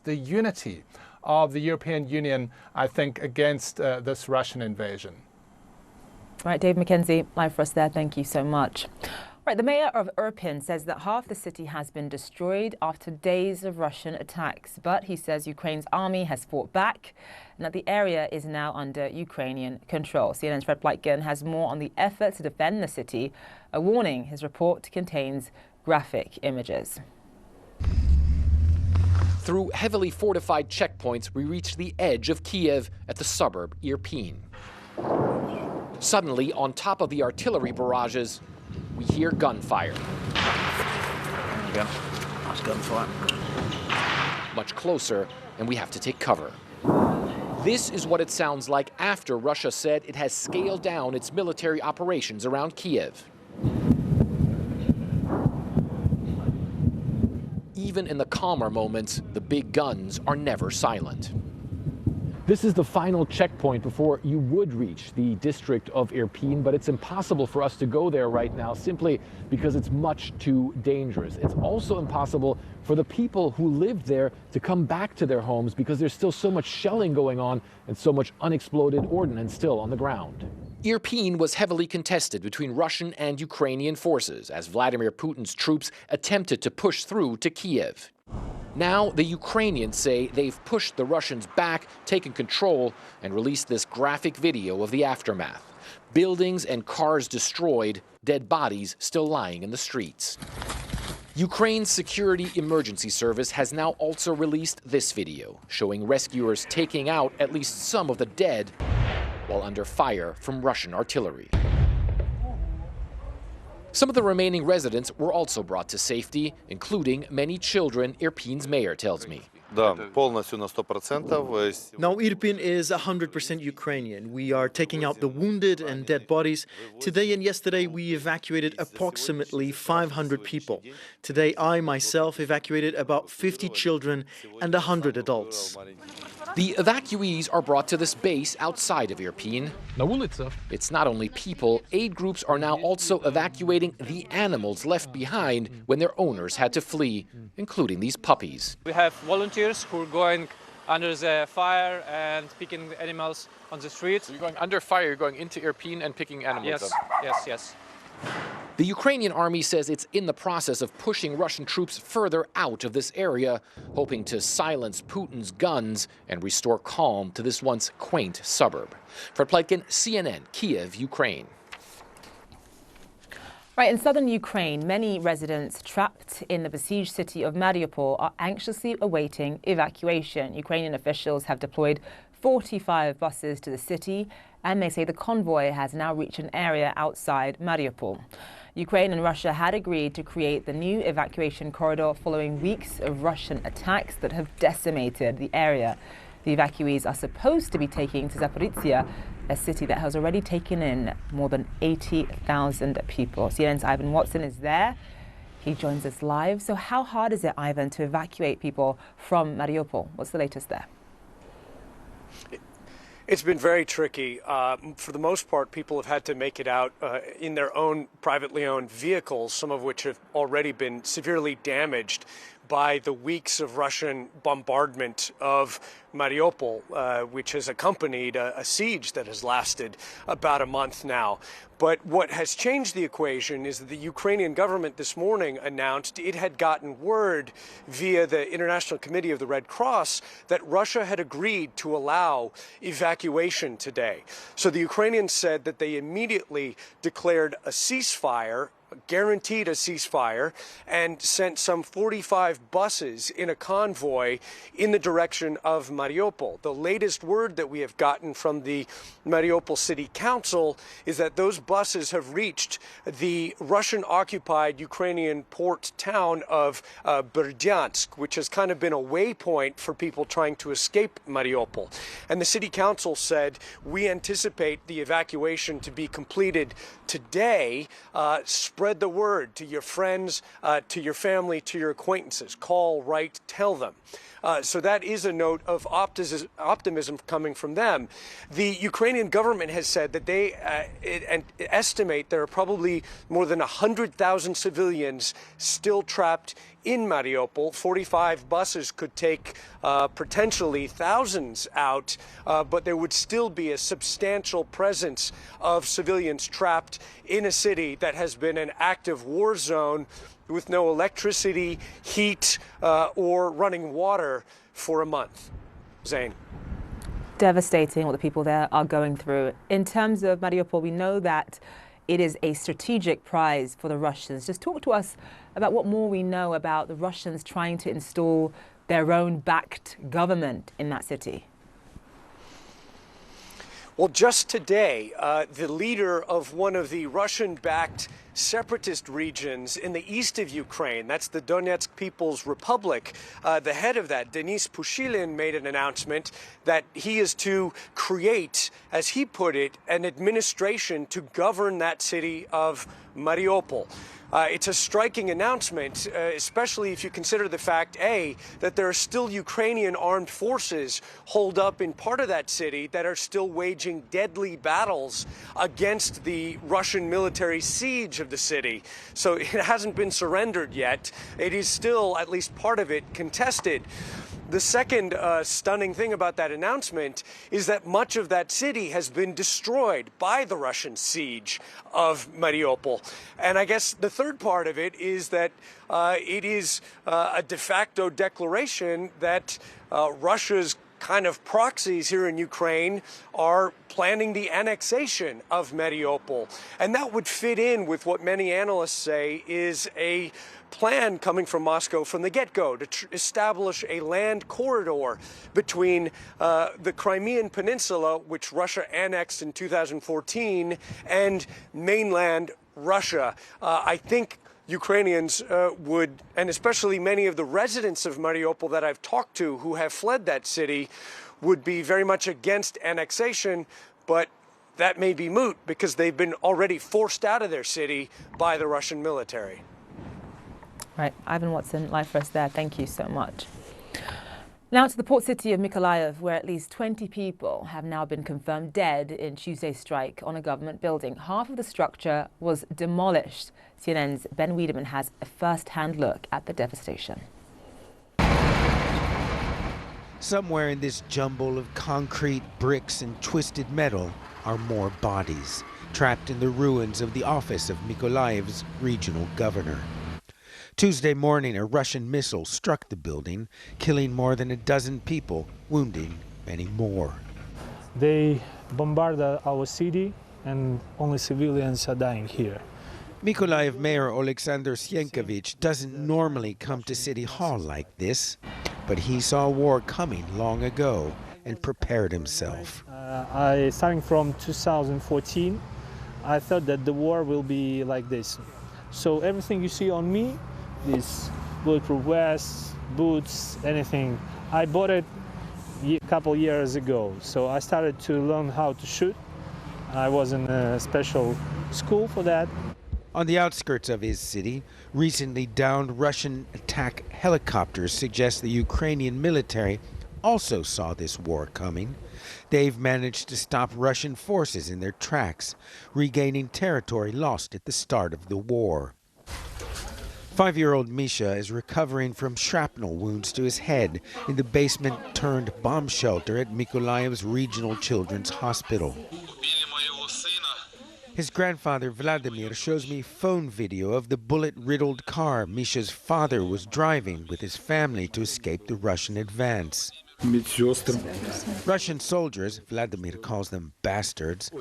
the unity of the European Union, I think, against this Russian invasion. Right, Dave McKenzie, live for us there. Thank you so much. Right, the mayor of Irpin says that half the city has been destroyed after days of Russian attacks. But he says Ukraine's army has fought back and that the area is now under Ukrainian control. CNN's Fred Pleitgen has more on the effort to defend the city, a warning his report contains graphic images. Through heavily fortified checkpoints, we reach the edge of Kiev at the suburb Irpin. Suddenly, on top of the artillery barrages, we hear gunfire. Yeah, that's gunfire. Much closer, and we have to take cover. This is what it sounds like after Russia said it has scaled down its military operations around Kiev. Even in the calmer moments, the big guns are never silent. This is the final checkpoint before you would reach the district of Irpin, but it's impossible for us to go there right now simply because it's much too dangerous. It's also impossible for the people who lived there to come back to their homes because there's still so much shelling going on and so much unexploded ordnance still on the ground. Irpin was heavily contested between Russian and Ukrainian forces as Vladimir Putin's troops attempted to push through to Kiev. Now, the Ukrainians say they've pushed the Russians back, taken control, and released this graphic video of the aftermath. Buildings and cars destroyed, dead bodies still lying in the streets. Ukraine's Security Emergency Service has now also released this video, showing rescuers taking out at least some of the dead while under fire from Russian artillery. Some of the remaining residents were also brought to safety, including many children, Irpin's mayor tells me. Да, полностью на 100%. Now Irpin is 100% Ukrainian. We are taking out the wounded and dead bodies. Today and yesterday we evacuated approximately 500 people. Today I myself evacuated about 50 children and 100 adults. The evacuees are brought to this base outside of Irpin. It's not only people, aid groups are now also evacuating the animals left behind when their owners had to flee, including these puppies. We have volunteers who are going under the fire and picking the animals on the street. So you're going under fire, you're going into Irpin and picking animals up? Yes. The Ukrainian army says it's in the process of pushing Russian troops further out of this area, hoping to silence Putin's guns and restore calm to this once quaint suburb. Fred Pleitgen, CNN, Kiev, Ukraine. Right, in southern Ukraine, many residents trapped in the besieged city of Mariupol are anxiously awaiting evacuation. Ukrainian officials have deployed 45 buses to the city, and they say the convoy has now reached an area outside Mariupol. Ukraine and Russia had agreed to create the new evacuation corridor following weeks of Russian attacks that have decimated the area. The evacuees are supposed to be taking to Zaporizhia, a city that has already taken in more than 80,000 people. CNN's Ivan Watson is there. He joins us live. So how hard is it, Ivan, to evacuate people from Mariupol? What's the latest there? It's been very tricky. For the most part, people have had to make it out in their own privately owned vehicles, some of which have already been severely damaged by the weeks of Russian bombardment of Mariupol, which has accompanied a siege that has lasted about a month now. But what has changed the equation is that the Ukrainian government this morning announced it had gotten word via the International Committee of the Red Cross that Russia had agreed to allow evacuation today. So the Ukrainians said that they immediately declared a ceasefire, guaranteed a ceasefire, and sent some 45 buses in a convoy in the direction of Mariupol. The latest word that we have gotten from the Mariupol City Council is that those buses have reached the Russian-occupied Ukrainian port town of Berdyansk, which has kind of been a waypoint for people trying to escape Mariupol. And the City Council said, we anticipate the evacuation to be completed today. Spread the word to your friends, to your family, to your acquaintances. Call, write, tell them. So that is a note of optimism coming from them. The Ukrainian government has said that they estimate there are probably more than 100,000 civilians still trapped in Mariupol. 45 buses could take potentially thousands out, but there would still be a substantial presence of civilians trapped in a city that has been an active war zone with no electricity, heat, or running water for a month. Zane. Devastating what the people there are going through. In terms of Mariupol, we know that it is a strategic prize for the Russians. Just talk to us about what more we know about the Russians trying to install their own backed government in that city. Well, just today, the leader of one of the Russian-backed separatist regions in the east of Ukraine, that's the Donetsk People's Republic, the head of that, Denis Pushilin, made an announcement that he is to create, as he put it, an administration to govern that city of Mariupol. It's a striking announcement, especially if you consider the fact, A, that there are still Ukrainian armed forces holed up in part of that city that are still waging deadly battles against the Russian military siege of the city. So it hasn't been surrendered yet. It is still, at least part of it, contested. The second stunning thing about that announcement is that much of that city has been destroyed by the Russian siege of Mariupol. And I guess the third part of it is that it is a de facto declaration that Russia's kind of proxies here in Ukraine are planning the annexation of Mariupol. And that would fit in with what many analysts say is a plan coming from Moscow from the get-go to establish a land corridor between the Crimean Peninsula, which Russia annexed in 2014, and mainland Russia. I think Ukrainians would, and especially many of the residents of Mariupol that I've talked to who have fled that city, would be very much against annexation, but that may be moot because they've been already forced out of their city by the Russian military. Right, Ivan Watson, live for us there. Thank you so much. Now to the port city of Mykolaiv, where at least 20 people have now been confirmed dead in Tuesday's strike on a government building. Half of the structure was demolished. CNN's Ben Wiedemann has a first-hand look at the devastation. Somewhere in this jumble of concrete, bricks, and twisted metal are more bodies, trapped in the ruins of the office of Mykolaiv's regional governor. Tuesday morning, a Russian missile struck the building, killing more than a dozen people, wounding many more. They bombarded our city, and only civilians are dying here. Mykolaiv Mayor Alexander Sienkiewicz doesn't normally come to City Hall like this, but he saw war coming long ago and prepared himself. Starting from 2014, I thought that the war will be like this. So everything you see on me, these bulletproof vests, boots, anything, I bought it a couple years ago. So I started to learn how to shoot. I was in a special school for that. On the outskirts of his city, recently downed Russian attack helicopters suggest the Ukrainian military also saw this war coming. They've managed to stop Russian forces in their tracks, regaining territory lost at the start of the war. 5-year-old Misha is recovering from shrapnel wounds to his head in the basement-turned bomb shelter at Mykolaiv's Regional Children's Hospital. His grandfather Vladimir shows me phone video of the bullet-riddled car Misha's father was driving with his family to escape the Russian advance. Russian soldiers, Vladimir calls them bastards,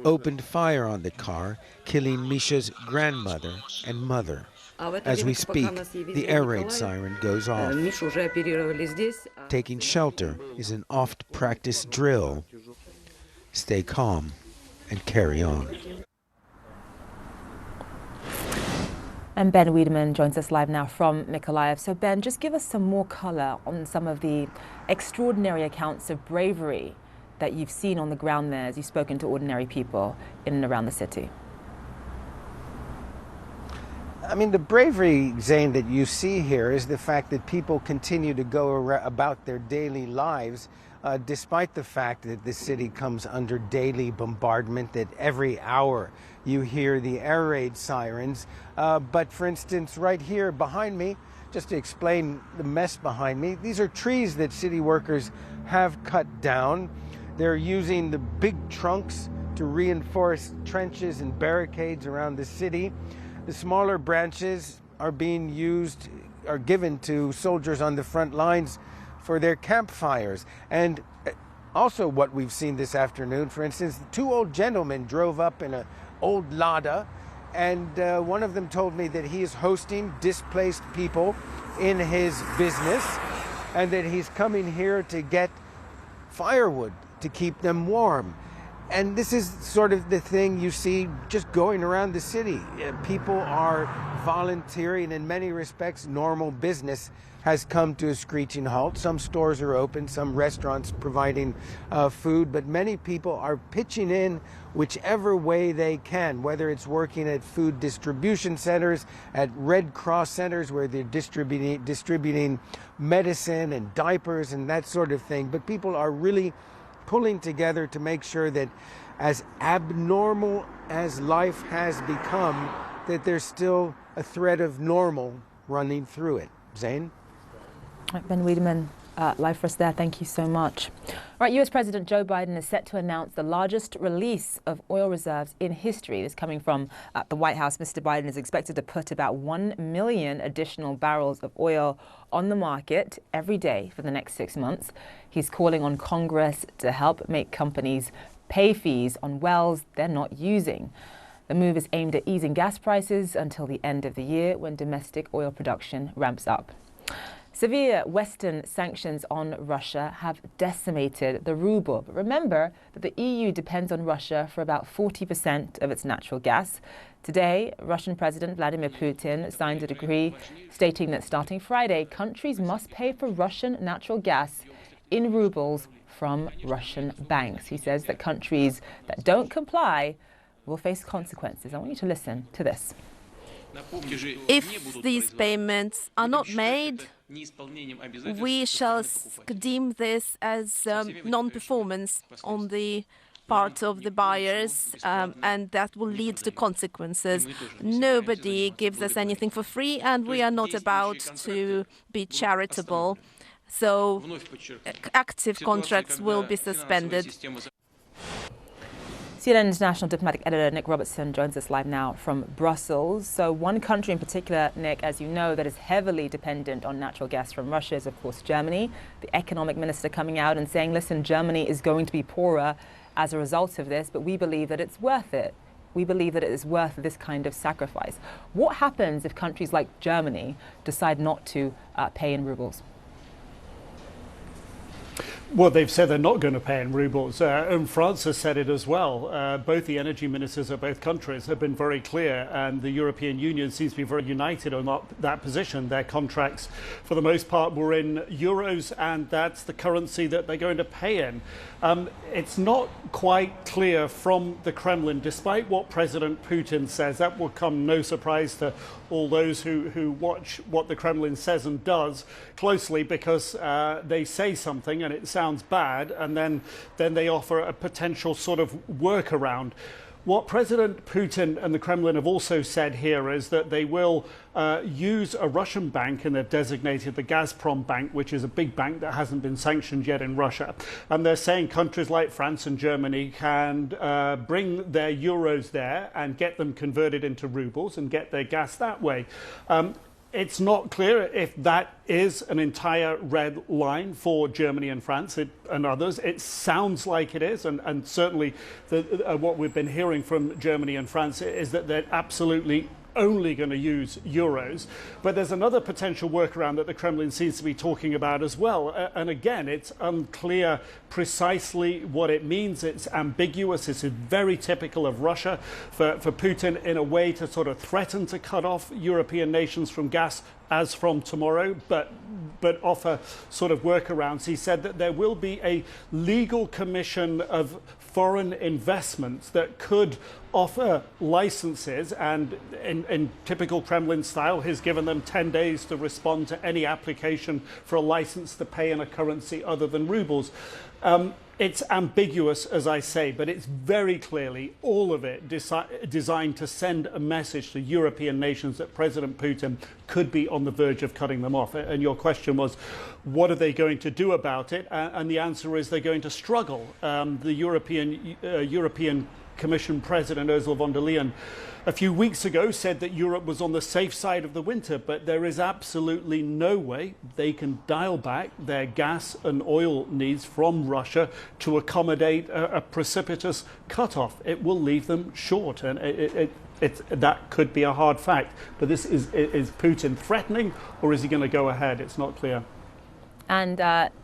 opened fire on the car, killing Misha's grandmother and mother. As we speak, the air raid siren goes off. Taking shelter is an oft-practiced drill. Stay calm and carry on. And Ben Wiedemann joins us live now from Mykolaiv. So Ben, just give us some more color on some of the extraordinary accounts of bravery that you've seen on the ground there as you've spoken to ordinary people in and around the city. I mean, the bravery, Zane, that you see here is the fact that people continue to go about their daily lives despite the fact that the city comes under daily bombardment, that every hour you hear the air raid sirens. But for instance, right here behind me, just to explain the mess behind me, these are trees that city workers have cut down. They're using the big trunks to reinforce trenches and barricades around the city. The smaller branches are given to soldiers on the front lines for their campfires. And also what we've seen this afternoon, for instance, two old gentlemen drove up in an old Lada, and one of them told me that he is hosting displaced people in his business and that he's coming here to get firewood to keep them warm. And this is sort of the thing you see just going around the city. People are volunteering. In many respects, normal business has come to a screeching halt. Some stores are open, some restaurants providing food, but many people are pitching in whichever way they can, whether it's working at food distribution centers, at Red Cross centers where they're distributing medicine and diapers and that sort of thing. But people are really pulling together to make sure that as abnormal as life has become, that there's still a thread of normal running through it. Zane? Ben Wiedemann, live for us there. Thank you so much. All right, US President Joe Biden is set to announce the largest release of oil reserves in history. This coming from the White House. Mr. Biden is expected to put about 1 million additional barrels of oil on the market every day for the next 6 months. He's calling on Congress to help make companies pay fees on wells they're not using. The move is aimed at easing gas prices until the end of the year when domestic oil production ramps up. Severe Western sanctions on Russia have decimated the ruble. But remember that the EU depends on Russia for about 40% of its natural gas. Today, Russian President Vladimir Putin signed a decree stating that starting Friday, countries must pay for Russian natural gas in rubles from Russian banks. He says that countries that don't comply will face consequences. I want you to listen to this. If these payments are not made, we shall deem this as non-performance on the part of the buyers, and that will lead to consequences. Nobody gives us anything for free, and we are not about to be charitable. So active contracts will be suspended. CNN International diplomatic editor Nick Robertson joins us live now from Brussels. So one country in particular, Nick, as you know, that is heavily dependent on natural gas from Russia is, of course, Germany. The economic minister coming out and saying, listen, Germany is going to be poorer as a result of this, but we believe that it's worth it. We believe that it is worth this kind of sacrifice. What happens if countries like Germany decide not to pay in rubles? Well, they've said they're not going to pay in rubles, and France has said it as well. Both the energy ministers of both countries have been very clear, and the European Union seems to be very united on that position. Their contracts, for the most part, were in euros, and that's the currency that they're going to pay in. It's not quite clear from the Kremlin, despite what President Putin says. That will come no surprise to all those who watch what the Kremlin says and does closely, because they say something and it sounds bad, and then they offer a potential sort of workaround. What President Putin and the Kremlin have also said here is that they will use a Russian bank, and they've designated the Gazprom bank, which is a big bank that hasn't been sanctioned yet in Russia. And they're saying countries like France and Germany can bring their euros there and get them converted into rubles and get their gas that way. It's not clear if that is an entire red line for Germany and France and others. It sounds like it is, and certainly what we've been hearing from Germany and France is that they're absolutely only going to use euros. But there's another potential workaround that the Kremlin seems to be talking about as well. And again, it's unclear precisely what it means. It's ambiguous. It's very typical of Russia for Putin in a way to sort of threaten to cut off European nations from gas as from tomorrow, but offer sort of workarounds. He said that there will be a legal commission of foreign investments that could offer licenses, and in typical Kremlin style, he's given them 10 days to respond to any application for a license to pay in a currency other than rubles. It's ambiguous, as I say, but it's very clearly all of it designed to send a message to European nations that President Putin could be on the verge of cutting them off. And your question was, what are they going to do about it? And the answer is they're going to struggle. The European Commission President Ursula von der Leyen a few weeks ago said that Europe was on the safe side of the winter, but there is absolutely no way they can dial back their gas and oil needs from Russia to accommodate a precipitous cutoff. It will leave them short, and that could be a hard fact. But this is Putin threatening, or is he going to go ahead? It's not clear. And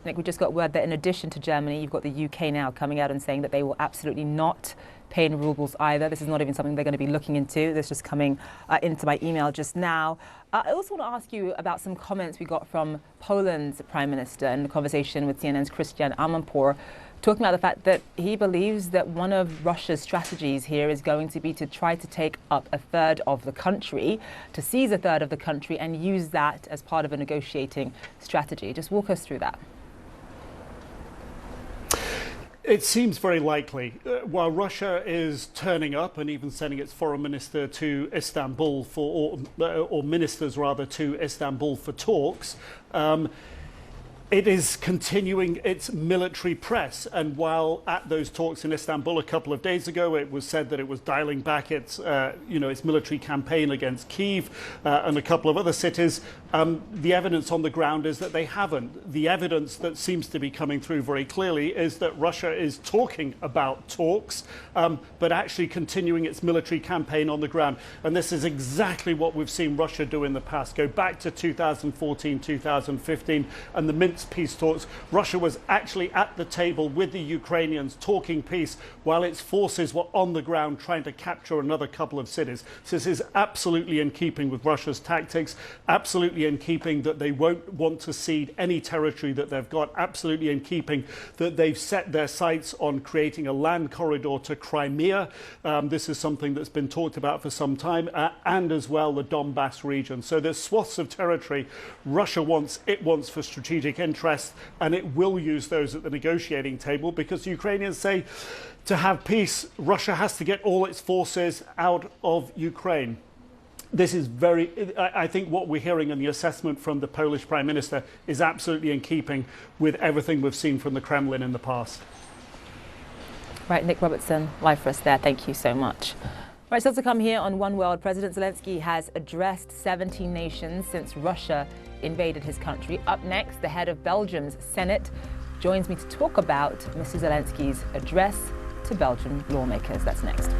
Nick, we just got word that in addition to Germany, you've got the UK now coming out and saying that they will absolutely not pay in rubles either. This is not even something they're going to be looking into. This is just coming into my email just now. I also want to ask you about some comments we got from Poland's Prime Minister in the conversation with CNN's Christian Amanpour, talking about the fact that he believes that one of Russia's strategies here is going to be to try to take up a third of the country, to seize a third of the country and use that as part of a negotiating strategy. Just walk us through that. It seems very likely. While Russia is turning up and even sending its foreign minister to Istanbul or ministers rather, to Istanbul for talks, it is continuing its military press. And while at those talks in Istanbul a couple of days ago, it was said that it was dialing back its military campaign against Kyiv and a couple of other cities, the evidence on the ground is that they haven't. The evidence that seems to be coming through very clearly is that Russia is talking about talks, but actually continuing its military campaign on the ground. And this is exactly what we've seen Russia do in the past. Go back to 2014, 2015, and the Minsk peace talks. Russia was actually at the table with the Ukrainians talking peace while its forces were on the ground trying to capture another couple of cities. So this is absolutely in keeping with Russia's tactics, absolutely in keeping that they won't want to cede any territory that they've got, absolutely in keeping that they've set their sights on creating a land corridor to Crimea. This is something that's been talked about for some time, and as well the Donbass region. So there's swaths of territory Russia wants for strategic interest, and it will use those at the negotiating table, because the Ukrainians say to have peace, Russia has to get all its forces out of Ukraine. This is I think what we're hearing in the assessment from the Polish Prime Minister is absolutely in keeping with everything we've seen from the Kremlin in the past. Right, Nick Robertson, live for us there. Thank you so much. Right, still to come here on One World, President Zelensky has addressed 17 nations since Russia invaded his country. Up next, the head of Belgium's Senate joins me to talk about Mr. Zelensky's address to Belgian lawmakers. That's next.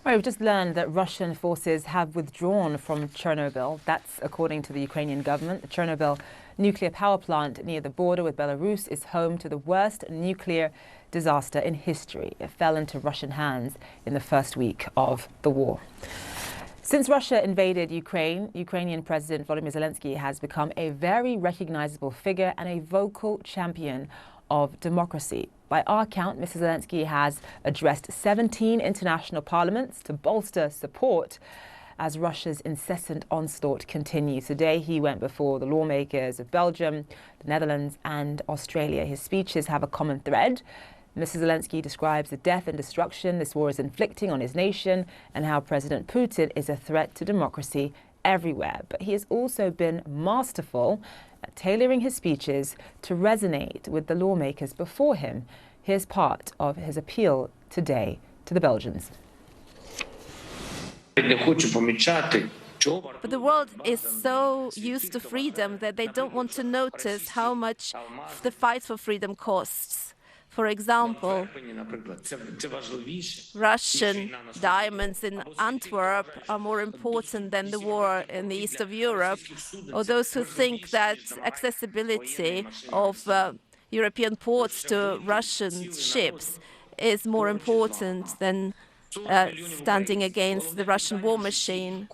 Right, we've just learned that Russian forces have withdrawn from Chernobyl. That's according to the Ukrainian government. The Chernobyl nuclear power plant near the border with Belarus is home to the worst nuclear disaster in history. It fell into Russian hands in the first week of the war. Since Russia invaded Ukraine, Ukrainian President Volodymyr Zelensky has become a very recognizable figure and a vocal champion of democracy. By our count, Mr. Zelensky has addressed 17 international parliaments to bolster support as Russia's incessant onslaught continues. Today, he went before the lawmakers of Belgium, the Netherlands and Australia. His speeches have a common thread. Mr. Zelensky describes the death and destruction this war is inflicting on his nation and how President Putin is a threat to democracy everywhere. But he has also been masterful at tailoring his speeches to resonate with the lawmakers before him. Here's part of his appeal today to the Belgians. But the world is so used to freedom that they don't want to notice how much the fight for freedom costs. For example, Russian diamonds in Antwerp are more important than the war in the east of Europe, or those who think that accessibility of European ports to Russian ships is more important than standing against the Russian war machine.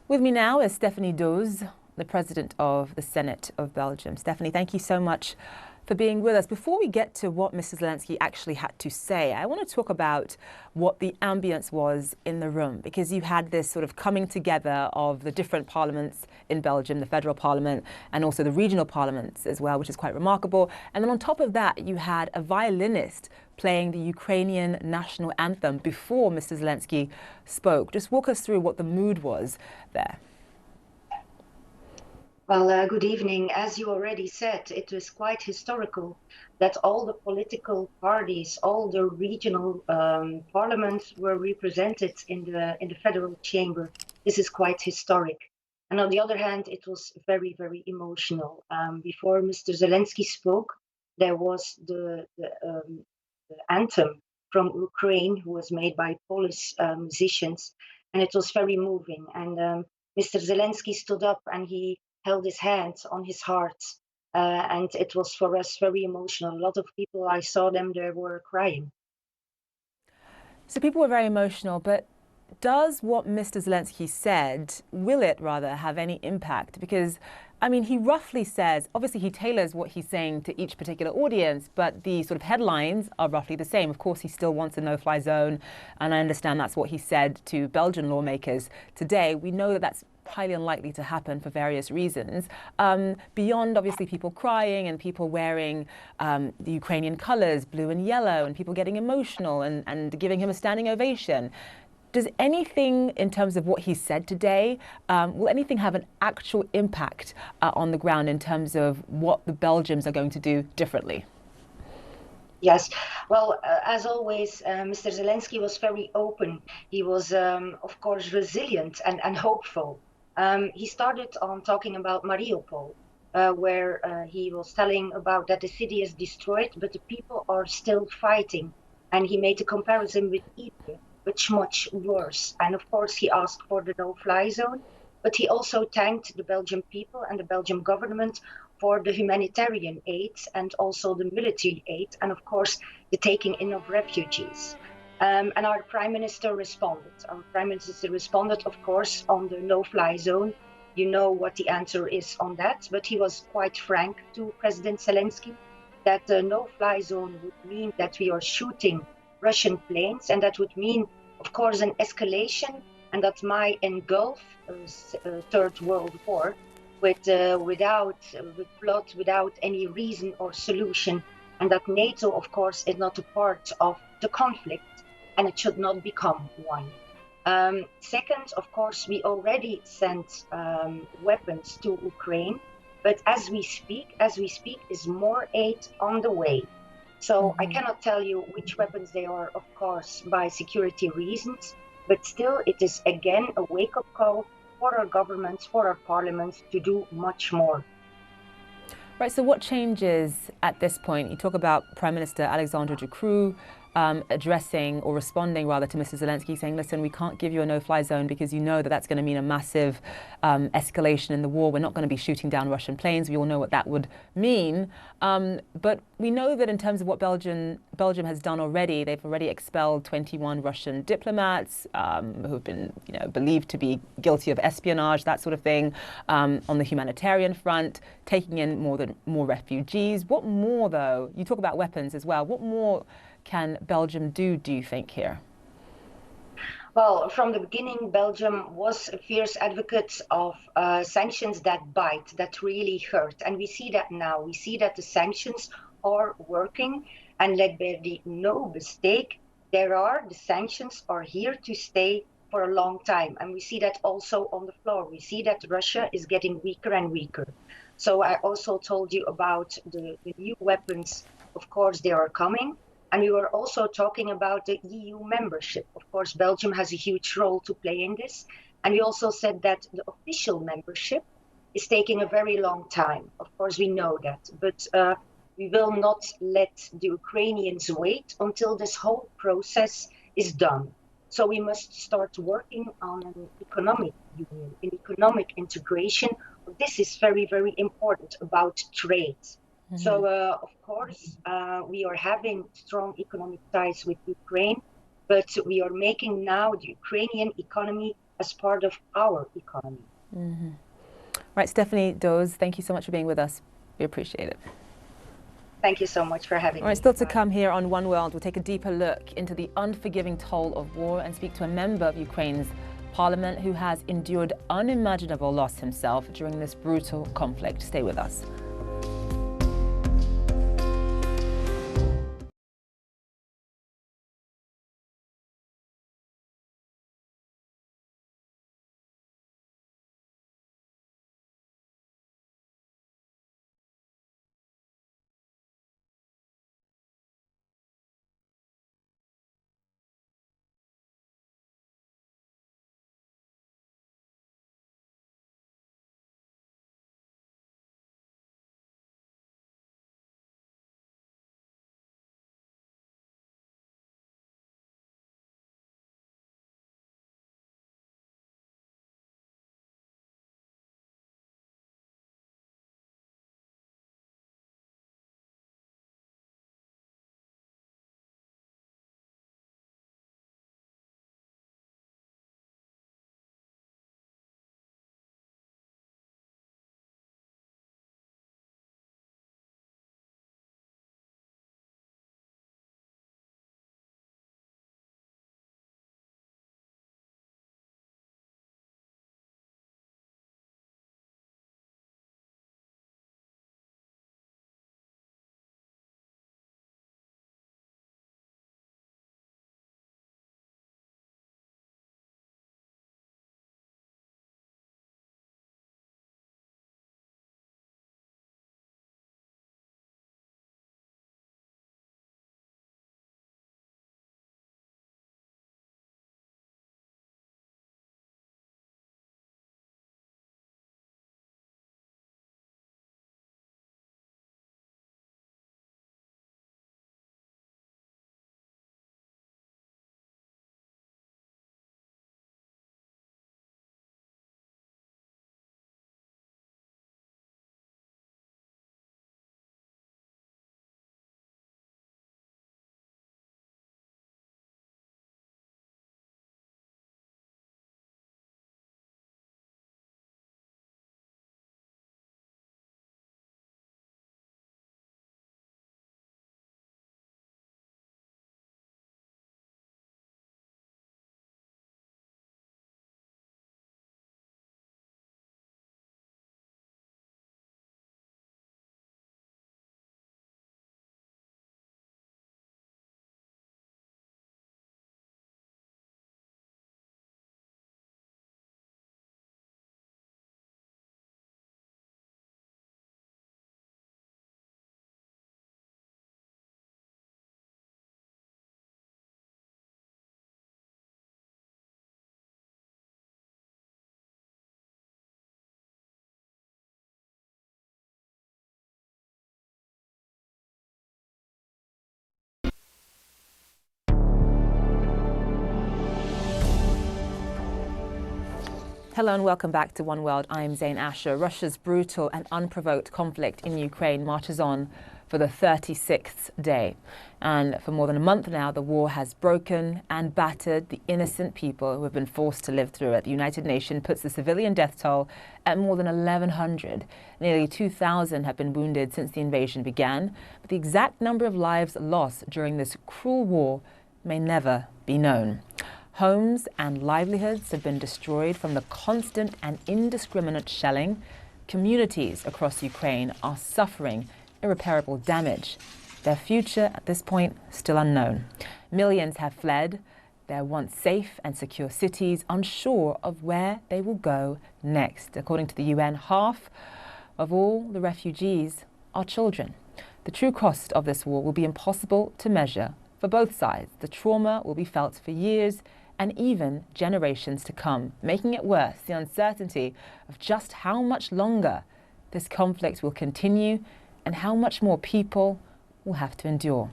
With me now is Stephanie Doze, the President of the Senate of Belgium. Stephanie, thank you so much for being with us. Before we get to what Mr. Zelensky actually had to say, I want to talk about what the ambience was in the room, because you had this sort of coming together of the different parliaments in Belgium, the federal parliament and also the regional parliaments as well, which is quite remarkable. And then on top of that, you had a violinist playing the Ukrainian national anthem before Mr. Zelensky spoke. Just walk us through what the mood was there. Well, good evening. As you already said, it was quite historical that all the political parties, all the regional parliaments were represented in the federal chamber. This is quite historic. And on the other hand, it was very, very emotional. Before Mr. Zelensky spoke, there was the anthem from Ukraine, who was made by Polish musicians, and it was very moving. And Mr. Zelensky stood up and he held his hands on his heart, and it was for us very emotional. A lot of people, I saw them, they were crying. So people were very emotional, but does what Mr. Zelensky said, will it rather have any impact? Because, I mean, he roughly says, obviously he tailors what he's saying to each particular audience, but the sort of headlines are roughly the same. Of course, he still wants a no-fly zone, and I understand that's what he said to Belgian lawmakers today. We know that that's highly unlikely to happen for various reasons. Beyond obviously people crying and people wearing the Ukrainian colors, blue and yellow, and people getting emotional and giving him a standing ovation. Does anything in terms of what he said today, will anything have an actual impact on the ground in terms of what the Belgians are going to do differently? Yes, well, as always, Mr. Zelensky was very open. He was, of course, resilient and hopeful. He started on talking about Mariupol, where he was telling about that the city is destroyed, but the people are still fighting. And he made a comparison with Egypt, which much worse. And of course, he asked for the no-fly zone, but he also thanked the Belgian people and the Belgian government for the humanitarian aid and also the military aid, and of course, the taking in of refugees. And our Prime Minister responded. Our Prime Minister responded, of course, on the no-fly zone. You know what the answer is on that, but he was quite frank to President Zelensky that the no-fly zone would mean that we are shooting Russian planes, and that would mean, of course, an escalation, and that might engulf a Third World War with blood, without any reason or solution, and that NATO, of course, is not a part of the conflict, and it should not become one. Second, of course, we already sent weapons to Ukraine, but as we speak is more aid on the way. So I cannot tell you which weapons they are, of course, by security reasons, but still it is again a wake-up call for our governments, for our parliaments to do much more. Right, so what changes at this point? You talk about Prime Minister Alexander De Croo addressing or responding rather to Mr. Zelensky, saying, listen, we can't give you a no-fly zone because you know that that's going to mean a massive escalation in the war. We're not going to be shooting down Russian planes. We all know what that would mean. But we know that in terms of what Belgium has done already, they've already expelled 21 Russian diplomats who've been believed to be guilty of espionage, that sort of thing, on the humanitarian front, taking in more refugees. What more, though? You talk about weapons as well. What more can Belgium do you think, here? Well, from the beginning, Belgium was a fierce advocate of sanctions that bite, that really hurt. And we see that now. We see that the sanctions are working. And let there be no mistake, the sanctions are here to stay for a long time. And we see that also on the floor. We see that Russia is getting weaker and weaker. So I also told you about the new weapons. Of course, they are coming. And we were also talking about the EU membership. Of course, Belgium has a huge role to play in this. And we also said that the official membership is taking a very long time. Of course, we know that. But we will not let the Ukrainians wait until this whole process is done. So we must start working on an economic union, an economic integration. This is very, very important about trade. So, of course, we are having strong economic ties with Ukraine, but we are making now the Ukrainian economy as part of our economy. Right, Stephanie Doze, thank you so much for being with us. We appreciate it. Thank you so much for having me. All right, still to come here on One World, we'll take a deeper look into the unforgiving toll of war and speak to a member of Ukraine's parliament who has endured unimaginable loss himself during this brutal conflict. Stay with us. Hello and welcome back to One World. I'm Zain Asher. Russia's brutal and unprovoked conflict in Ukraine marches on for the 36th day. And for more than a month now, the war has broken and battered the innocent people who have been forced to live through it. The United Nations puts the civilian death toll at more than 1,100. Nearly 2,000 have been wounded since the invasion began. But the exact number of lives lost during this cruel war may never be known. Homes and livelihoods have been destroyed from the constant and indiscriminate shelling. Communities across Ukraine are suffering irreparable damage. Their future at this point still unknown. Millions have fled their once safe and secure cities, unsure of where they will go next. According to the UN, half of all the refugees are children. The true cost of this war will be impossible to measure for both sides. The trauma will be felt for years and even generations to come. Making it worse, the uncertainty of just how much longer this conflict will continue and how much more people will have to endure.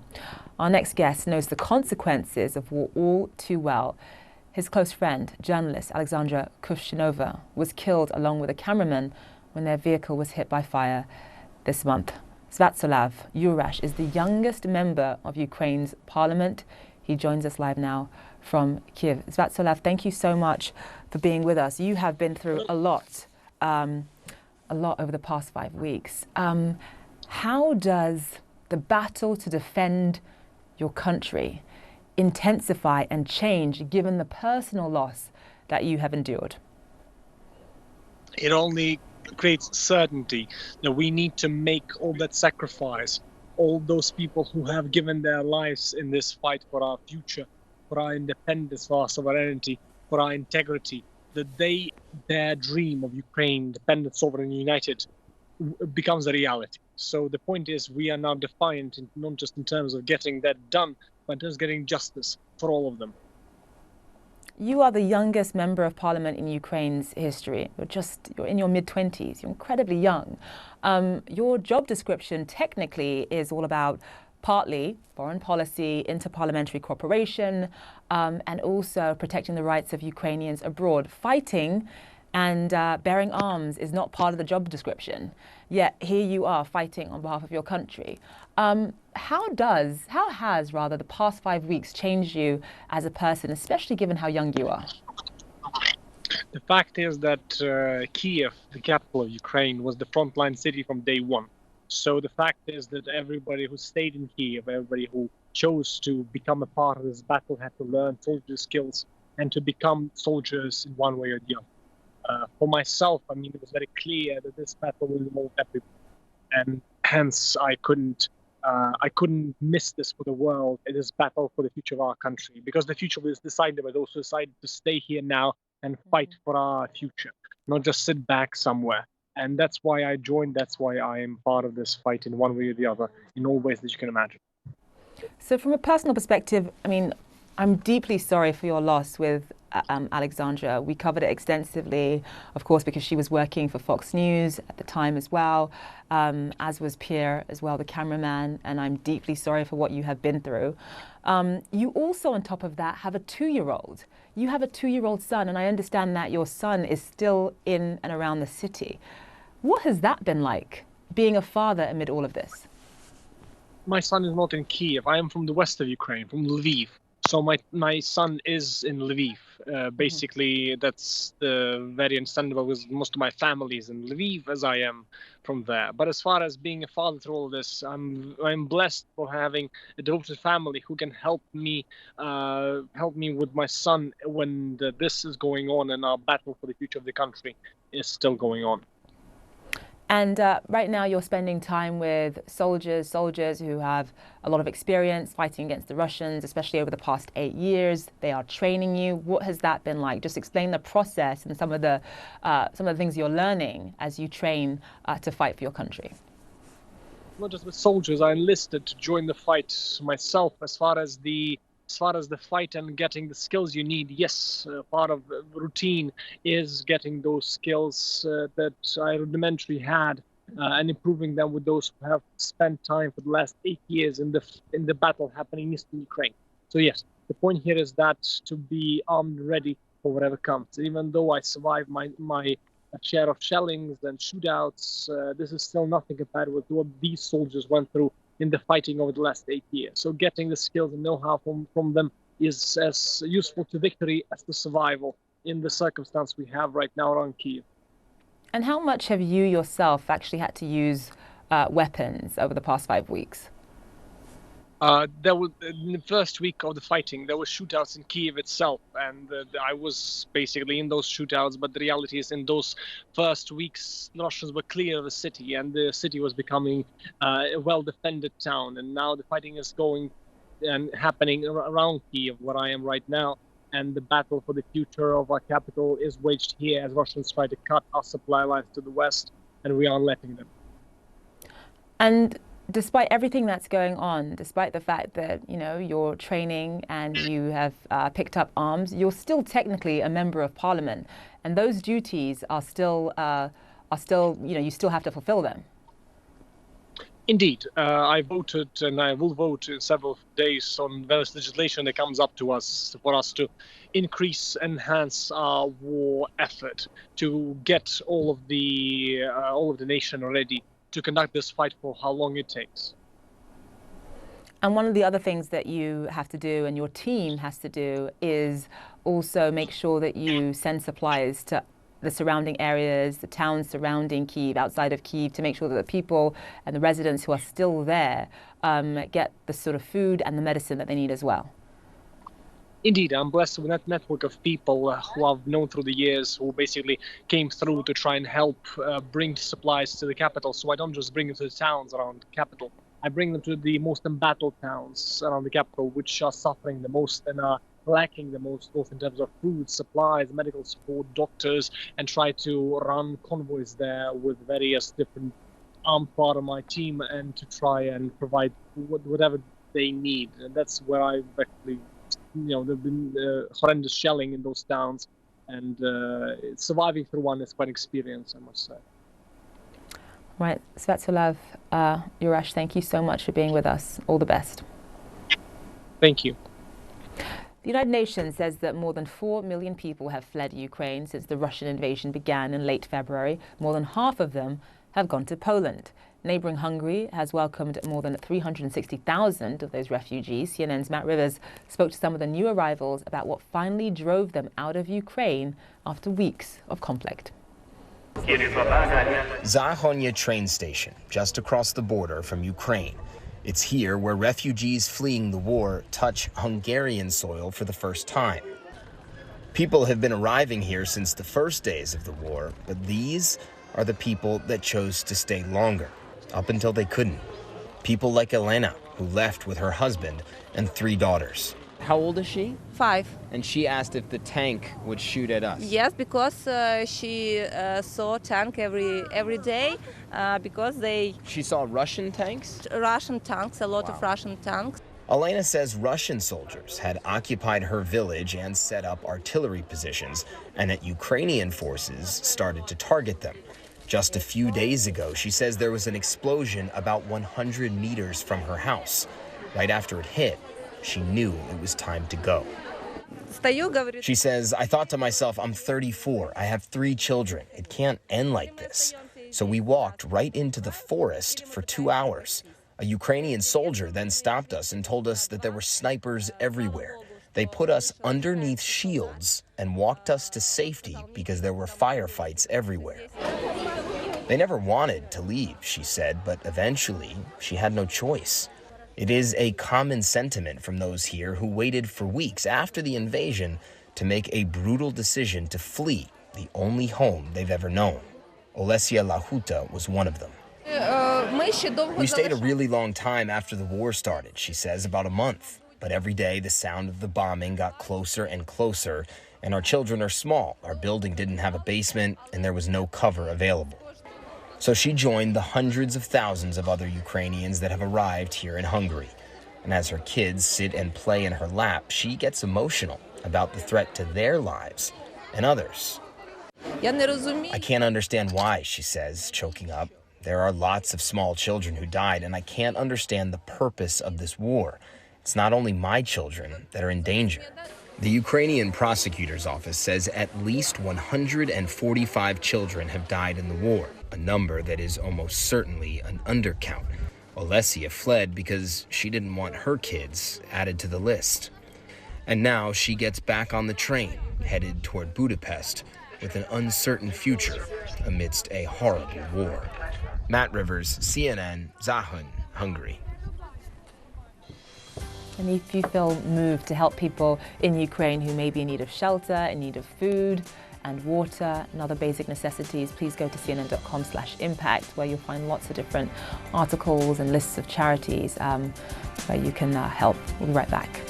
Our next guest knows the consequences of war all too well. His close friend, journalist Alexandra Kuvshinova, was killed along with a cameraman when their vehicle was hit by fire this month. Sviatoslav Jurash is the youngest member of Ukraine's parliament. He joins us live now from Kiev. Sviatoslav, thank you so much for being with us. You have been through a lot over the past 5 weeks. How does the battle to defend your country intensify and change given the personal loss that you have endured? It only creates certainty that we need to make all that sacrifice. All those people who have given their lives in this fight for our future, for our independence, for our sovereignty, for our integrity, that their dream of Ukraine, independent, sovereign, united, becomes a reality. So the point is, we are now defiant, not just in terms of getting that done, but just getting justice for all of them. You are the youngest member of parliament in Ukraine's history. You're in your mid-20s. You're incredibly young. Your job description technically is all about partly foreign policy, interparliamentary cooperation, and also protecting the rights of Ukrainians abroad. Fighting and bearing arms is not part of the job description. Yet here you are fighting on behalf of your country. How has the past 5 weeks changed you as a person, especially given how young you are? The fact is that Kiev, the capital of Ukraine, was the frontline city from day one. So the fact is that everybody who stayed in Kiev, everybody who chose to become a part of this battle had to learn soldier skills and to become soldiers in one way or the other. For myself, I mean, it was very clear that this battle will involve everybody, and hence I couldn't miss this for the world. It is battle for the future of our country, because the future was decided by those who decided to stay here now and fight for our future, not just sit back somewhere. And that's why I joined. That's why I am part of this fight in one way or the other, in all ways that you can imagine. So from a personal perspective, I mean, I'm deeply sorry for your loss with Alexandra. We covered it extensively, of course, because she was working for Fox News at the time as well, as was Pierre as well, the cameraman, and I'm deeply sorry for what you have been through. You also, on top of that, have a 2-year-old. You have a 2-year-old son, and I understand that your son is still in and around the city. What has that been like, being a father amid all of this? My son is not in Kiev. I am from the west of Ukraine, from Lviv. So my son is in Lviv. Basically, that's very understandable, because most of my family is in Lviv, as I am from there. But as far as being a father through all this, I'm blessed for having a devoted family who can help me with my son when this is going on and our battle for the future of the country is still going on. And right now you're spending time with soldiers who have a lot of experience fighting against the Russians, especially over the past 8 years. They are training you. What has that been like? Just explain the process and some of the things you're learning as you train to fight for your country. Not just with soldiers, I enlisted to join the fight myself. As far as the fight and getting the skills you need, yes, part of the routine is getting those skills that I rudimentary had and improving them with those who have spent time for the last 8 years in the battle happening in eastern Ukraine. So yes, the point here is that to be armed and ready for whatever comes. Even though I survived my share of shellings and shootouts, this is still nothing compared with what these soldiers went through in the fighting over the last 8 years. So getting the skills and know-how from them is as useful to victory as the survival in the circumstance we have right now around Kyiv. And how much have you yourself actually had to use weapons over the past 5 weeks? There was, in the first week of the fighting, there were shootouts in Kyiv itself, and I was basically in those shootouts. But the reality is, in those first weeks, the Russians were clear of the city, and the city was becoming a well-defended town. And now the fighting is going and happening around Kyiv, where I am right now. And the battle for the future of our capital is waged here as Russians try to cut our supply lines to the west, and we aren't letting them. And despite everything that's going on, despite the fact that, you know, you're training and you have picked up arms, you're still technically a member of parliament, and those duties are still, you know, you still have to fulfill them. Indeed, I voted and I will vote in several days on various legislation that comes up to us for us to increase, enhance our war effort, to get all of the nation ready to conduct this fight for how long it takes. And one of the other things that you have to do and your team has to do is also make sure that you send supplies to the surrounding areas, the towns surrounding Kyiv, outside of Kyiv, to make sure that the people and the residents who are still there get the sort of food and the medicine that they need as well. Indeed, I'm blessed with that network of people who I've known through the years, who basically came through to try and help bring supplies to the capital. So I don't just bring them to the towns around the capital. I bring them to the most embattled towns around the capital, which are suffering the most and are lacking the most, both in terms of food, supplies, medical support, doctors, and try to run convoys there with various different armed part of my team, and to try and provide whatever they need. And that's where I've actually, you know, there've been horrendous shelling in those towns, and surviving through one is quite an experience, I must say. Right, Svetslav, Jurash, thank you so much for being with us. All the best. Thank you. The United Nations says that more than 4 million people have fled Ukraine since the Russian invasion began in late February. More than half of them have gone to Poland. Neighbouring Hungary has welcomed more than 360,000 of those refugees. CNN's Matt Rivers spoke to some of the new arrivals about what finally drove them out of Ukraine after weeks of conflict. Zahonya train station, just across the border from Ukraine. It's here where refugees fleeing the war touch Hungarian soil for the first time. People have been arriving here since the first days of the war, but these are the people that chose to stay longer, up until they couldn't. People like Elena, who left with her husband and 3 daughters. How old is she? 5. And she asked if the tank would shoot at us. Yes, because she saw tank every day, because She saw Russian tanks? Russian tanks, a lot of Russian tanks. Elena says Russian soldiers had occupied her village and set up artillery positions, and that Ukrainian forces started to target them. Just a few days ago, she says there was an explosion about 100 meters from her house. Right after it hit, she knew it was time to go. She says, I thought to myself, I'm 34, I have 3 children. It can't end like this. So we walked right into the forest for 2 hours. A Ukrainian soldier then stopped us and told us that there were snipers everywhere. They put us underneath shields and walked us to safety because there were firefights everywhere. They never wanted to leave, she said, but eventually she had no choice. It is a common sentiment from those here who waited for weeks after the invasion to make a brutal decision to flee the only home they've ever known. Olesia Lahuta was one of them. We stayed a really long time after the war started, she says, about a month. But every day the sound of the bombing got closer and closer, and our children are small. Our building didn't have a basement, and there was no cover available. So she joined the hundreds of thousands of other Ukrainians that have arrived here in Hungary. And as her kids sit and play in her lap, she gets emotional about the threat to their lives and others. I can't understand why, she says, choking up. There are lots of small children who died, and I can't understand the purpose of this war. It's not only my children that are in danger. The Ukrainian prosecutor's office says at least 145 children have died in the war, a number that is almost certainly an undercount. Olesia fled because she didn't want her kids added to the list. And now she gets back on the train, headed toward Budapest, with an uncertain future amidst a horrible war. Matt Rivers, CNN, Zahun, Hungary. And if you feel moved to help people in Ukraine who may be in need of shelter, in need of food and water and other basic necessities, please go to cnn.com/impact, where you'll find lots of different articles and lists of charities where you can help. We'll be right back.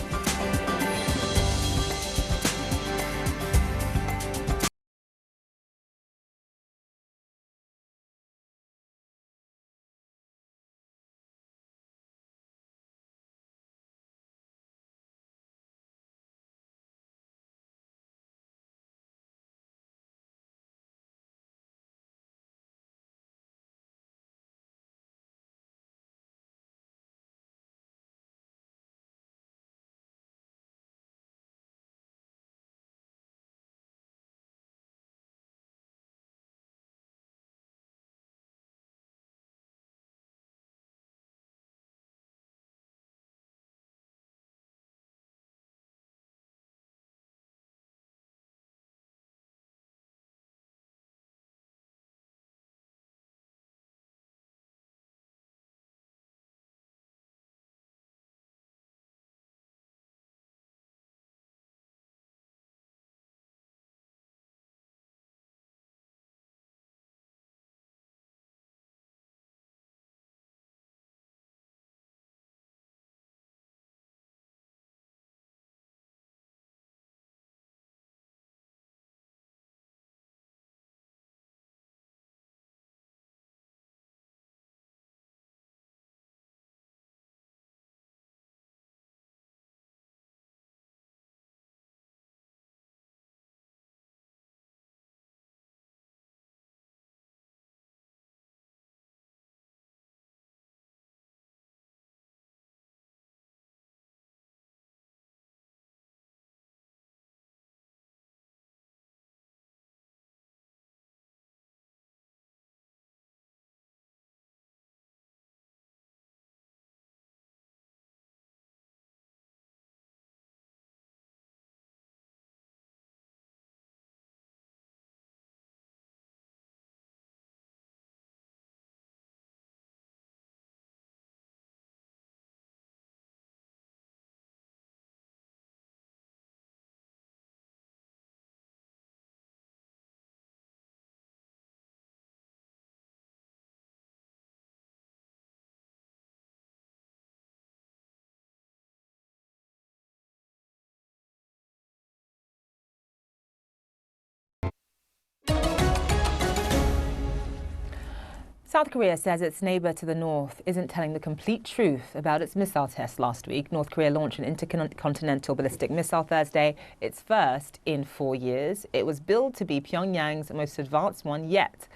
South Korea says its neighbour to the north isn't telling the complete truth about its missile test last week. North Korea launched an intercontinental ballistic missile Thursday, its first in 4 years. It was billed to be Pyongyang's most advanced one yet.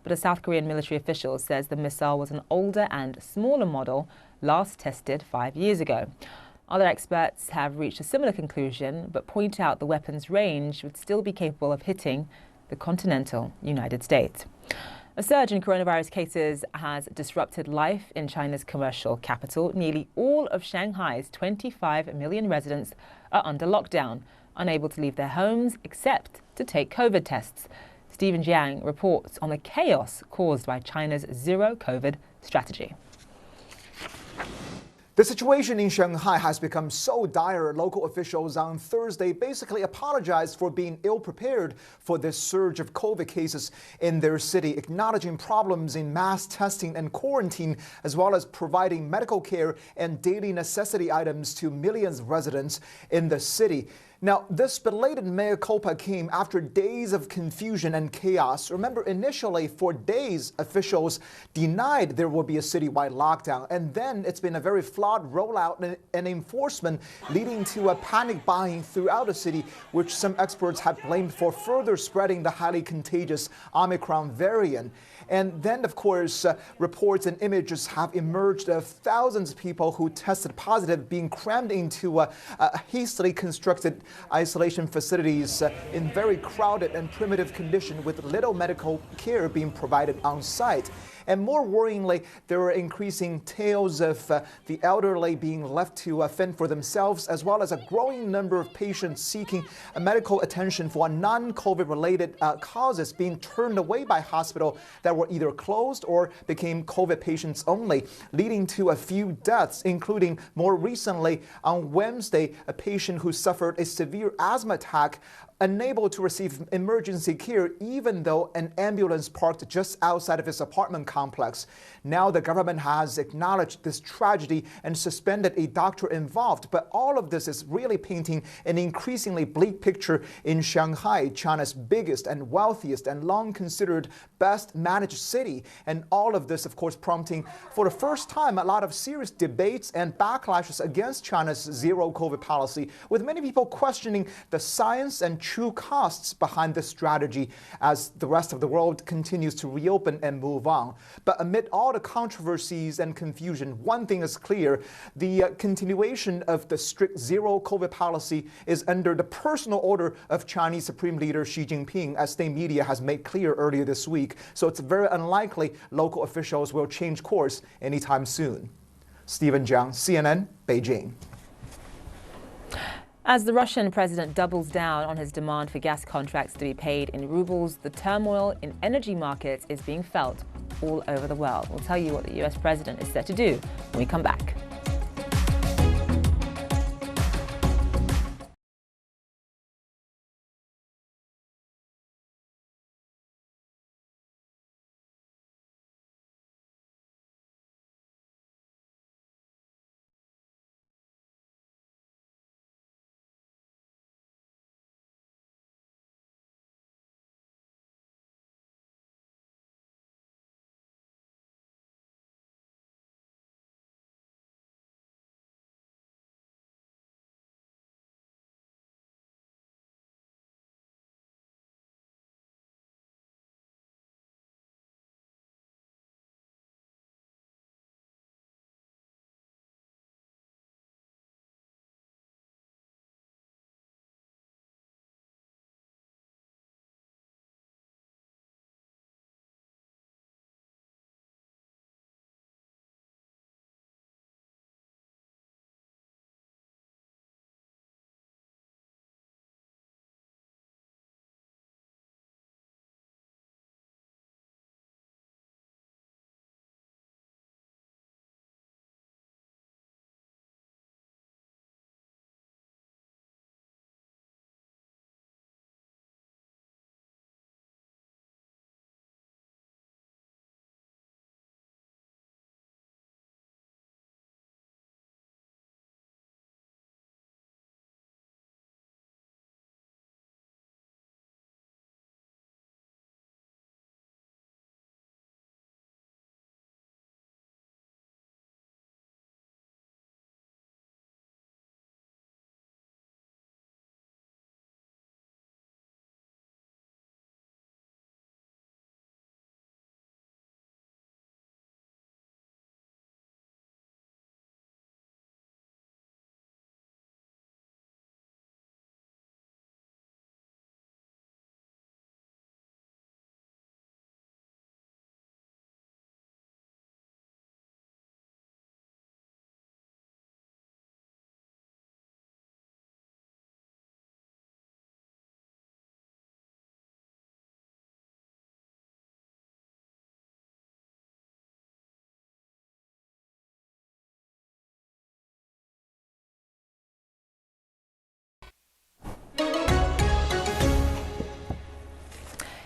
But a South Korean military official says the missile was an older and smaller model, last tested 5 years ago. Other experts have reached a similar conclusion, but point out the weapon's range would still be capable of hitting the continental United States. A surge in coronavirus cases has disrupted life in China's commercial capital. Nearly all of Shanghai's 25 million residents are under lockdown, unable to leave their homes except to take COVID tests. Stephen Jiang reports on the chaos caused by China's zero-COVID strategy. The situation in Shanghai has become so dire, local officials on Thursday basically apologized for being ill-prepared for this surge of COVID cases in their city, acknowledging problems in mass testing and quarantine, as well as providing medical care and daily necessity items to millions of residents in the city. Now, this belated mea culpa came after days of confusion and chaos. Remember, initially, for days, officials denied there would be a citywide lockdown, and then it's been a very flawed rollout and enforcement, leading to a panic buying throughout the city, which some experts have blamed for further spreading the highly contagious Omicron variant. And then, of course, reports and images have emerged of thousands of people who tested positive being crammed into a hastily constructed isolation facilities in very crowded and primitive condition with little medical care being provided on site. And more worryingly, there are increasing tales of the elderly being left to fend for themselves, as well as a growing number of patients seeking medical attention for non-COVID related causes being turned away by hospitals that were either closed or became COVID patients only, leading to a few deaths, including more recently on Wednesday, a patient who suffered a severe asthma attack, unable to receive emergency care even though an ambulance parked just outside of his apartment complex. Now the government has acknowledged this tragedy and suspended a doctor involved, but all of this is really painting an increasingly bleak picture in Shanghai, China's biggest and wealthiest and long considered best managed city. And all of this, of course, prompting for the first time a lot of serious debates and backlashes against China's zero COVID policy, with many people questioning the science and true costs behind this strategy as the rest of the world continues to reopen and move on. But amid all the controversies and confusion, one thing is clear: the continuation of the strict zero COVID policy is under the personal order of Chinese Supreme Leader Xi Jinping, as state media has made clear earlier this week. So it's very unlikely local officials will change course anytime soon. Stephen Jiang, CNN, Beijing. As the Russian president doubles down on his demand for gas contracts to be paid in rubles, the turmoil in energy markets is being felt all over the world. We'll tell you what the US president is set to do when we come back.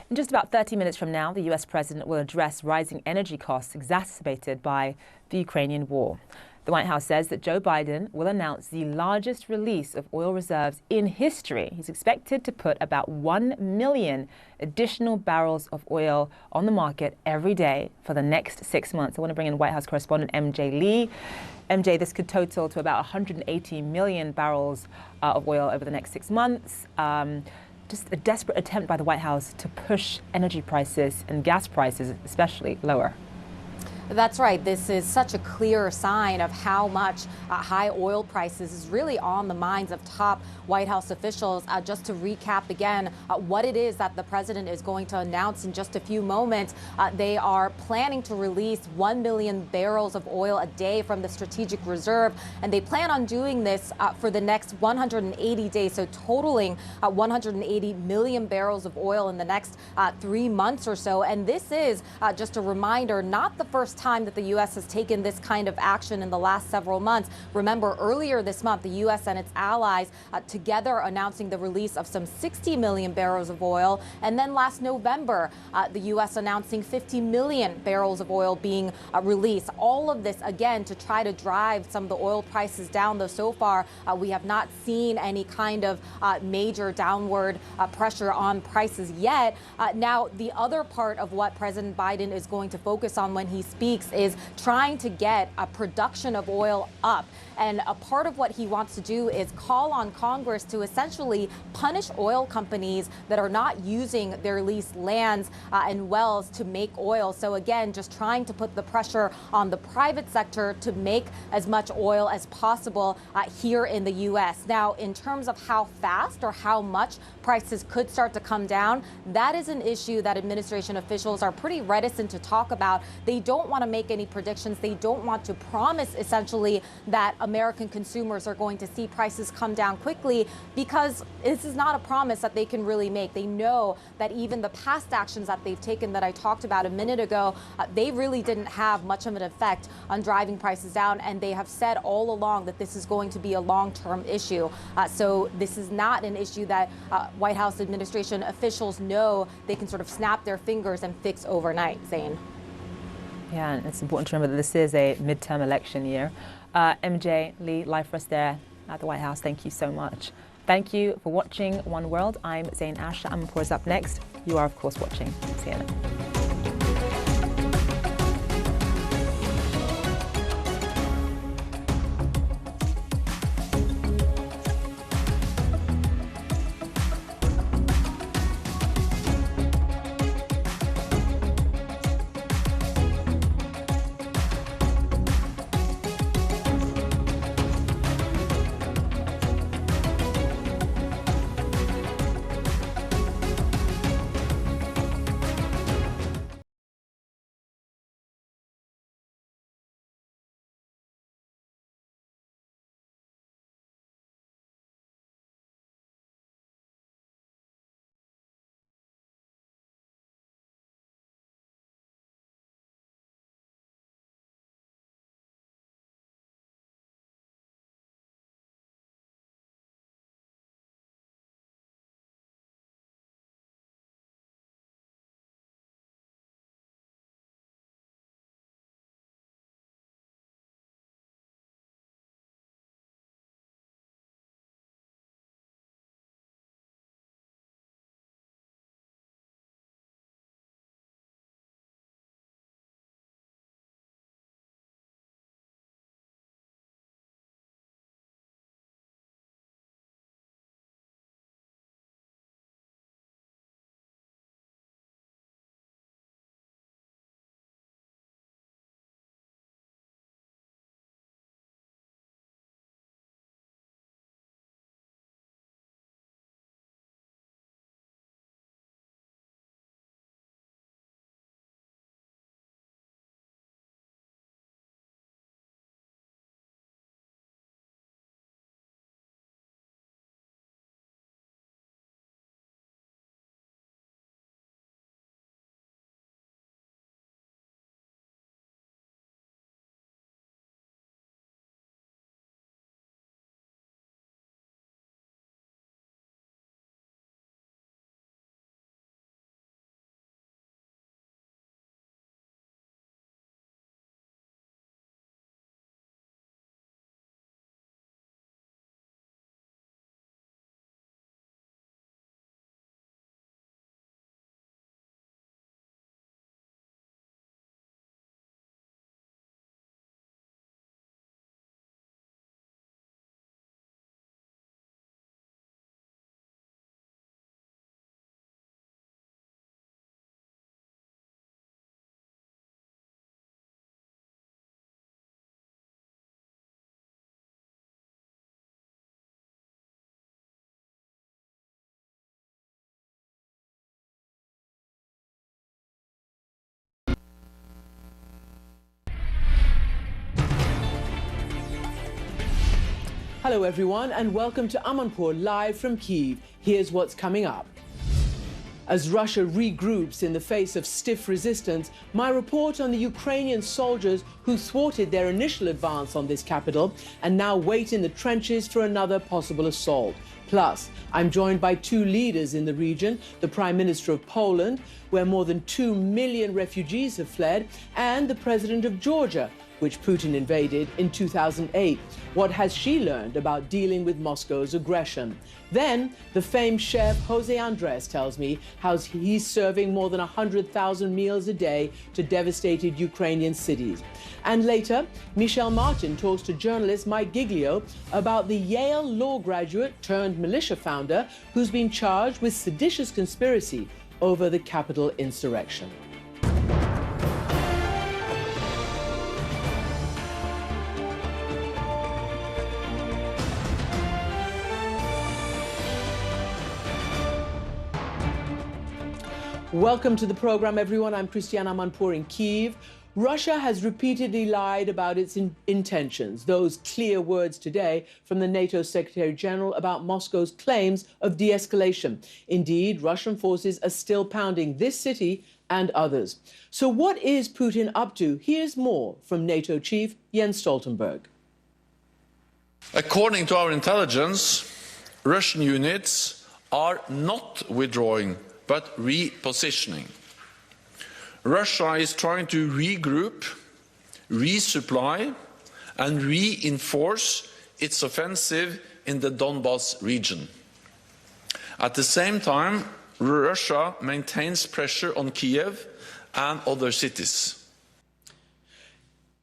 In just about 30 minutes from now, the US president will address rising energy costs exacerbated by the Ukrainian war. The White House says that Joe Biden will announce the largest release of oil reserves in history. He's expected to put about 1 million additional barrels of oil on the market every day for the next 6 months. I want to bring in White House correspondent MJ Lee. MJ, this could total to about 180 million barrels of oil over the next 6 months. Just a desperate attempt by the White House to push energy prices and gas prices especially lower. That's right. This is such a clear sign of how much high oil prices is really on the minds of top White House officials. Just to recap again, what it is that the president is going to announce in just a few moments. They are planning to release 1 million barrels of oil a day from the strategic reserve, and they plan on doing this for the next 180 days, so totaling 180 million barrels of oil in the next 3 months or so. And this is just a reminder, not the first time that the U.S. has taken this kind of action in the last several months. Remember, earlier this month, the U.S. and its allies together announcing the release of some 60 million barrels of oil. And then last November, the U.S. announcing 50 million barrels of oil being released. All of this, again, to try to drive some of the oil prices down, though so far we have not seen any kind of major downward pressure on prices yet. Now, the other part of what President Biden is going to focus on when he speaks is trying to get a production of oil up. And a part of what he wants to do is call on Congress to essentially punish oil companies that are not using their leased lands and wells to make oil. So again, just trying to put the pressure on the private sector to make as much oil as possible here in the U.S. Now, in terms of how fast or how much prices could start to come down, that is an issue that administration officials are pretty reticent to talk about. They don't want to make any predictions. They don't want to promise essentially that American consumers are going to see prices come down quickly, because this is not a promise that they can really make. They know that even the past actions that they've taken that I talked about a minute ago, they really didn't have much of an effect on driving prices down. And they have said all along that this is going to be a long-term issue. So this is not an issue that White House administration officials know they can sort of snap their fingers and fix overnight, Zain. Yeah, and it's important to remember that this is a midterm election year. MJ, Lee, live for us there at the White House. Thank you so much. Thank you for watching One World. I'm Zain Asher. Amanpour is up next. You are, of course, watching CNN. Hello everyone and welcome to Amanpour live from Kyiv. Here's what's coming up. As Russia regroups in the face of stiff resistance, my report on the Ukrainian soldiers who thwarted their initial advance on this capital and now wait in the trenches for another possible assault. Plus, I'm joined by two leaders in the region, the Prime Minister of Poland, where more than 2 million refugees have fled, and the President of Georgia, which Putin invaded in 2008. What has she learned about dealing with Moscow's aggression? Then, the famed chef Jose Andres tells me how he's serving more than 100,000 meals a day to devastated Ukrainian cities. And later, Michel Martin talks to journalist Mike Giglio about the Yale law graduate turned militia founder who's been charged with seditious conspiracy over the Capitol insurrection. Welcome to the program, everyone. I'm Christiana Amanpour in Kyiv. Russia has repeatedly lied about its intentions. Those clear words today from the NATO Secretary General about Moscow's claims of de-escalation. Indeed, Russian forces are still pounding this city and others. So what is Putin up to? Here's more from NATO Chief Jens Stoltenberg. According to our intelligence, Russian units are not withdrawing but repositioning. Russia is trying to regroup, resupply, and reinforce its offensive in the Donbas region. At the same time, Russia maintains pressure on Kiev and other cities.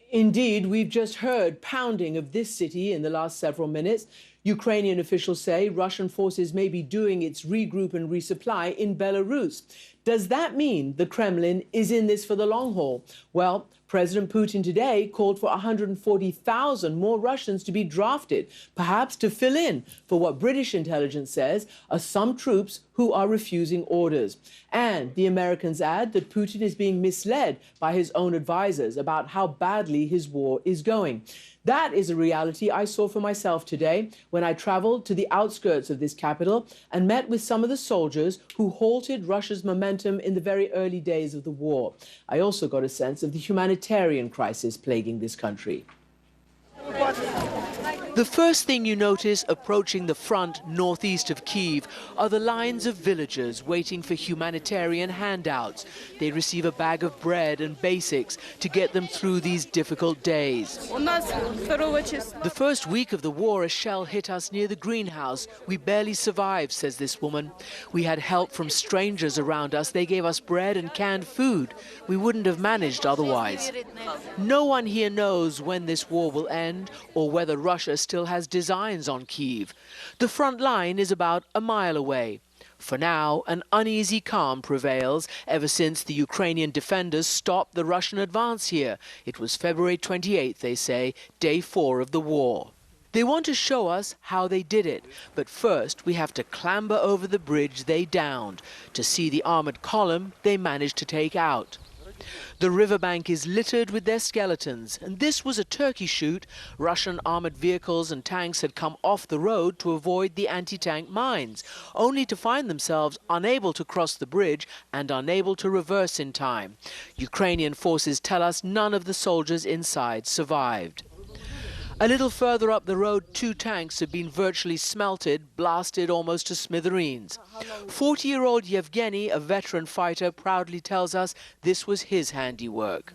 Indeed, we've just heard pounding of this city in the last several minutes. Ukrainian officials say Russian forces may be doing its regroup and resupply in Belarus. Does that mean the Kremlin is in this for the long haul? Well, President Putin today called for 140,000 more Russians to be drafted, perhaps to fill in for what British intelligence says are some troops who are refusing orders. And the Americans add that Putin is being misled by his own advisors about how badly his war is going. That is a reality I saw for myself today when I traveled to the outskirts of this capital and met with some of the soldiers who halted Russia's momentum in the very early days of the war. I also got a sense of the humanitarian crisis plaguing this country. The first thing you notice approaching the front northeast of Kyiv are the lines of villagers waiting for humanitarian handouts. They receive a bag of bread and basics to get them through these difficult days. The first week of the war, a shell hit us near the greenhouse. We barely survived, says this woman. We had help from strangers around us. They gave us bread and canned food. We wouldn't have managed otherwise. No one here knows when this war will end or whether Russia still has designs on Kyiv. The front line is about a mile away. For now, an uneasy calm prevails ever since the Ukrainian defenders stopped the Russian advance here. It was February 28th, they say, day 4 of the war. They want to show us how they did it, but first we have to clamber over the bridge they downed to see the armored column they managed to take out. The riverbank is littered with their skeletons, and this was a turkey shoot. Russian armored vehicles and tanks had come off the road to avoid the anti-tank mines, only to find themselves unable to cross the bridge and unable to reverse in time. Ukrainian forces tell us none of the soldiers inside survived. A little further up the road, 2 tanks have been virtually smelted, blasted almost to smithereens. 40-year-old Yevgeny, a veteran fighter, proudly tells us this was his handiwork.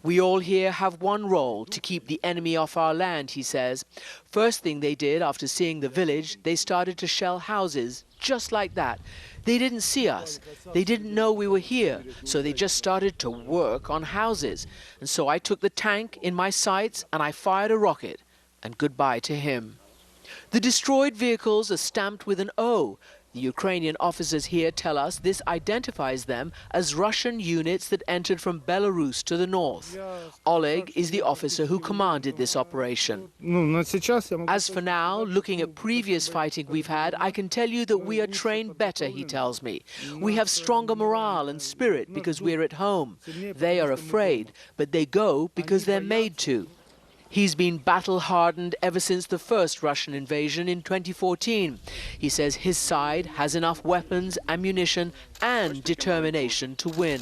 We all here have one role, to keep the enemy off our land, he says. First thing they did after seeing the village, they started to shell houses, just like that. They didn't see us. They didn't know we were here, so they just started to work on houses. And so I took the tank in my sights and I fired a rocket. And goodbye to him. The destroyed vehicles are stamped with an O. The Ukrainian officers here tell us this identifies them as Russian units that entered from Belarus to the north. Oleg is the officer who commanded this operation. As for now, looking at previous fighting we've had, I can tell you that we are trained better, he tells me. We have stronger morale and spirit because we're at home. They are afraid, but they go because they're made to. He's been battle-hardened ever since the first Russian invasion in 2014. He says his side has enough weapons, ammunition, and determination to win.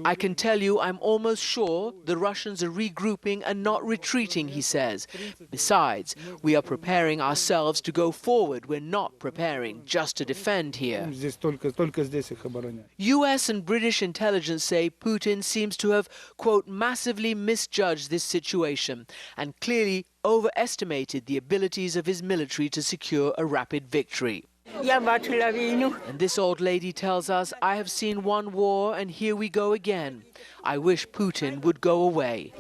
I can tell you I'm almost sure the Russians are regrouping and not retreating, he says. Besides, we are preparing ourselves to go forward. We're not preparing just to defend here. US and British intelligence say Putin seems to have, quote, massively misjudged this situation and clearly overestimated the abilities of his military to secure a rapid victory. And this old lady tells us, I have seen one war and here we go again. I wish Putin would go away.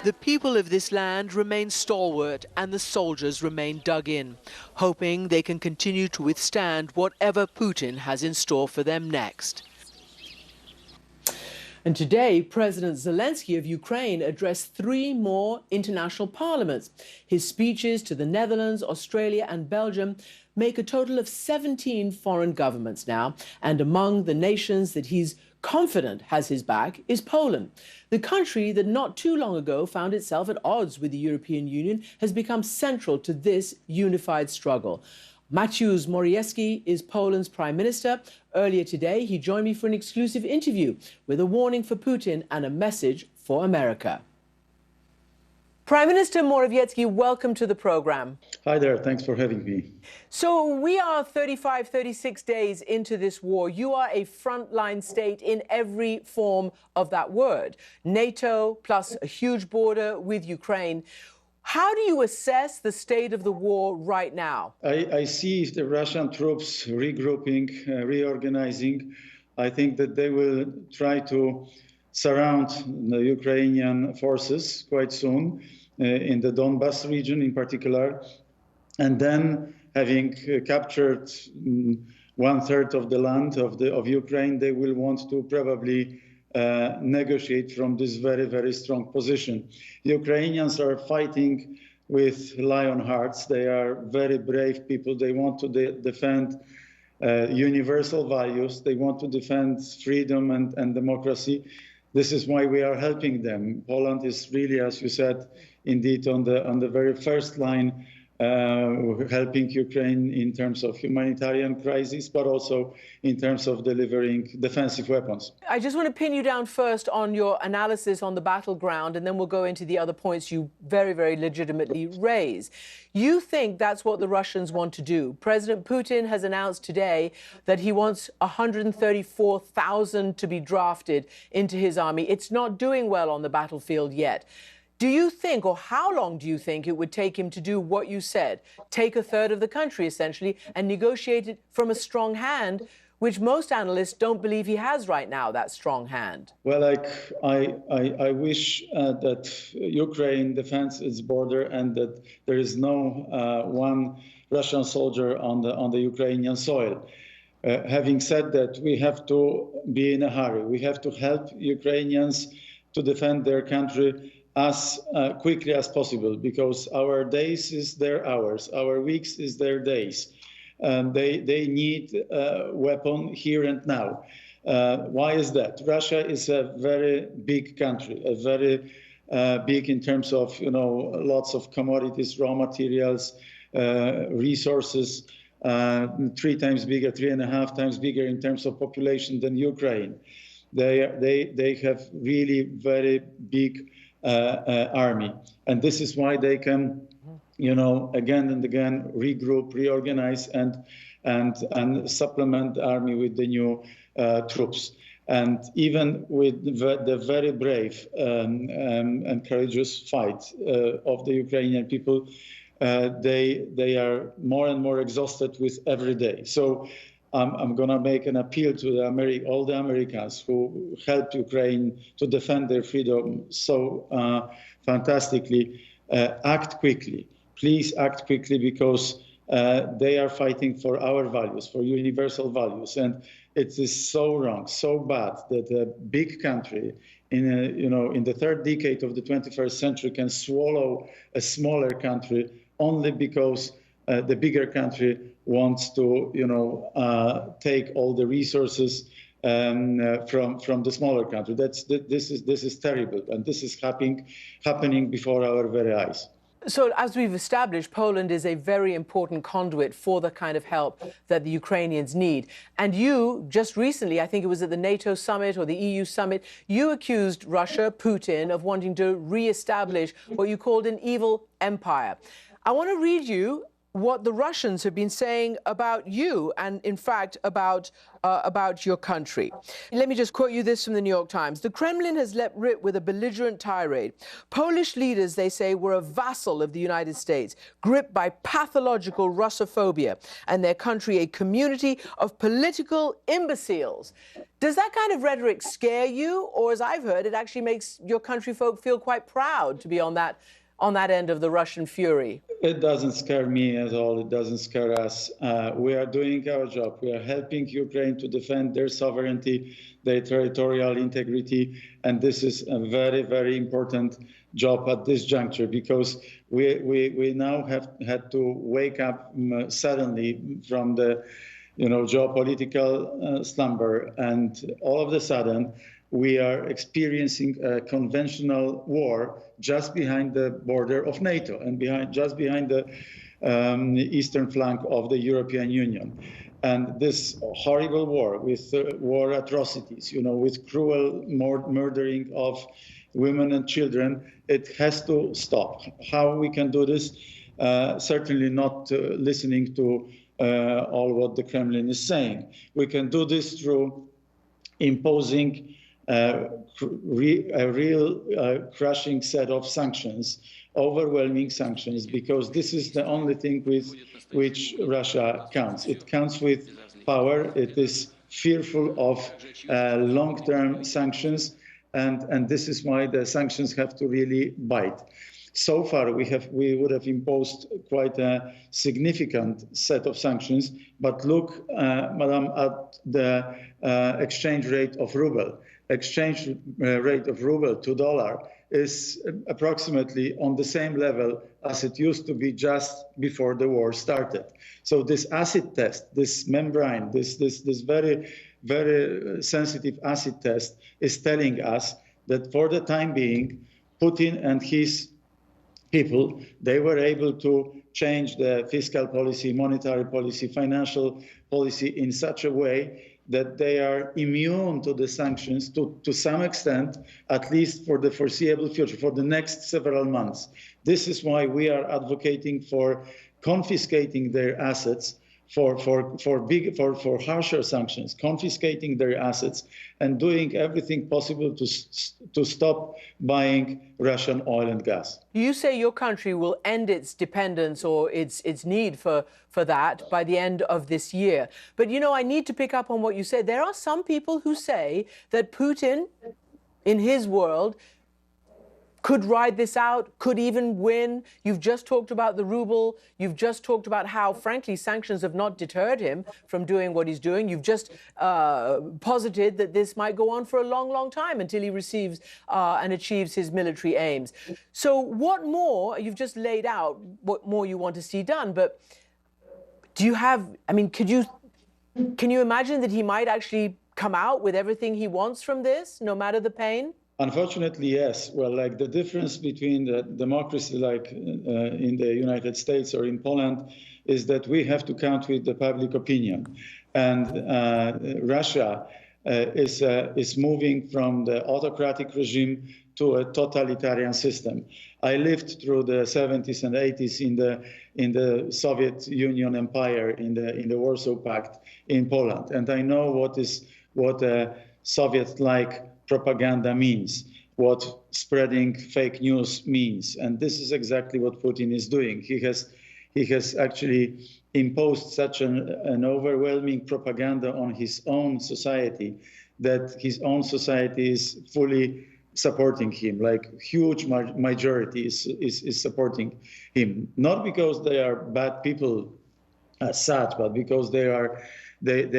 The people of this land remain stalwart and the soldiers remain dug in, hoping they can continue to withstand whatever Putin has in store for them next. And today, President Zelensky of Ukraine addressed 3 more international parliaments. His speeches to the Netherlands, Australia and Belgium make a total of 17 foreign governments now. And among the nations that he's confident has his back is Poland. The country that not too long ago found itself at odds with the European Union has become central to this unified struggle. Mateusz Morawiecki is Poland's prime minister. Earlier today, he joined me for an exclusive interview with a warning for Putin and a message for America. Prime Minister Morawiecki, welcome to the program. Hi there, thanks for having me. So we are 35, 36 days into this war. You are a frontline state in every form of that word. NATO plus a huge border with Ukraine. How do you assess the state of the war right now? I see the Russian troops regrouping, reorganizing. I think that they will try to surround the Ukrainian forces quite soon, in the Donbas region in particular. And then, having captured 1/3 of the land of Ukraine, they will want to probably negotiate from this very, very strong position. The Ukrainians are fighting with lion hearts. They are very brave people. They want to defend universal values. They want to defend freedom and democracy. This is why we are helping them. Poland is really, as you said, indeed on the very first line, helping Ukraine in terms of humanitarian crisis, but also in terms of delivering defensive weapons. I just want to pin you down first on your analysis on the battleground, and then we'll go into the other points you very, very legitimately raise. You think that's what the Russians want to do. President Putin has announced today that he wants 134,000 to be drafted into his army. It's not doing well on the battlefield yet. Do you think, or how long do you think it would take him to do what you said, take 1/3 of the country, essentially, and negotiate it from a strong hand, which most analysts don't believe he has right now, that strong hand? Well, I wish that Ukraine defends its border and that there is no one Russian soldier on the Ukrainian soil. Having said that, we have to be in a hurry. We have to help Ukrainians to defend their country as quickly as possible, because our days is their hours, our weeks is their days. They need a weapon here and now. Why is that? Russia is a very big country, a very big in terms of, lots of commodities, raw materials, resources, 3 times bigger, 3.5 times bigger in terms of population than Ukraine. They have really very big army. And this is why they can, again and again, regroup, reorganize, and supplement the army with the new troops. And even with the very brave and courageous fight of the Ukrainian people, they are more and more exhausted with every day. So I'm going to make an appeal to all the Americans who helped Ukraine to defend their freedom so fantastically. Act quickly. Please act quickly, because they are fighting for our values, for universal values. And it is so wrong, so bad that a big country in the 3rd decade of the 21st century can swallow a smaller country only because the bigger country wants to, take all the resources from the smaller country. This is terrible, and this is happening before our very eyes. So, as we've established, Poland is a very important conduit for the kind of help that the Ukrainians need. And you, just recently, I think it was at the NATO summit or the EU summit, you accused Russia, Putin, of wanting to re-establish what you called an evil empire. I want to read you what the Russians have been saying about you and, in fact, about your country. Let me just quote you this from the New York Times. The Kremlin has let rip with a belligerent tirade. Polish leaders, they say, were a vassal of the United States, gripped by pathological Russophobia, and their country a community of political imbeciles. Does that kind of rhetoric scare you? Or, as I've heard, it actually makes your country folk feel quite proud to be on that end of the Russian fury? It doesn't scare me at all. It doesn't scare us. We are doing our job. We are helping Ukraine to defend their sovereignty, their territorial integrity. And this is a very, very important job at this juncture, because we now have had to wake up suddenly from the geopolitical slumber. And all of a sudden, we are experiencing a conventional war just behind the border of NATO and just behind the eastern flank of the European Union. And this horrible war with war atrocities, with cruel murdering of women and children, it has to stop. How we can do this? Certainly not listening to all what the Kremlin is saying. We can do this through imposing a real crushing set of sanctions, overwhelming sanctions, because this is the only thing with which Russia counts. It counts with power. It is fearful of long-term sanctions, and this is why the sanctions have to really bite. So far, we would have imposed quite a significant set of sanctions, but look, Madam, at the exchange rate of ruble. Exchange rate of ruble to dollar is approximately on the same level as it used to be just before the war started. So this acid test, this membrane, this very, very sensitive acid test is telling us that for the time being, Putin and his people, they were able to change the fiscal policy, monetary policy, financial policy in such a way that they are immune to the sanctions to some extent, at least for the foreseeable future, for the next several months. This is why we are advocating for confiscating their assets, for harsher sanctions, confiscating their assets, and doing everything possible to stop buying Russian oil and gas. You say your country will end its dependence or its need for that by the end of this year. But, I need to pick up on what you said. There are some people who say that Putin, in his world, could ride this out, could even win. You've just talked about the ruble. You've just talked about how, frankly, sanctions have not deterred him from doing what he's doing. You've just posited that this might go on for a long, long time until he receives and achieves his military aims. So what more, you've just laid out what more you want to see done, but do you have, can you imagine that he might actually come out with everything he wants from this, no matter the pain? Unfortunately, yes. Well, like the difference between the democracy like in the United States or in Poland is that we have to count with the public opinion. And Russia is moving from the autocratic regime to a totalitarian system. I lived through the 70s and 80s in the Soviet Union empire, in the Warsaw Pact in Poland. And I know what a Soviet-like propaganda means, what spreading fake news means. And this is exactly what Putin is doing. He has actually imposed such an overwhelming propaganda on his own society that his own society is fully supporting him, like huge majority is supporting him. Not because they are bad people as such, but because they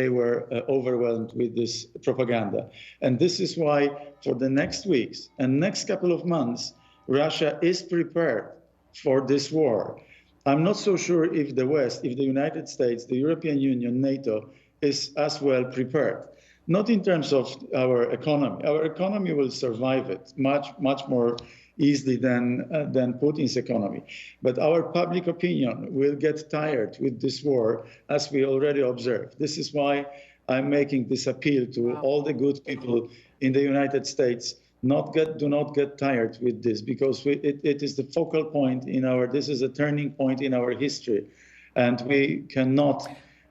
were overwhelmed with this propaganda. And this is why for the next weeks and next couple of months, Russia is prepared for this war. I'm not so sure if the West, if the United States, the European Union, NATO is as well prepared. not in terms of our economy. Our economy will survive it much more easily than Putin's economy. But our public opinion will get tired with this war, as we already observed. This is why I'm making this appeal to all the good people in the United States. Do not get tired with this, because it is the focal point this is a turning point in our history. And we cannot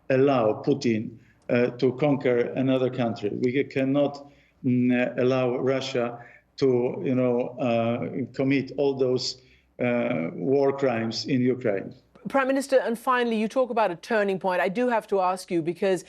allow Putin to conquer another country. We cannot allow Russia to commit all those war crimes in Ukraine. Prime Minister, and finally, you talk about a turning point. I do have to ask you because,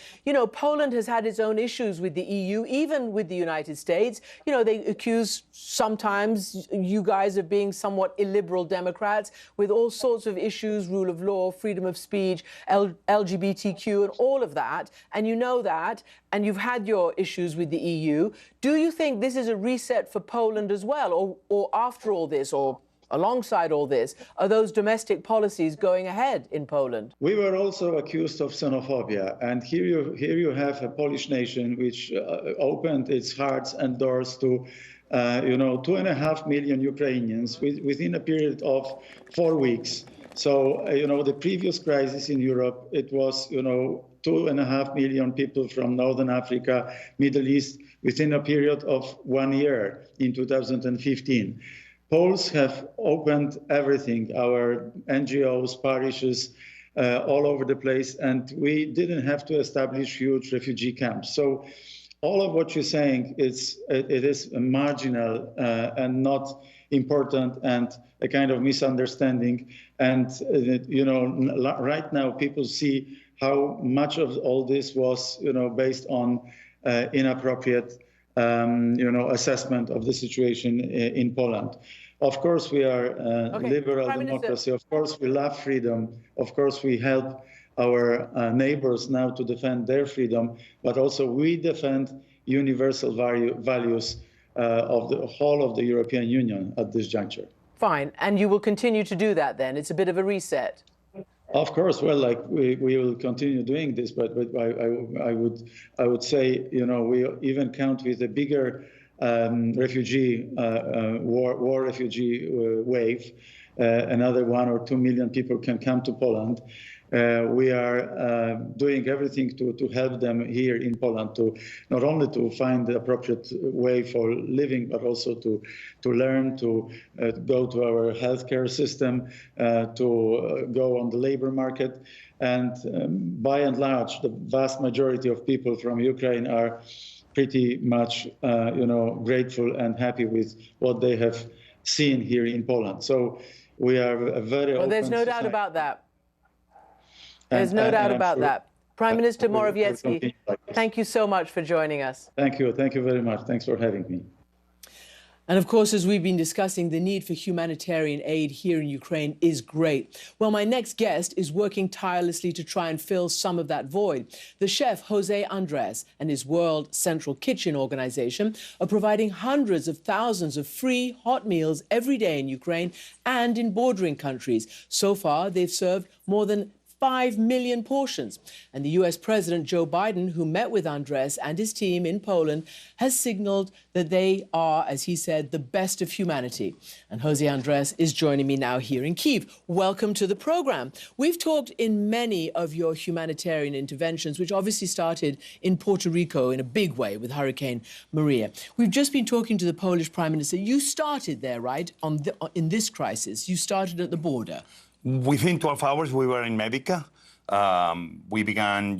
Poland has had its own issues with the EU, even with the United States. They accuse sometimes you guys of being somewhat illiberal Democrats with all sorts of issues, rule of law, freedom of speech, LGBTQ and all of that. And you know that, and you've had your issues with the EU. Do you think this is a reset for Poland as well? Or after all this, or alongside all this, are those domestic policies going ahead in Poland? We were also accused of xenophobia, and here you have a Polish nation which opened its hearts and doors to 2.5 million Ukrainians within a period of 4 weeks. So the previous crisis in Europe, it was 2.5 million people from Northern Africa, Middle East, within a period of 1 year in 2015. Poles have opened everything, our NGOs, parishes, all over the place, and we didn't have to establish huge refugee camps. So all of what you're saying, it is marginal and not important, and a kind of misunderstanding. And, right now people see how much of all this was, based on inappropriate assessment of the situation in Poland. Of course, we are a liberal democracy. Of course, we love freedom. Of course, we help our neighbors now to defend their freedom, but also we defend universal values of the whole of the European Union at this juncture. Fine, and you will continue to do that then? It's a bit of a reset. Of course, well, we will continue doing this, but I would say, we even count with a bigger refugee war refugee wave. Another 1 or 2 million people can come to Poland. We are doing everything to help them here in Poland, to not only to find the appropriate way for living, but also to learn, to go to our healthcare system, to go on the labor market. And by and large, the vast majority of people from Ukraine are pretty much, grateful and happy with what they have seen here in Poland. So we are a very open there's no society. doubt about that. There's no doubt about that. Prime Minister Morawiecki, thank you so much for joining us. Thank you. Thank you very much. Thanks for having me. And of course, as we've been discussing, the need for humanitarian aid here in Ukraine is great. Well, my next guest is working tirelessly to try and fill some of that void. The chef, Jose Andres, and his World Central Kitchen organization are providing hundreds of thousands of free hot meals every day in Ukraine and in bordering countries. So far, they've served more than 5 million portions. And the US President Joe Biden, who met with Andres and his team in Poland, has signaled that they are, as he said, the best of humanity. And Jose Andres is joining me now here in Kyiv. Welcome to the program. We've talked in many of your humanitarian interventions, which obviously started in Puerto Rico in a big way with Hurricane Maria. We've just been talking to the Polish Prime Minister. You started there, right, in this crisis. You started at the border. Within 12 hours, we were in Medica. We began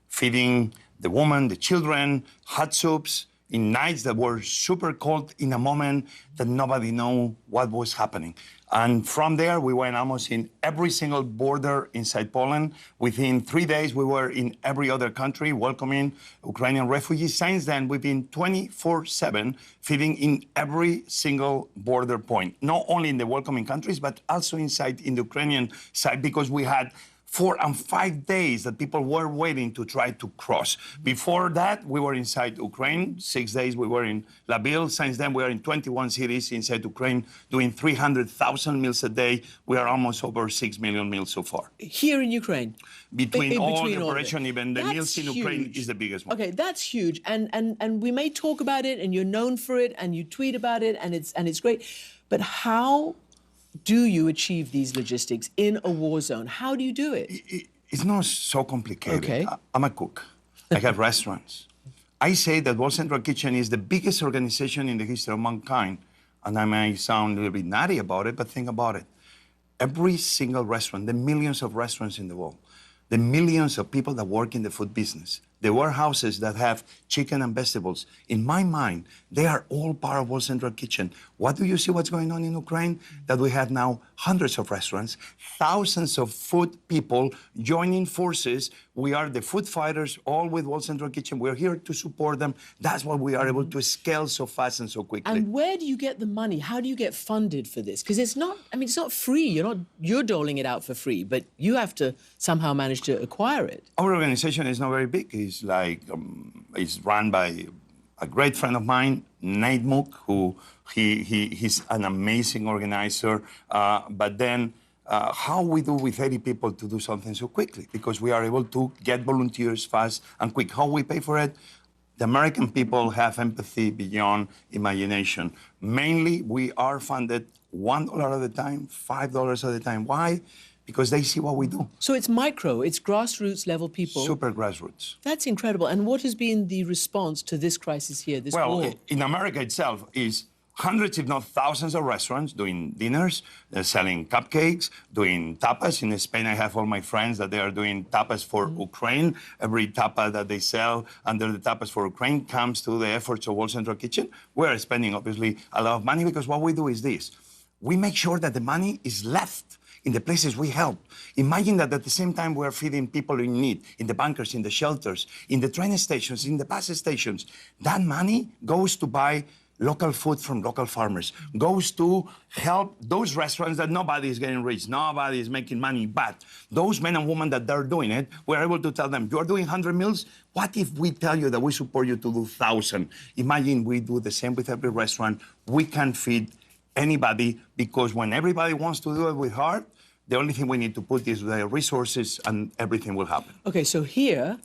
feeding the women, the children, hot soups in nights that were super cold in a moment that nobody knew what was happening. And from there, we went almost in every single border inside Poland. Within 3 days, we were in every other country welcoming Ukrainian refugees. Since then, we've been 24/7 feeding in every single border point, not only in the welcoming countries, but also inside in the Ukrainian side, because we had 4 and 5 days that people were waiting to try to cross. Before that, we were inside Ukraine. 6 days we were in La Ville. Since then, we are in 21 cities inside Ukraine, doing 300,000 meals a day. We are almost over 6 million meals so far. Here in Ukraine? Between all between the all of operation, it. even the meals in Ukraine is the biggest one. Okay, that's huge. And we may talk about it, and you're known for it, and you tweet about it, and it's great. But how do you achieve these logistics in a war zone? How do you do it? It's not so complicated. Okay. I'm a cook. I have restaurants. I say that World Central Kitchen is the biggest organization in the history of mankind. And I may sound a little bit nutty about it, but think about it. Every single restaurant, the millions of restaurants in the world, the millions of people that work in the food business, the warehouses that have chicken and vegetables, in my mind, they are all part of World Central Kitchen. What do you see what's going on in Ukraine? That we have now hundreds of restaurants, thousands of food people joining forces. We are the food fighters, all with World Central Kitchen. We're here to support them. That's why we are able to scale so fast and so quickly. And where do you get the money? How do you get funded for this? Because it's not, I mean, it's not free. You're doling it out for free, but you have to somehow manage to acquire it. Our organization is not very big. It's like, it's run by a great friend of mine, Nate Mook, who he's an amazing organizer. But then how we do with 80 people to do something so quickly? Because we are able to get volunteers fast and quick. How we pay for it? The American people have empathy beyond imagination. Mainly, we are funded $1 at a time, $5 at a time. Why? Because they see what we do. So it's micro, it's grassroots level people. Super grassroots. That's incredible. And what has been the response to this crisis here, this war? Well, in America itself is hundreds, if not thousands of restaurants doing dinners, selling cupcakes, doing tapas. In Spain, I have all my friends that they are doing tapas for Ukraine. Every tapa that they sell under the tapas for Ukraine comes to the efforts of World Central Kitchen. We're spending, obviously, a lot of money because what we do is this. We make sure that the money is left in the places we help. Imagine that at the same time we're feeding people in need, in the bunkers, in the shelters, in the train stations, in the bus stations. That money goes to buy local food from local farmers, goes to help those restaurants that nobody is getting rich, nobody is making money, but those men and women that are doing it, we're able to tell them, you're doing 100 meals, what if we tell you that we support you to do 1,000? Imagine we do the same with every restaurant. We can feed anybody, because when everybody wants to do it with heart, the only thing we need to put is the resources and everything will happen. Okay, so here,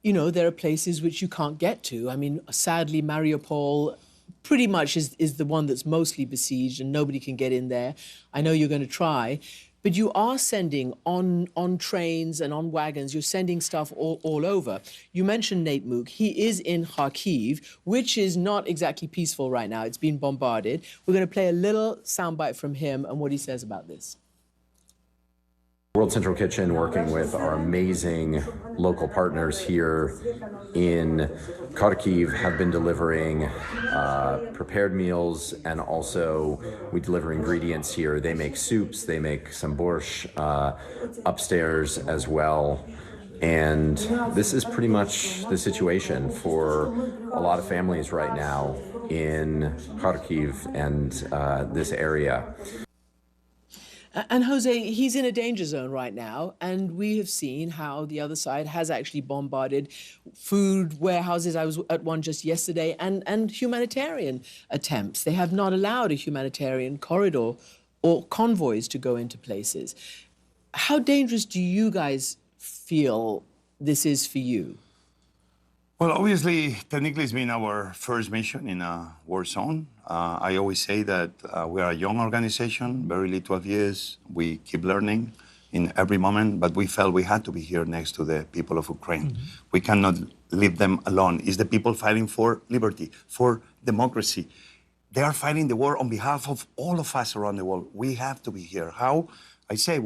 you know, there are places which you can't get to. I mean, sadly, Mariupol pretty much is the one that's mostly besieged and nobody can get in there. I know you're going to try, but you are sending on trains and on wagons, you're sending stuff all over. You mentioned Nate Mook. He is in Kharkiv, which is not exactly peaceful right now. It's been bombarded. We're going to play a little soundbite from him and what he says about this. World Central Kitchen, working with our amazing local partners here in Kharkiv, have been delivering prepared meals, and also we deliver ingredients here. They make soups, they make some borscht upstairs as well. And this is pretty much the situation for a lot of families right now in Kharkiv and this area. And Jose, he's in a danger zone right now, and we have seen how the other side has actually bombarded food warehouses. I was at one just yesterday, and humanitarian attempts. They have not allowed a humanitarian corridor or convoys to go into places. How dangerous do you guys feel this is for you? Well, obviously, technically, it's been our first mission in a war zone. I always say that we are a young organization, barely 12 years. We keep learning in every moment, but we felt we had to be here next to the people of Ukraine. We cannot leave them alone. It's the people fighting for liberty, for democracy. They are fighting the war on behalf of all of us around the world. We have to be here. How? I say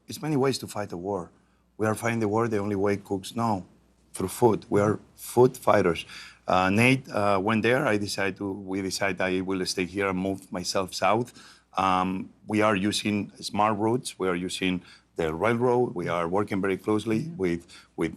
it's many ways to fight a war. We are fighting the war the only way cooks know. Through food. We are food fighters. Nate went there. We decided I will stay here and move myself south. We are using smart routes. We are using the railroad. We are working very closely with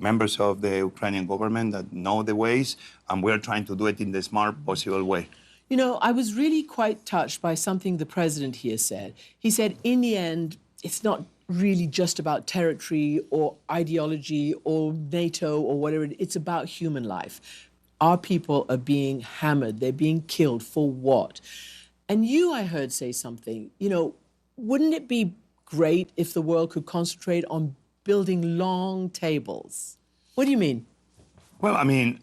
members of the Ukrainian government that know the ways, and we are trying to do it in the smart possible way. You know, I was really quite touched by something the president here said. He said, in the end, it's not really just about territory or ideology or NATO or whatever. It's about human life. Our people are being hammered. They're being killed for what? And you, I heard, say something, you know, wouldn't it be great if the world could concentrate on building long tables? What do you mean? Well, I mean,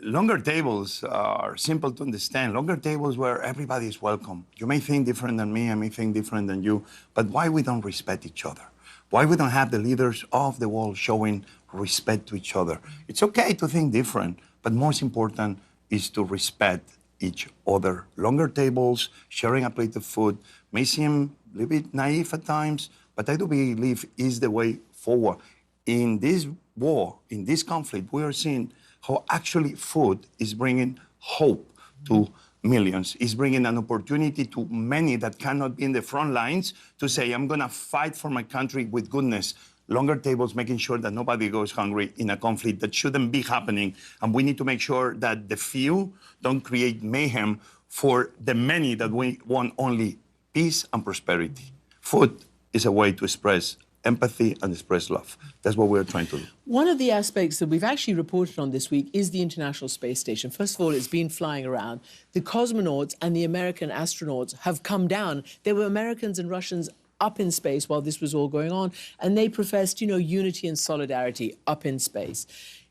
longer tables are simple to understand. Longer tables where everybody is welcome. You may think different than me, I may think different than you, but why we don't respect each other? Why we don't have the leaders of the world showing respect to each other? It's okay to think different, but most important is to respect each other. Longer tables, sharing a plate of food may seem a little bit naive at times, but I do believe is the way forward. In this war, in this conflict, we are seeing how actually food is bringing hope to millions, is bringing an opportunity to many that cannot be in the front lines to say, I'm gonna fight for my country with goodness. Longer tables, making sure that nobody goes hungry in a conflict that shouldn't be happening. And we need to make sure that the few don't create mayhem for the many that we want only peace and prosperity. Food is a way to express empathy and express love. That's what we're trying to do. One of the aspects that we've actually reported on this week is the International Space Station. First of all, it's been flying around. The cosmonauts and the American astronauts have come down. There were Americans and Russians up in space while this was all going on, and they professed, you know, unity and solidarity up in space.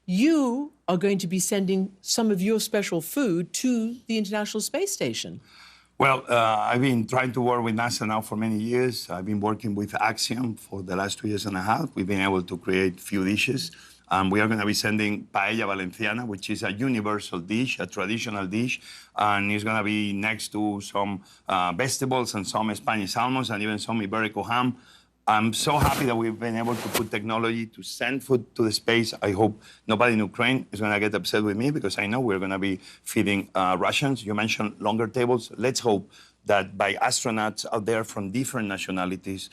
You are going to be sending some of your special food to the International Space Station. Well, I've been trying to work with NASA now for many years. I've been working with Axiom for the last 2.5 years. We've been able to create few dishes. We are going to be sending paella valenciana, which is a universal dish, a traditional dish, and it's going to be next to some vegetables and some Spanish salmons and even some Iberico ham. I'm so happy that we've been able to put technology to send food to the space. I hope nobody in Ukraine is going to get upset with me because I know we're going to be feeding Russians. You mentioned longer tables. Let's hope that by astronauts out there from different nationalities,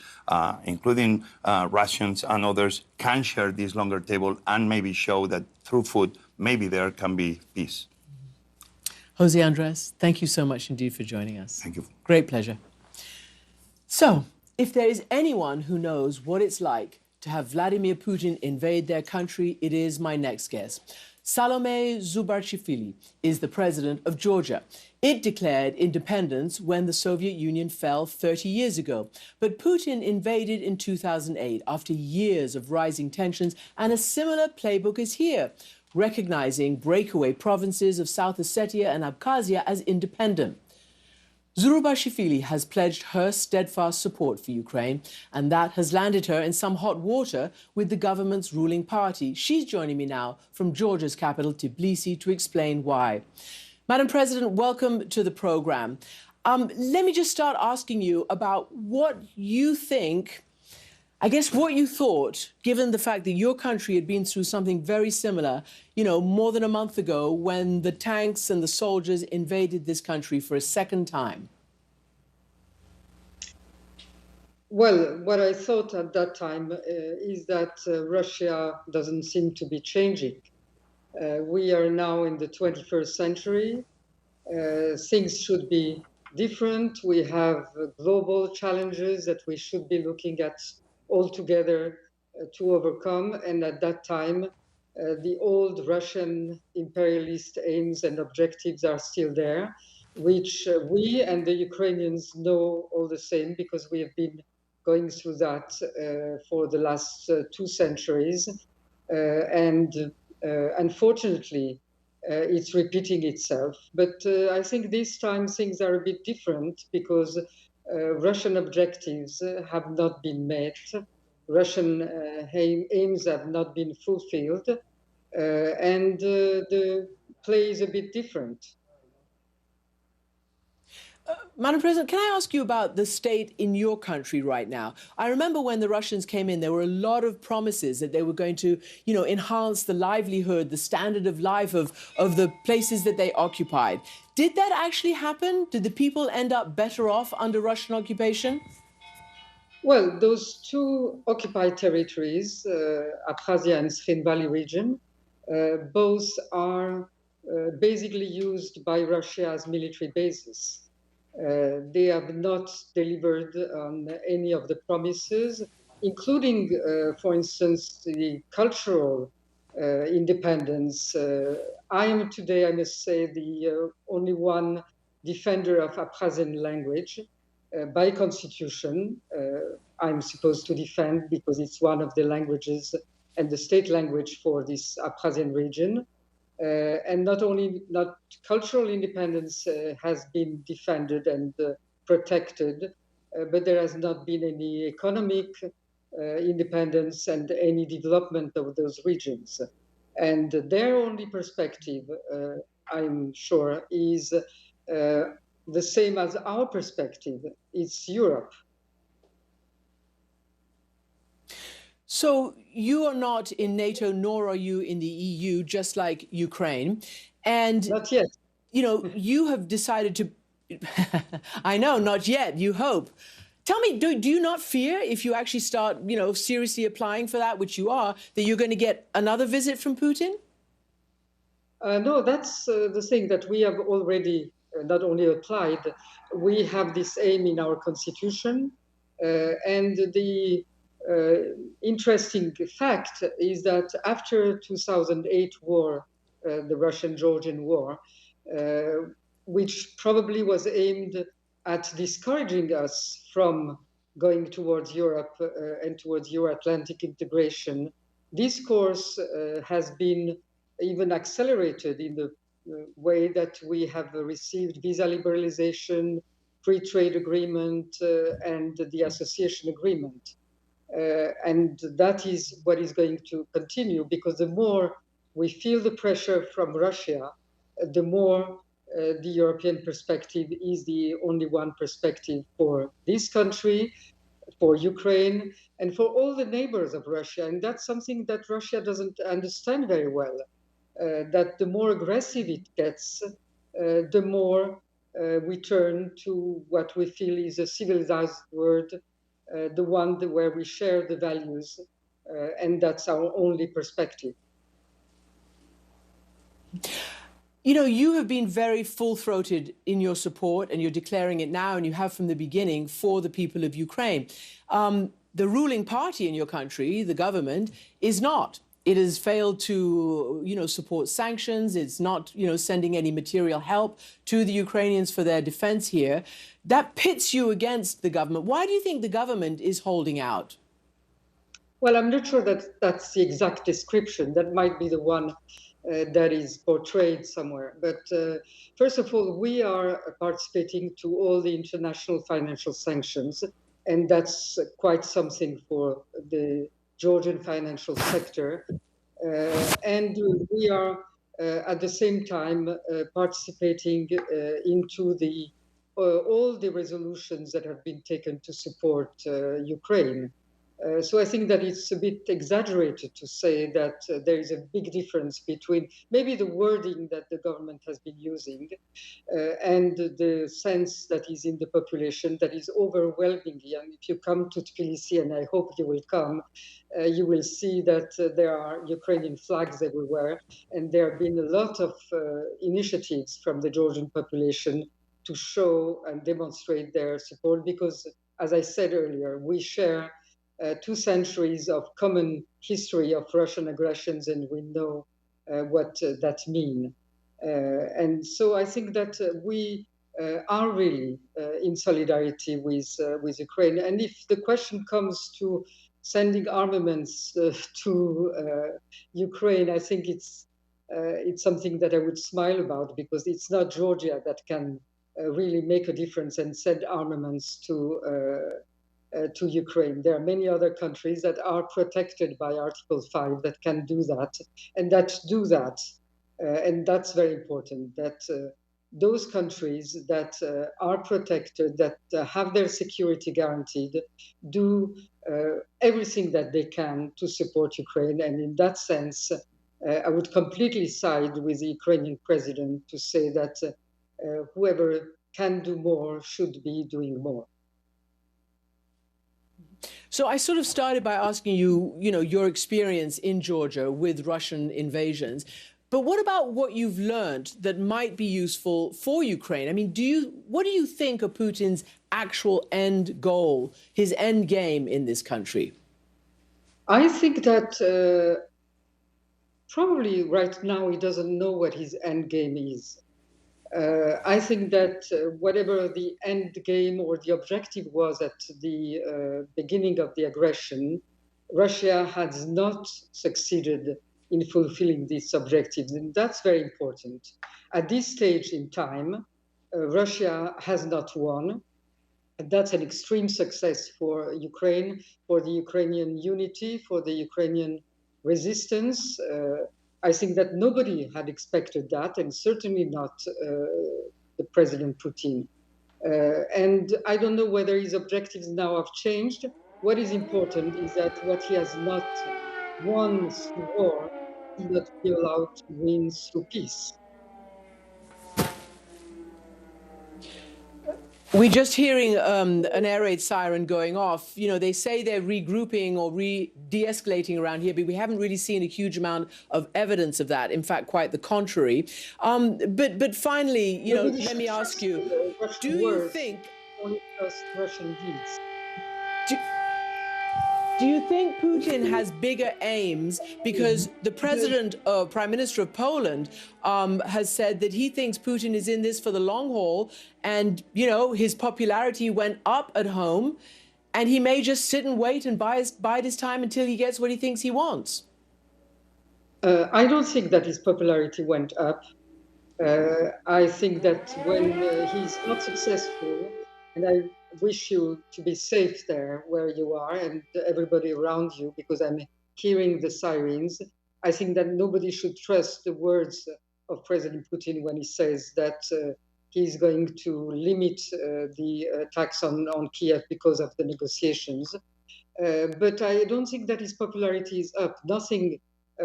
including Russians and others, can share this longer table and maybe show that through food, maybe there can be peace. Jose Andres, thank you so much indeed for joining us. Thank you. Great pleasure. So, if there is anyone who knows what it's like to have Vladimir Putin invade their country, it is my next guest. Salome Zurabishvili is the president of Georgia. It declared independence when the Soviet Union fell 30 years ago. But Putin invaded in 2008 after years of rising tensions, and a similar playbook is here, recognizing breakaway provinces of South Ossetia and Abkhazia as independent. Zurabishvili has pledged her steadfast support for Ukraine, and that has landed her in some hot water with the government's ruling party. She's joining me now from Georgia's capital, Tbilisi, to explain why. Madam President, welcome to the program. Let me just start asking you about what you think, I guess what you thought, given the fact that your country had been through something very similar, you know, more than a month ago when the tanks and the soldiers invaded this country for a second time. Well, what I thought at that time is that Russia doesn't seem to be changing. We are now in the 21st century. Things should be different. We have global challenges that we should be looking at all together to overcome. And at that time, the old Russian imperialist aims and objectives are still there, which we and the Ukrainians know all the same because we have been going through that for the last 2 centuries. Unfortunately, it's repeating itself. But I think this time things are a bit different because Russian objectives have not been met. Russian aims have not been fulfilled. And the play is a bit different. Madam President, can I ask you about the state in your country right now? I remember when the Russians came in, there were a lot of promises that they were going to, you know, enhance the livelihood, the standard of life of the places that they occupied. Did that actually happen? Did the people end up better off under Russian occupation? Well, those 2 occupied territories, Abkhazia and Khin Valley region, both are basically used by Russia as military bases. They have not delivered on any of the promises. including, for instance, the cultural independence. I am today, I must say, the only one defender of Abkhazian language by constitution. I'm supposed to defend because it's one of the languages and the state language for this Abkhazian region. And not cultural independence has been defended and protected, but there has not been any economic independence and any development of those regions. And their only perspective, I'm sure, is the same as our perspective. It's Europe. So you are not in NATO, nor are you in the EU, just like Ukraine. And not yet. You know, you have decided to, I know, not yet, you hope. Tell me, do you not fear if you actually start, you know, seriously applying for that, which you are, that you're going to get another visit from Putin? No, that's the thing that we have already not only applied, we have this aim in our constitution. And the interesting fact is that after 2008 war, the Russian-Georgian war, which probably was aimed at discouraging us from going towards Europe and towards Euro-Atlantic integration, this course has been even accelerated in the way that we have received visa liberalization, free trade agreement, and the association agreement. And that is what is going to continue, because the more we feel the pressure from Russia, the more the European perspective is the only one perspective for this country, for Ukraine, and for all the neighbors of Russia. And that's something that Russia doesn't understand very well, that the more aggressive it gets, the more we turn to what we feel is a civilized world, the one where we share the values, and that's our only perspective. You know, you have been very full-throated in your support, and you're declaring it now, and you have from the beginning, for the people of Ukraine. The ruling party in your country, the government, is not. It has failed to, you know, support sanctions. It's not, you know, sending any material help to the Ukrainians for their defense here. That pits you against the government. Why do you think the government is holding out? Well, I'm not sure that that's the exact description. That might be the one that is portrayed somewhere. But first of all, we are participating to all the international financial sanctions, and that's quite something for the Georgian financial sector. And we are at the same time participating into the all the resolutions that have been taken to support Ukraine. So I think that it's a bit exaggerated to say that there is a big difference between maybe the wording that the government has been using and the sense that is in the population that is overwhelmingly. And if you come to Tbilisi, and I hope you will come, you will see that there are Ukrainian flags everywhere. And there have been a lot of initiatives from the Georgian population to show and demonstrate their support because, as I said earlier, we share 2 centuries of common history of Russian aggressions, and we know what that means. And so I think that we are really in solidarity with Ukraine. And if the question comes to sending armaments to Ukraine, I think it's something that I would smile about, because it's not Georgia that can really make a difference and send armaments to Ukraine. There are many other countries that are protected by Article 5 that can do that, and that do that. And that's very important, that those countries that are protected, that have their security guaranteed, do everything that they can to support Ukraine. And in that sense, I would completely side with the Ukrainian president to say that whoever can do more should be doing more. So I sort of started by asking you, you know, your experience in Georgia with Russian invasions. But what about what you've learned that might be useful for Ukraine? I mean, what do you think are Putin's actual end goal, his end game in this country? I think that probably right now he doesn't know what his end game is. I think that whatever the end game or the objective was at the beginning of the aggression, Russia has not succeeded in fulfilling this objective, and that's very important. At this stage in time, Russia has not won. And that's an extreme success for Ukraine, for the Ukrainian unity, for the Ukrainian resistance. I think that nobody had expected that, and certainly not the President Putin. And I don't know whether his objectives now have changed. What is important is that what he has not won through war, he will not be allowed to win through peace. We're just hearing an air raid siren going off. You know, they say they're regrouping or de-escalating around here, but we haven't really seen a huge amount of evidence of that. In fact, quite the contrary. But finally, you know, let me ask you, do you think... Only trust Russian deeds. Do you think Putin has bigger aims? Because the Prime Minister of Poland has said that he thinks Putin is in this for the long haul, and, you know, his popularity went up at home, and he may just sit and wait and bide his time until he gets what he thinks he wants. I don't think that his popularity went up. I think that when he's not successful, and I wish you to be safe there where you are and everybody around you, because I'm hearing the sirens. I think that nobody should trust the words of President Putin when he says that he's going to limit the attacks on Kiev because of the negotiations. But I don't think that his popularity is up. Nothing.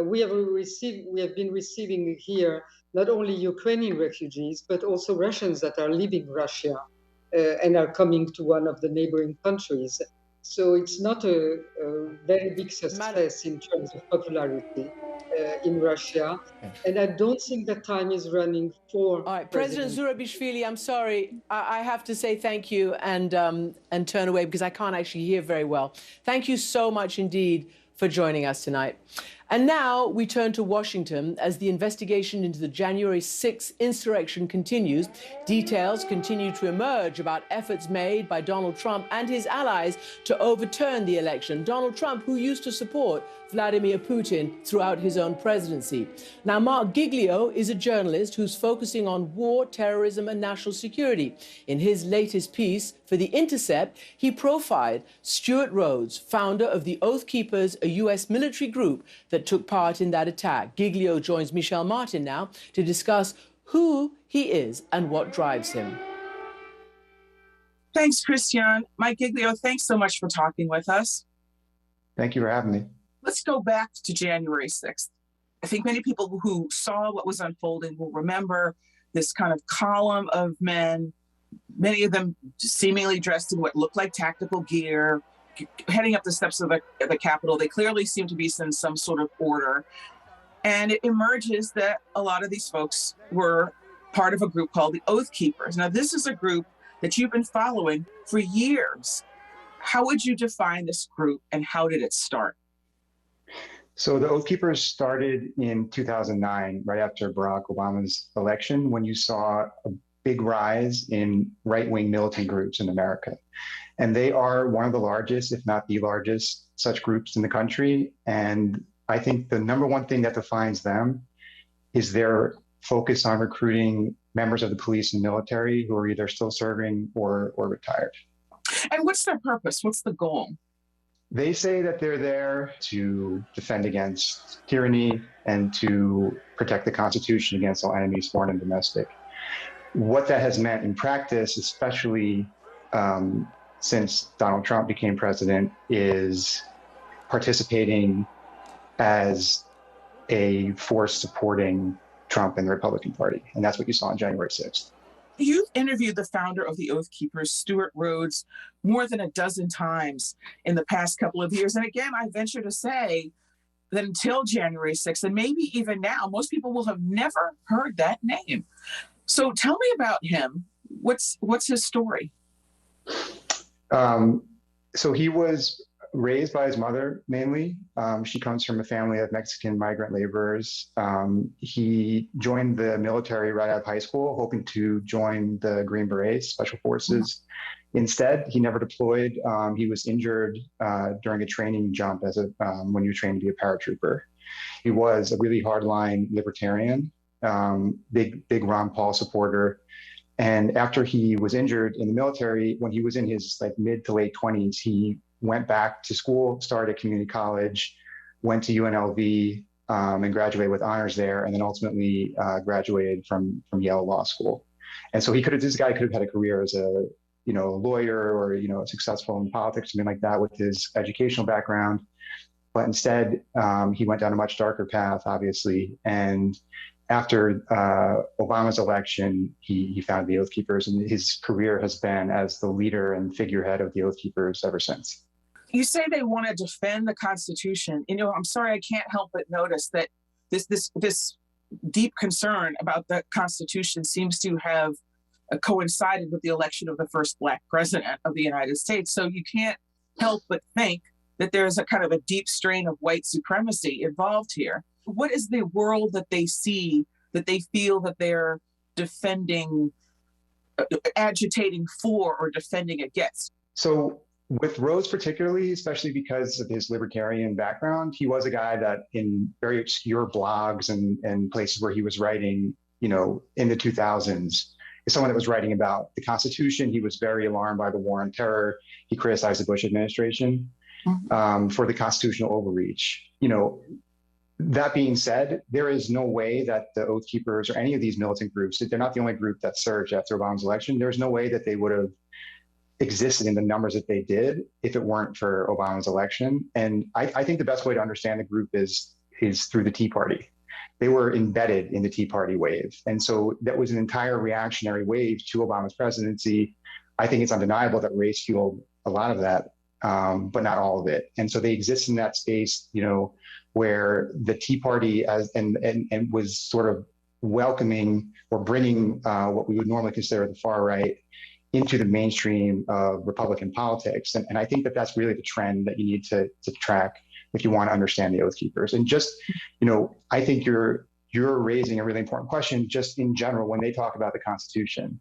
We have been receiving here not only Ukrainian refugees, but also Russians that are leaving Russia. And are coming to one of the neighboring countries. So it's not a very big success in terms of popularity in Russia. And I don't think that time is running for... All right, President Zurabishvili, I'm sorry. I have to say thank you and turn away because I can't actually hear very well. Thank you so much indeed for joining us tonight. And now we turn to Washington as the investigation into the January 6th insurrection continues. Details continue to emerge about efforts made by Donald Trump and his allies to overturn the election. Donald Trump, who used to support Vladimir Putin throughout his own presidency. Now, Mark Giglio is a journalist who's focusing on war, terrorism, and national security. In his latest piece for The Intercept, he profiled Stuart Rhodes, founder of the Oath Keepers, a U.S. military group that took part in that attack. Giglio joins Michelle Martin now to discuss who he is and what drives him. Thanks, Christian. Mike Giglio, thanks so much for talking with us. Thank you for having me. Let's go back to January 6th. I think many people who saw what was unfolding will remember this kind of column of men, many of them seemingly dressed in what looked like tactical gear, heading up the steps of the Capitol. They clearly seem to be in some sort of order. And it emerges that a lot of these folks were part of a group called the Oath Keepers. Now, this is a group that you've been following for years. How would you define this group and how did it start? So the Oath Keepers started in 2009, right after Barack Obama's election, when you saw a big rise in right-wing militant groups in America. And they are one of the largest, if not the largest, such groups in the country. And I think the number one thing that defines them is their focus on recruiting members of the police and military who are either still serving or retired. And what's their purpose? What's the goal? They say that they're there to defend against tyranny and to protect the Constitution against all enemies, foreign and domestic. What that has meant in practice, especially since Donald Trump became president, is participating as a force supporting Trump and the Republican Party. And that's what you saw on January 6th. You've interviewed the founder of the Oath Keepers, Stuart Rhodes, more than a dozen times in the past couple of years. And again, I venture to say that until January 6th, and maybe even now, most people will have never heard that name. So tell me about him. What's his story? So he was raised by his mother mainly. She comes from a family of Mexican migrant laborers. He joined the military right out of high school, hoping to join the Green Berets, Special Forces. Instead, he never deployed. He was injured during a training jump when he was trained to be a paratrooper. He was a really hardline libertarian, big Ron Paul supporter. And after he was injured in the military, when he was in his mid to late 20s, he went back to school, started community college, went to UNLV and graduated with honors there, and then ultimately graduated from Yale Law School. And so this guy could have had a career as a lawyer or successful in politics, something like that, with his educational background. But instead, he went down a much darker path, obviously. And after Obama's election, he founded the Oath Keepers, and his career has been as the leader and figurehead of the Oath Keepers ever since. You say they want to defend the Constitution. I'm sorry, I can't help but notice that this deep concern about the Constitution seems to have coincided with the election of the first Black president of the United States. So you can't help but think that there's a kind of a deep strain of white supremacy involved here. What is the world that they see, that they feel that they're defending, agitating for, or defending against? So with Rose particularly, especially because of his libertarian background, he was a guy that in very obscure blogs and places where he was writing, in the 2000s, is someone that was writing about the Constitution. He was very alarmed by the war on terror. He criticized the Bush administration for the constitutional overreach. That being said, there is no way that the Oath Keepers or any of these militant groups, they're not the only group that surged after Obama's election. There's no way that they would have existed in the numbers that they did if it weren't for Obama's election. And I think the best way to understand the group is through the Tea Party. They were embedded in the Tea Party wave. And so that was an entire reactionary wave to Obama's presidency. I think it's undeniable that race fueled a lot of that, but not all of it. And so they exist in that space, where the Tea Party and was sort of welcoming or bringing what we would normally consider the far right into the mainstream of Republican politics. And I think that that's really the trend that you need to track if you want to understand the Oath Keepers. And just, I think you're raising a really important question just in general when they talk about the Constitution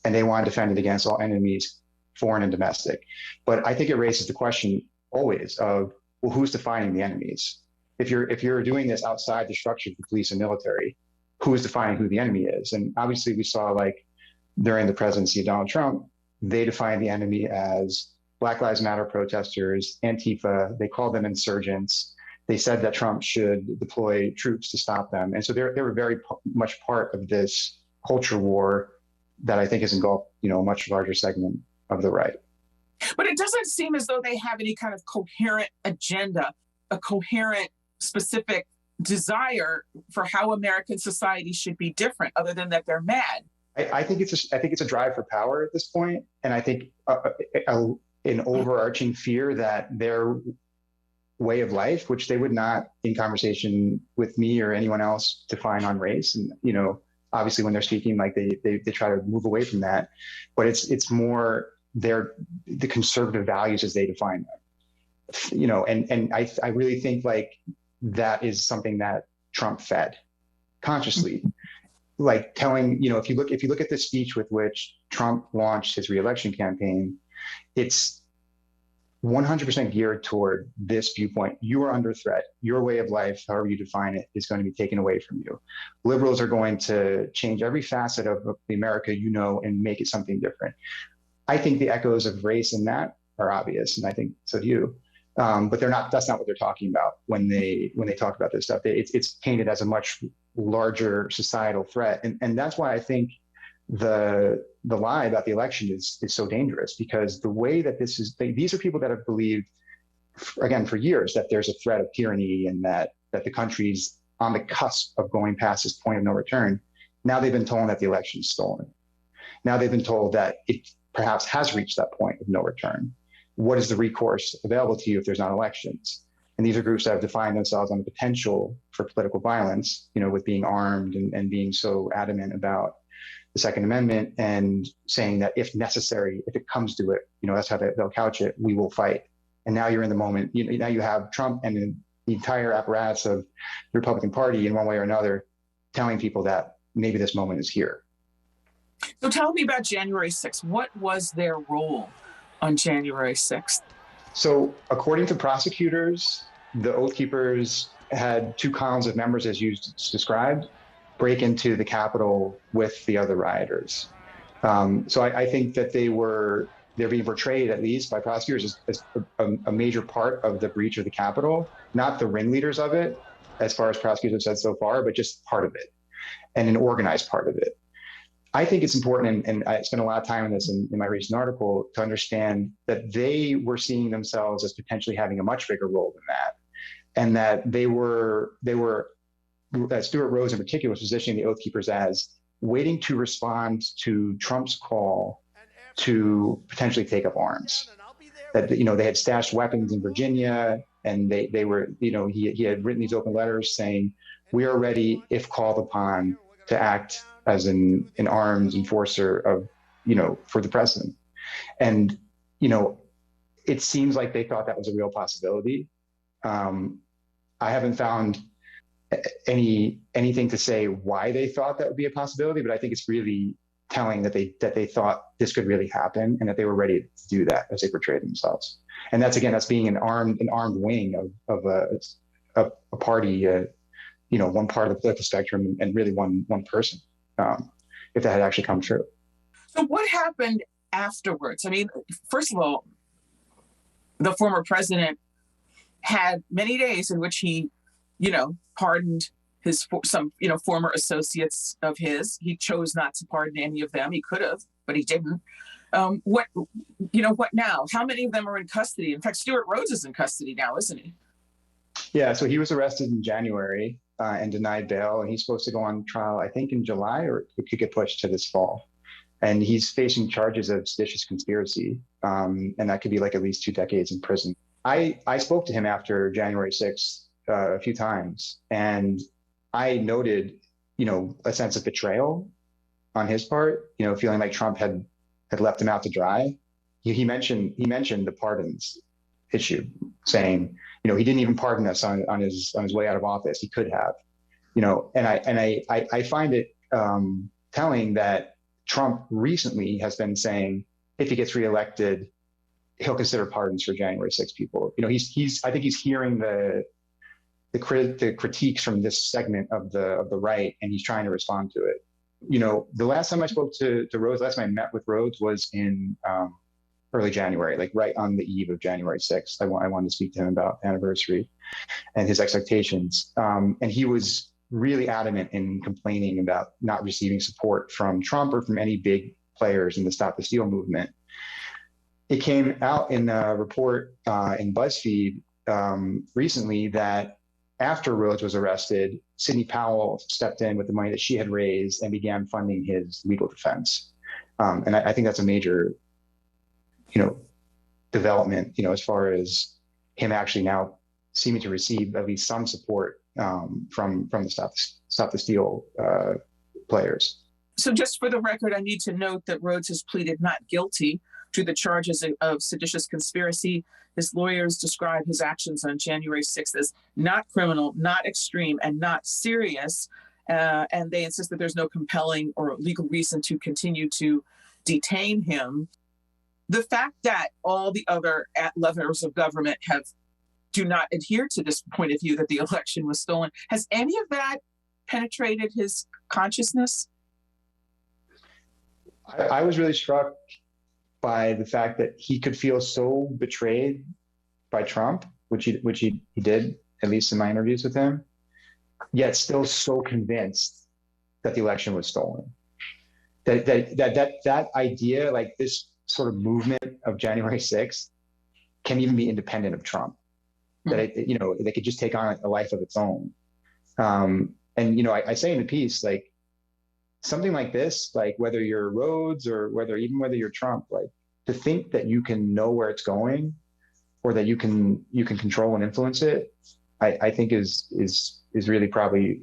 and they want to defend it against all enemies, foreign and domestic. But I think it raises the question always of, well, who's defining the enemies? If you're doing this outside the structure of the police and military, who is defining who the enemy is? And obviously we saw during the presidency of Donald Trump, they defined the enemy as Black Lives Matter protesters, Antifa. They called them insurgents. They said that Trump should deploy troops to stop them. And so they were very much part of this culture war that I think has engulfed, a much larger segment of the right. But it doesn't seem as though they have any kind of coherent agenda, a coherent, specific desire for how American society should be different, other than that they're mad. I think it's a drive for power at this point, and I think an overarching fear that their way of life, which they would not, in conversation with me or anyone else, define on race, and obviously when they're speaking, they try to move away from that, but it's more the conservative values as they define them, and I really think that is something that Trump fed consciously. Telling, if you look at the speech with which Trump launched his reelection campaign, it's 100% geared toward this viewpoint. You are under threat. Your way of life, however you define it, is going to be taken away from you. Liberals are going to change every facet of the America and make it something different. I think the echoes of race in that are obvious, and I think so do you. But that's not what they're talking about when they talk about this stuff. It's painted as a much larger societal threat. And that's why I think the lie about the election is so dangerous, because the way that these are people that have believed, again, for years, that there's a threat of tyranny and that the country's on the cusp of going past this point of no return. Now they've been told that the election is stolen. Now they've been told that it perhaps has reached that point of no return. What is the recourse available to you if there's not elections? And these are groups that have defined themselves on the potential for political violence, with being armed and being so adamant about the Second Amendment and saying that if necessary, if it comes to it, that's how they'll couch it, we will fight. And now you're in the moment. Now you have Trump and the entire apparatus of the Republican Party in one way or another telling people that maybe this moment is here. So tell me about January 6th. What was their role on January 6th? So according to prosecutors, the Oath Keepers had two columns of members, as you described, break into the Capitol with the other rioters. So I think that they're being portrayed, at least by prosecutors, as a major part of the breach of the Capitol, not the ringleaders of it, as far as prosecutors have said so far, but just part of it, and an organized part of it. I think it's important, and I spent a lot of time on this in my recent article, to understand that they were seeing themselves as potentially having a much bigger role than that, and that that Stuart Rhodes in particular was positioning the Oath Keepers as waiting to respond to Trump's call to potentially take up arms. That they had stashed weapons in Virginia, and they were he had written these open letters saying, "We are ready if called upon to act as an armed enforcer of for the president." And it seems like they thought that was a real possibility. I haven't found anything to say why they thought that would be a possibility, but I think it's really telling that they thought this could really happen, and that they were ready to do that as they portrayed themselves. And that's being an armed wing of a party, one part of the political spectrum, and really one person, if that had actually come true. So what happened afterwards? I mean, first of all, the former president had many days in which he, pardoned his some former associates of his. He chose not to pardon any of them. He could have, but he didn't. What now? How many of them are in custody? In fact, Stuart Rhodes is in custody now, isn't he? Yeah, so he was arrested in January and denied bail, and he's supposed to go on trial, I think, in July, or it could get pushed to this fall. And he's facing charges of seditious conspiracy, and that could be like at least 2 decades in prison. I spoke to him after January 6th a few times, and I noted, a sense of betrayal on his part, feeling like Trump had left him out to dry. He mentioned the pardons issue, saying, he didn't even pardon us on his way out of office. He could have, and I find it telling that Trump recently has been saying, if he gets reelected, he'll consider pardons for January 6 people. I think he's hearing the critiques from this segment of the right, and he's trying to respond to it. The last time I spoke to Rhodes, last time I met with Rhodes was in early January, like right on the eve of January 6th. I wanted to speak to him about the anniversary and his expectations. And he was really adamant in complaining about not receiving support from Trump or from any big players in the Stop the Steal movement. It came out in a report in BuzzFeed recently that after Rhodes was arrested, Sidney Powell stepped in with the money that she had raised and began funding his legal defense. And I think that's a major, development, as far as him actually now seeming to receive at least some support from the Stop the Steal players. So just for the record, I need to note that Rhodes has pleaded not guilty to the charges of seditious conspiracy. His lawyers describe his actions on January 6th as not criminal, not extreme, and not serious. And they insist that there's no compelling or legal reason to continue to detain him. The fact that all the other levels of government do not adhere to this point of view that the election was stolen, has any of that penetrated his consciousness? I was really struck by the fact that he could feel so betrayed by Trump, which he did, at least in my interviews with him, yet still so convinced that the election was stolen. That idea, like this sort of movement of January 6th, can even be independent of Trump. That they could just take on a life of its own. And I say in the piece, like, something like this, like whether you're Rhodes or whether you're Trump, like to think that you can know where it's going, or that you can control and influence it, I think is really probably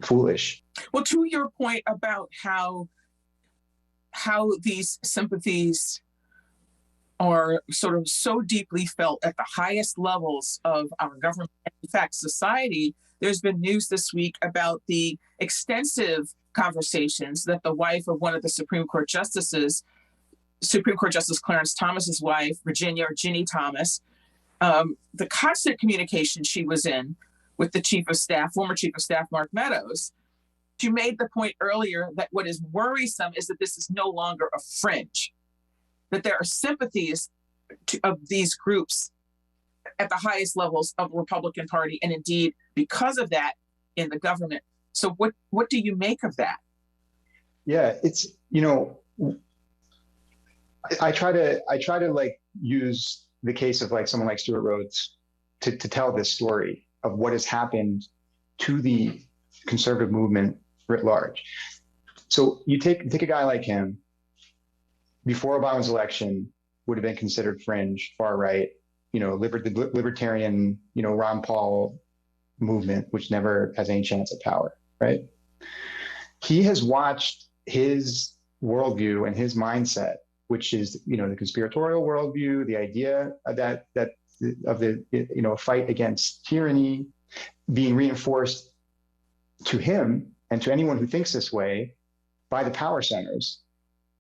foolish. Well, to your point about how these sympathies are sort of so deeply felt at the highest levels of our government. In fact, society. There's been news this week about the extensive conversations that the wife of one of the Supreme Court Justice Clarence Thomas's wife, Virginia or Ginny Thomas, the constant communication she was in with the former Chief of Staff, Mark Meadows. She made the point earlier that what is worrisome is that this is no longer a fringe, that there are sympathies of these groups at the highest levels of the Republican Party, and indeed, because of that, in the government. So what do you make of that? Yeah, it's, I try to like use the case of like someone like Stuart Rhodes to tell this story of what has happened to the conservative movement writ large. So you take a guy like him, before Obama's election, would have been considered fringe, far right, the libertarian, Ron Paul movement, which never has any chance of power, right? He has watched his worldview and his mindset, which is, the conspiratorial worldview, the idea that of the fight against tyranny, being reinforced to him and to anyone who thinks this way by the power centers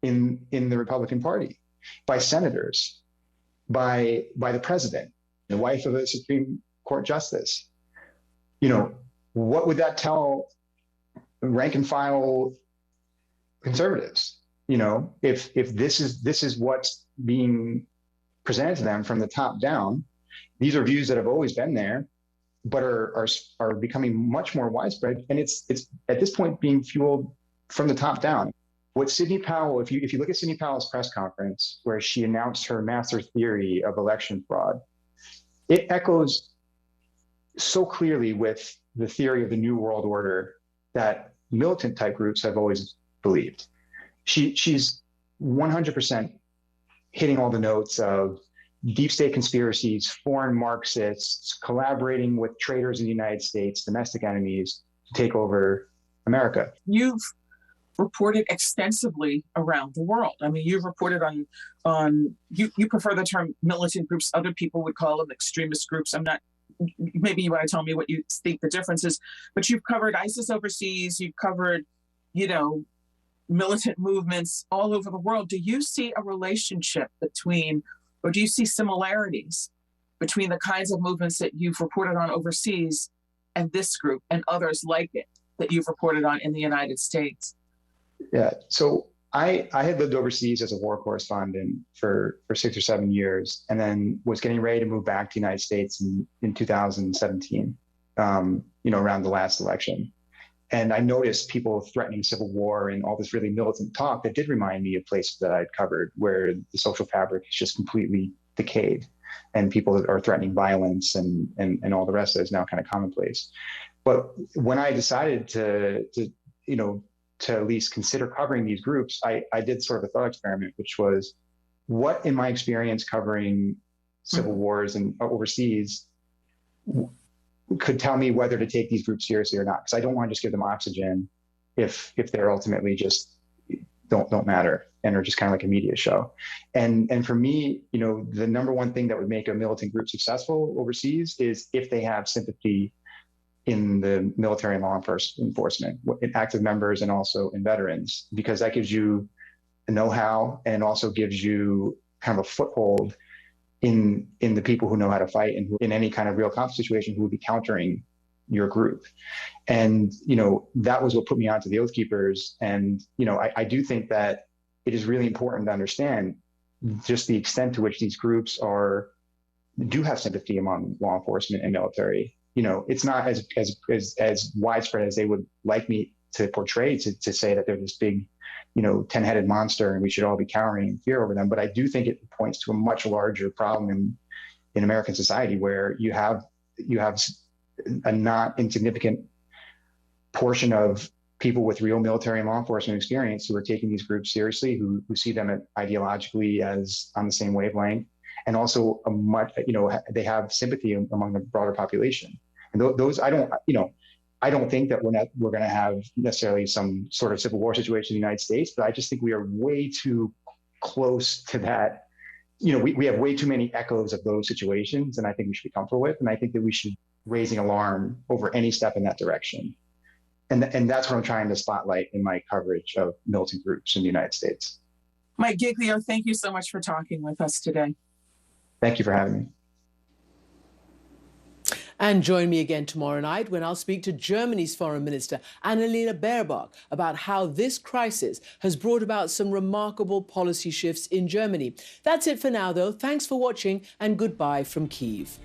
in the Republican Party, by senators, by the president, the wife of a Supreme Court justice. What would that tell rank and file conservatives? If this is what's being presented to them from the top down, these are views that have always been there, but are becoming much more widespread, and it's at this point being fueled from the top down. What Sidney Powell, if you look at Sidney Powell's press conference where she announced her master theory of election fraud, it echoes so clearly with the theory of the New World Order that militant type groups have always believed. She's 100% hitting all the notes of deep state conspiracies, foreign Marxists, collaborating with traitors in the United States, domestic enemies to take over America. You've reported extensively around the world. I mean, you've reported on you prefer the term militant groups. Other people would call them extremist groups. Maybe you want to tell me what you think the difference is, but you've covered ISIS overseas. You've covered, militant movements all over the world. Do you see a relationship between, or do you see similarities between the kinds of movements that you've reported on overseas and this group and others like it that you've reported on in the United States? Yeah, so I had lived overseas as a war correspondent for 6 or 7 years, and then was getting ready to move back to the United States in 2017, around the last election. And I noticed people threatening civil war and all this really militant talk that did remind me of places that I'd covered where the social fabric is just completely decayed and people are threatening violence and all the rest of it is now kind of commonplace. But when I decided to at least consider covering these groups, I did sort of a thought experiment, which was, what in my experience covering civil wars and overseas could tell me whether to take these groups seriously or not? Because I don't want to just give them oxygen if they're ultimately just don't matter and are just kind of like a media show. And for me, the number one thing that would make a militant group successful overseas is if they have sympathy in the military and law enforcement, in active members and also in veterans, because that gives you a know-how and also gives you kind of a foothold in the people who know how to fight and who, in any kind of real conflict situation, who would be countering your group. And, that was what put me onto the Oath Keepers. And, I do think that it is really important to understand just the extent to which these groups do have sympathy among law enforcement and military. It's not as widespread as they would like me to portray, to say that they're this big, 10-headed monster and we should all be cowering in fear over them. But I do think it points to a much larger problem in American society, where you have a not insignificant portion of people with real military and law enforcement experience who are taking these groups seriously, who see them ideologically as on the same wavelength, and also they have sympathy among the broader population. And those, I don't think that we're going to have necessarily some sort of civil war situation in the United States, but I just think we are way too close to that we have way too many echoes of those situations, and I think we should be comfortable with. And I think that we should raising alarm over any step in that direction. And that's what I'm trying to spotlight in my coverage of militant groups in the United States. Mike Giglio, thank you so much for talking with us today. Thank you for having me. And join me again tomorrow night when I'll speak to Germany's Foreign Minister, Annalena Baerbock, about how this crisis has brought about some remarkable policy shifts in Germany. That's it for now, though. Thanks for watching, and goodbye from Kyiv.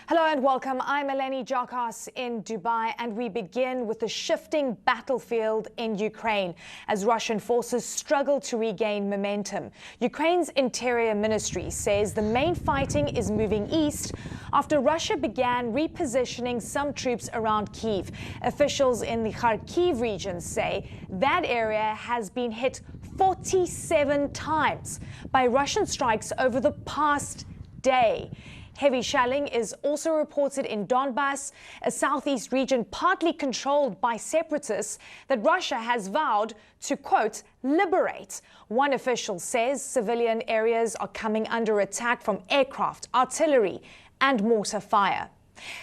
Hello and welcome. I'm Eleni Jarkas in Dubai, and we begin with the shifting battlefield in Ukraine as Russian forces struggle to regain momentum. Ukraine's Interior Ministry says the main fighting is moving east after Russia began repositioning some troops around Kyiv. Officials in the Kharkiv region say that area has been hit 47 times by Russian strikes over the past day. Heavy shelling is also reported in Donbas, a southeast region partly controlled by separatists that Russia has vowed to, quote, liberate. One official says civilian areas are coming under attack from aircraft, artillery, and mortar fire.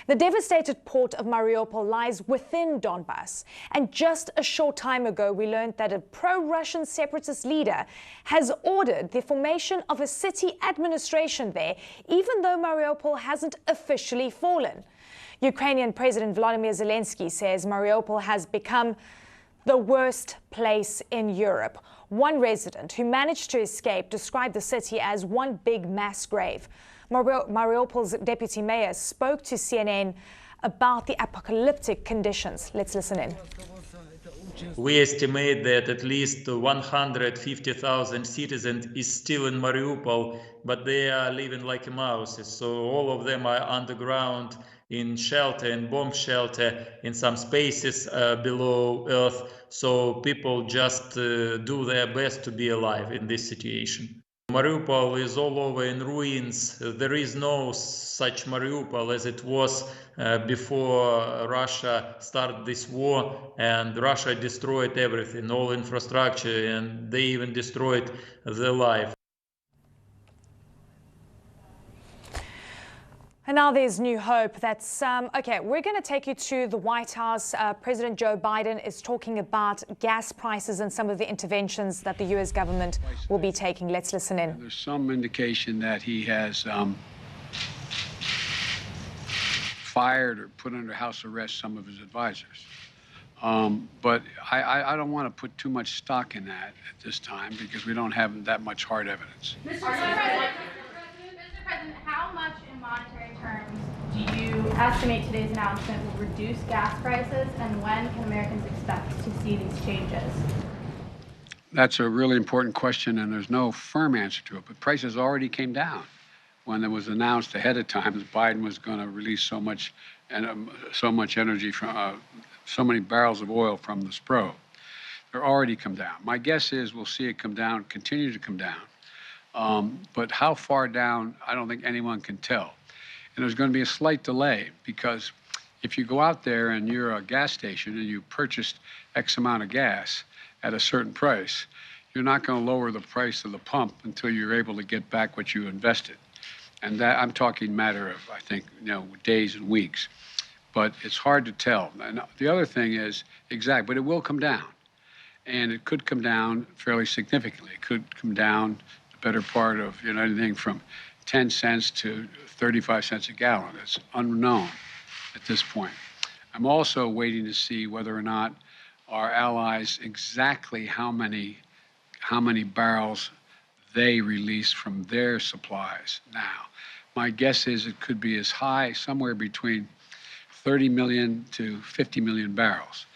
The devastated port of Mariupol lies within Donbas, and just a short time ago we learned that a pro-Russian separatist leader has ordered the formation of a city administration there, even though Mariupol hasn't officially fallen. Ukrainian President Volodymyr Zelensky says Mariupol has become the worst place in Europe. One resident who managed to escape described the city as one big mass grave. Mariupol's deputy mayor spoke to CNN about the apocalyptic conditions. Let's listen in. We estimate that at least 150,000 citizens is still in Mariupol, but they are living like mouses. So all of them are underground in shelter, in bomb shelter, in some spaces below earth. So people just do their best to be alive in this situation. Mariupol is all over in ruins. There is no such Mariupol as it was before Russia started this war, and Russia destroyed everything, all infrastructure, and they even destroyed their life. And now there's new hope. That's okay. We're going to take you to the White House. President Joe Biden is talking about gas prices and some of the interventions that the U.S. government will be taking. Let's listen in. There's some indication that he has fired or put under house arrest some of his advisors. But I don't want to put too much stock in that at this time because we don't have that much hard evidence. Mr. President, how much in monetary terms do you estimate today's announcement will reduce gas prices, and when can Americans expect to see these changes? That's a really important question, and there's no firm answer to it. But prices already came down when it was announced ahead of time that Biden was going to release so much energy from so many barrels of oil from the SPRO. They're already come down. My guess is we'll see it come down, continue to come down. But how far down, I don't think anyone can tell. And there's going to be a slight delay because if you go out there and you're a gas station and you purchased X amount of gas at a certain price, you're not going to lower the price of the pump until you're able to get back what you invested. And that, I'm talking matter of, I think, days and weeks. But it's hard to tell. And the other thing is, but it will come down. And it could come down fairly significantly. It could come down better part of anything from 10 cents to 35 cents a gallon. It's unknown at this point. I'm also waiting to see whether or not our allies exactly how many barrels they release from their supplies now. My guess is it could be as high, somewhere between 30 million to 50 million barrels.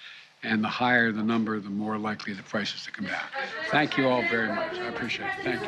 And the higher the number, the more likely the prices to come down. Thank you all very much. I appreciate it. Thank you.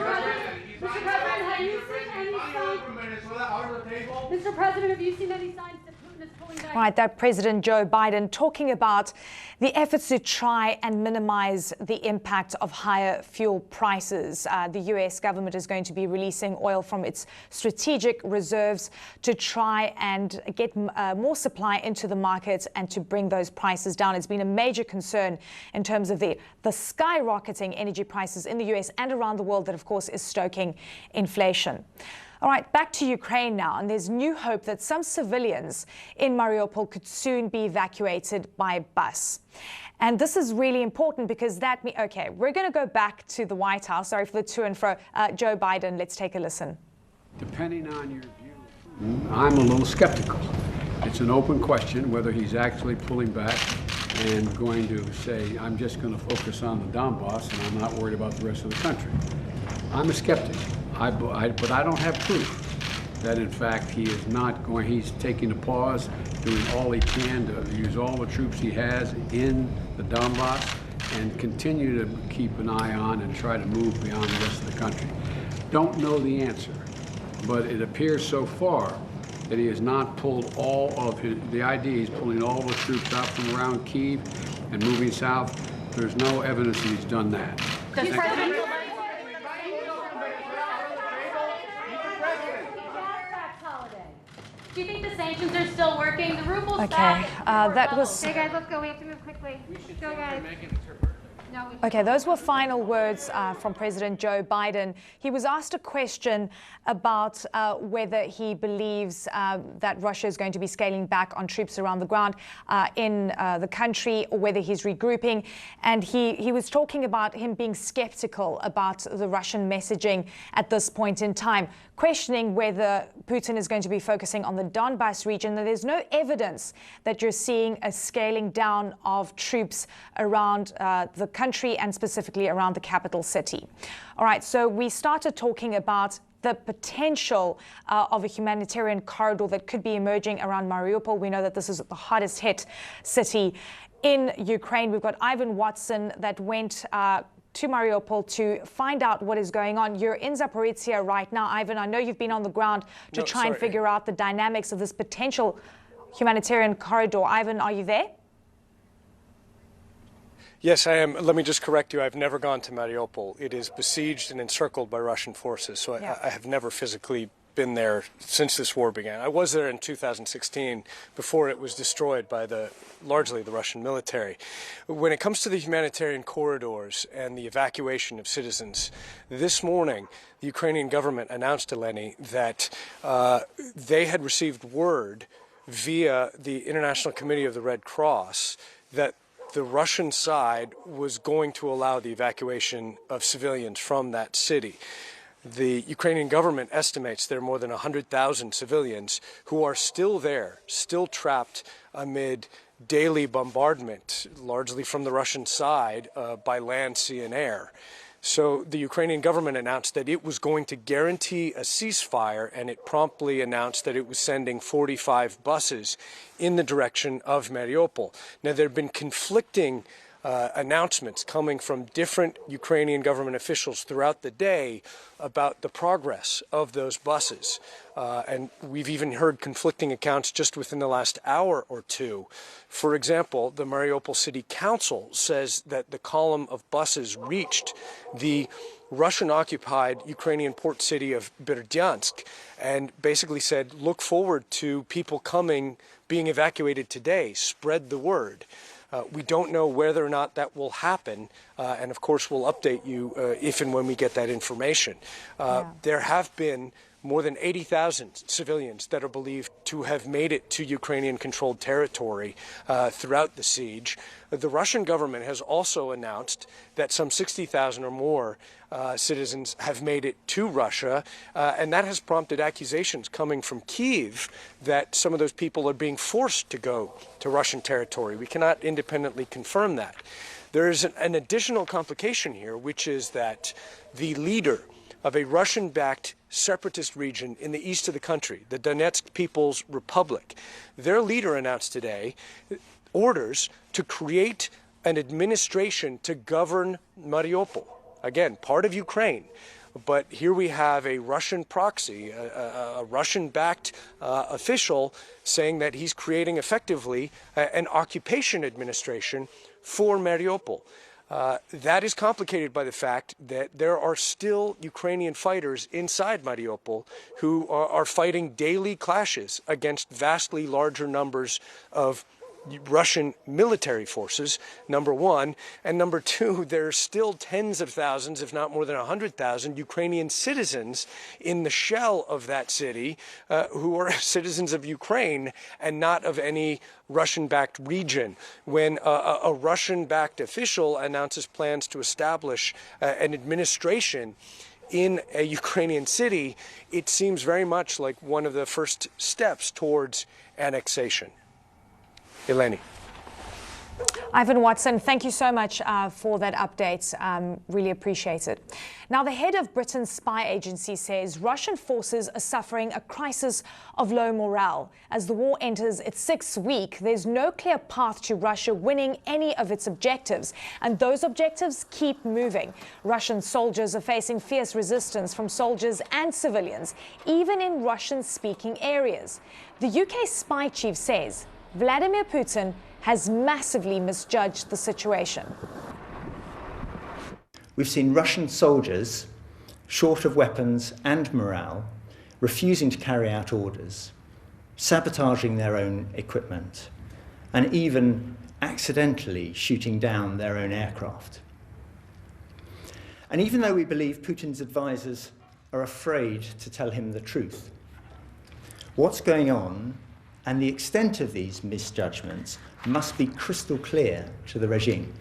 Mr. President, have you seen any signs? Mr. President, have you seen any signs that Putin is pulling back? Right, that President Joe Biden talking about the efforts to try and minimize the impact of higher fuel prices. The U.S. government is going to be releasing oil from its strategic reserves to try and get more supply into the market and to bring those prices down. It's been a major concern in terms of the skyrocketing energy prices in the U.S. and around the world that, of course, is stoking inflation. All right, back to Ukraine now, and there's new hope that some civilians in Mariupol could soon be evacuated by bus. And this is really important because that means, okay, we're going to go back to the White House. Sorry for the to and fro. Joe Biden, let's take a listen. Depending on your view, I'm a little skeptical. It's an open question whether he's actually pulling back and going to say, I'm just going to focus on the Donbass and I'm not worried about the rest of the country. I'm a skeptic, but I don't have proof. that in fact he is not going, he's taking a pause, doing all he can to use all the troops he has in the Donbass and continue to keep an eye on and try to move beyond the rest of the country. Don't know the answer, but it appears so far that he has not pulled all of the idea he's pulling all the troops out from around Kyiv and moving south. There's no evidence that he's done that. Do you think the sanctions are still working? The ruble's Okay, that was... Hey guys, let's go. We have to move quickly. Go guys. Okay, those were final words from President Joe Biden. He was asked a question about whether he believes that Russia is going to be scaling back on troops around the ground in the country, or whether he's regrouping. And he was talking about him being skeptical about the Russian messaging at this point in time, questioning whether Putin is going to be focusing on the Donbass region. And there's no evidence that you're seeing a scaling down of troops around the country and specifically around the capital city. All right, so we started talking about the potential of a humanitarian corridor that could be emerging around Mariupol. We know that this is the hardest hit city in Ukraine. We've got Ivan Watson that went to Mariupol to find out what is going on. You're in Zaporizhia right now. Ivan, I know you've been on the ground to try and figure out the dynamics of this potential humanitarian corridor. Ivan, are you there? Yes, I am. Let me just correct you. I've never gone to Mariupol. It is besieged and encircled by Russian forces, so I have never physically been there since this war began. I was there in 2016 before it was destroyed by largely the Russian military. When it comes to the humanitarian corridors and the evacuation of citizens, this morning the Ukrainian government announced, Eleni, that they had received word via the International Committee of the Red Cross that the Russian side was going to allow the evacuation of civilians from that city. The Ukrainian government estimates there are more than 100,000 civilians who are still there, still trapped amid daily bombardment, largely from the Russian side, by land, sea, and air. So the Ukrainian government announced that it was going to guarantee a ceasefire, and it promptly announced that it was sending 45 buses in the direction of Mariupol. Now, there have been conflicting announcements coming from different Ukrainian government officials throughout the day about the progress of those buses. And we've even heard conflicting accounts just within the last hour or two. For example, the Mariupol City Council says that the column of buses reached the Russian-occupied Ukrainian port city of Berdyansk and basically said, look forward to people coming, being evacuated today, spread the word. We don't know whether or not that will happen, and of course we'll update you if and when we get that information. There have been more than 80,000 civilians that are believed to have made it to Ukrainian-controlled territory throughout the siege. The Russian government has also announced that some 60,000 or more citizens have made it to Russia, and that has prompted accusations coming from Kyiv that some of those people are being forced to go to Russian territory. We cannot independently confirm that. There is an additional complication here, which is that the leader of a Russian-backed separatist region in the east of the country, the Donetsk People's Republic, their leader announced today orders to create an administration to govern Mariupol. Again, part of Ukraine. But here we have a Russian proxy, a Russian-backed official saying that he's creating effectively an occupation administration for Mariupol. That is complicated by the fact that there are still Ukrainian fighters inside Mariupol who are fighting daily clashes against vastly larger numbers of Russian military forces, number one. And number two, there are still tens of thousands, if not more than 100,000 Ukrainian citizens in the shell of that city who are citizens of Ukraine and not of any Russian-backed region. When a Russian-backed official announces plans to establish an administration in a Ukrainian city, it seems very much like one of the first steps towards annexation. Eleni. Ivan Watson, thank you so much for that update. Really appreciate it. Now, the head of Britain's spy agency says Russian forces are suffering a crisis of low morale. As the war enters its 6th week, there's no clear path to Russia winning any of its objectives. And those objectives keep moving. Russian soldiers are facing fierce resistance from soldiers and civilians, even in Russian-speaking areas. The UK spy chief says Vladimir Putin has massively misjudged the situation. We've seen Russian soldiers, short of weapons and morale, refusing to carry out orders, sabotaging their own equipment, and even accidentally shooting down their own aircraft. And even though we believe Putin's advisors are afraid to tell him the truth, what's going on and the extent of these misjudgments must be crystal clear to the regime.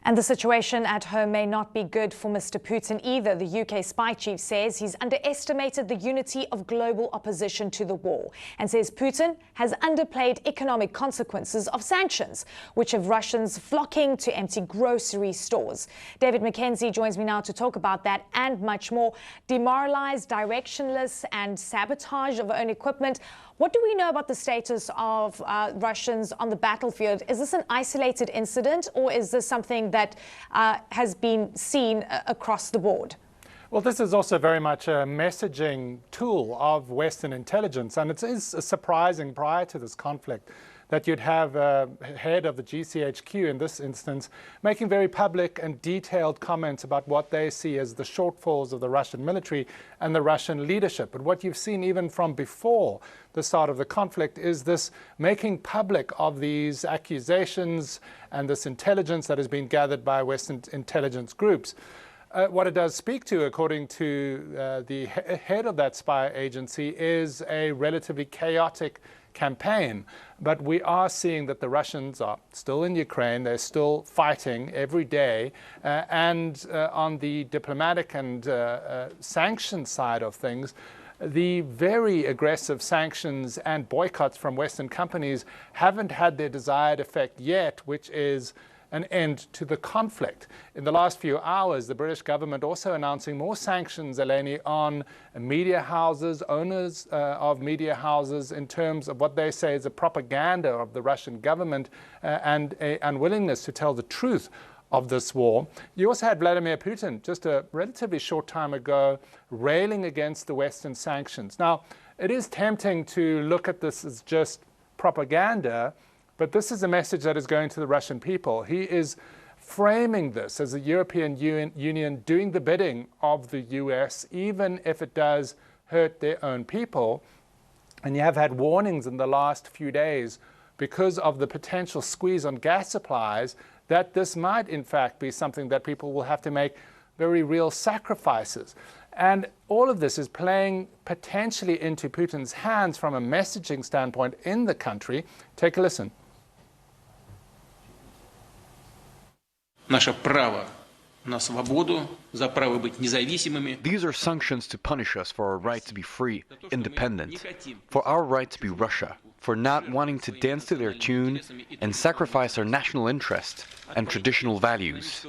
And the situation at home may not be good for Mr. Putin either. The UK spy chief says he's underestimated the unity of global opposition to the war and says Putin has underplayed economic consequences of sanctions, which have Russians flocking to empty grocery stores. David Mackenzie joins me now to talk about that and much more. Demoralized, directionless and sabotage of own equipment. What do we know about the status of Russians on the battlefield? Is this an isolated incident, or is this something that has been seen across the board? Well, this is also very much a messaging tool of Western intelligence, and it is surprising prior to this conflict that you'd have a head of the GCHQ in this instance making very public and detailed comments about what they see as the shortfalls of the Russian military and the Russian leadership. But what you've seen even from before the start of the conflict is this making public of these accusations and this intelligence that has been gathered by Western intelligence groups. What it does speak to, according to the head of that spy agency, is a relatively chaotic campaign. But we are seeing that the Russians are still in Ukraine. They're still fighting every day. And on the diplomatic and sanctions side of things, the very aggressive sanctions and boycotts from Western companies haven't had their desired effect yet, which is an end to the conflict. In the last few hours, the British government also announcing more sanctions, Eleni, on media houses, owners of media houses, in terms of what they say is a propaganda of the Russian government and an unwillingness to tell the truth of this war. You also had Vladimir Putin just a relatively short time ago railing against the Western sanctions. Now, it is tempting to look at this as just propaganda, but this is a message that is going to the Russian people. He is framing this as the European Union doing the bidding of the US, even if it does hurt their own people. And you have had warnings in the last few days because of the potential squeeze on gas supplies that this might in fact be something that people will have to make very real sacrifices. And all of this is playing potentially into Putin's hands from a messaging standpoint in the country. Take a listen. Наше право на свободу, за право быть независимыми. These are sanctions to punish us for our right to be free, independent, for our right to be Russia, for not wanting to dance to their tune and sacrifice our national interest and traditional values.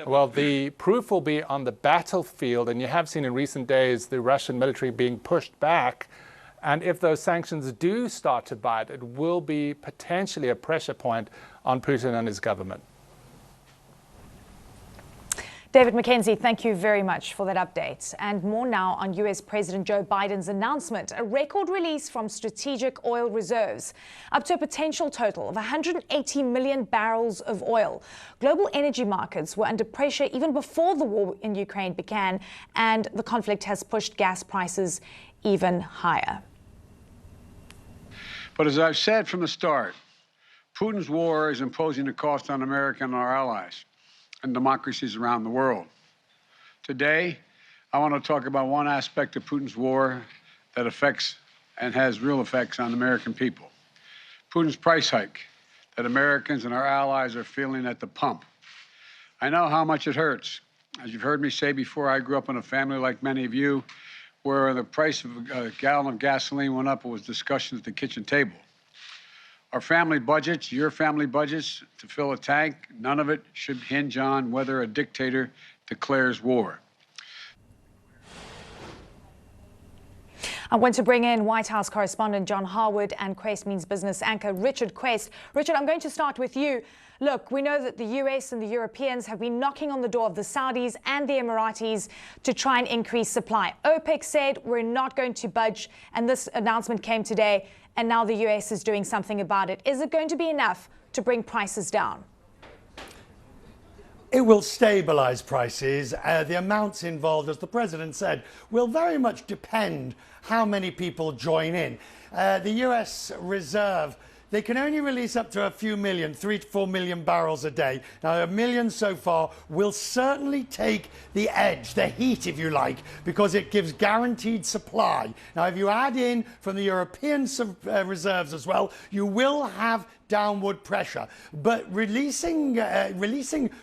Well, the proof will be on the battlefield, and you have seen in recent days the Russian military being pushed back. And if those sanctions do start to bite, it will be potentially a pressure point on Putin and his government. David Mackenzie, thank you very much for that update. And more now on US President Joe Biden's announcement, a record release from strategic oil reserves, up to a potential total of 180 million barrels of oil. Global energy markets were under pressure even before the war in Ukraine began, and the conflict has pushed gas prices even higher. But as I've said from the start, Putin's war is imposing a cost on America and our allies and democracies around the world. Today, I want to talk about one aspect of Putin's war that affects and has real effects on American people. Putin's price hike that Americans and our allies are feeling at the pump. I know how much it hurts. As you've heard me say before, I grew up in a family like many of you where the price of a gallon of gasoline went up, it was discussion at the kitchen table. Our family budgets, your family budgets, to fill a tank, none of it should hinge on whether a dictator declares war. I want to bring in White House correspondent John Harwood and Quest Means Business anchor Richard Quest. Richard, I'm going to start with you. Look, we know that the US and the Europeans have been knocking on the door of the Saudis and the Emiratis to try and increase supply. OPEC said we're not going to budge, and this announcement came today, and now the US is doing something about it. Is it going to be enough to bring prices down? It will stabilise prices. The amounts involved, as the President said, will very much depend how many people join in. The US Reserve, they can only release up to a few million, 3 to 4 million barrels a day. Now, 1 million so far will certainly take the edge, the heat, if you like, because it gives guaranteed supply. Now, if you add in from the European reserves as well, you will have downward pressure. But releasing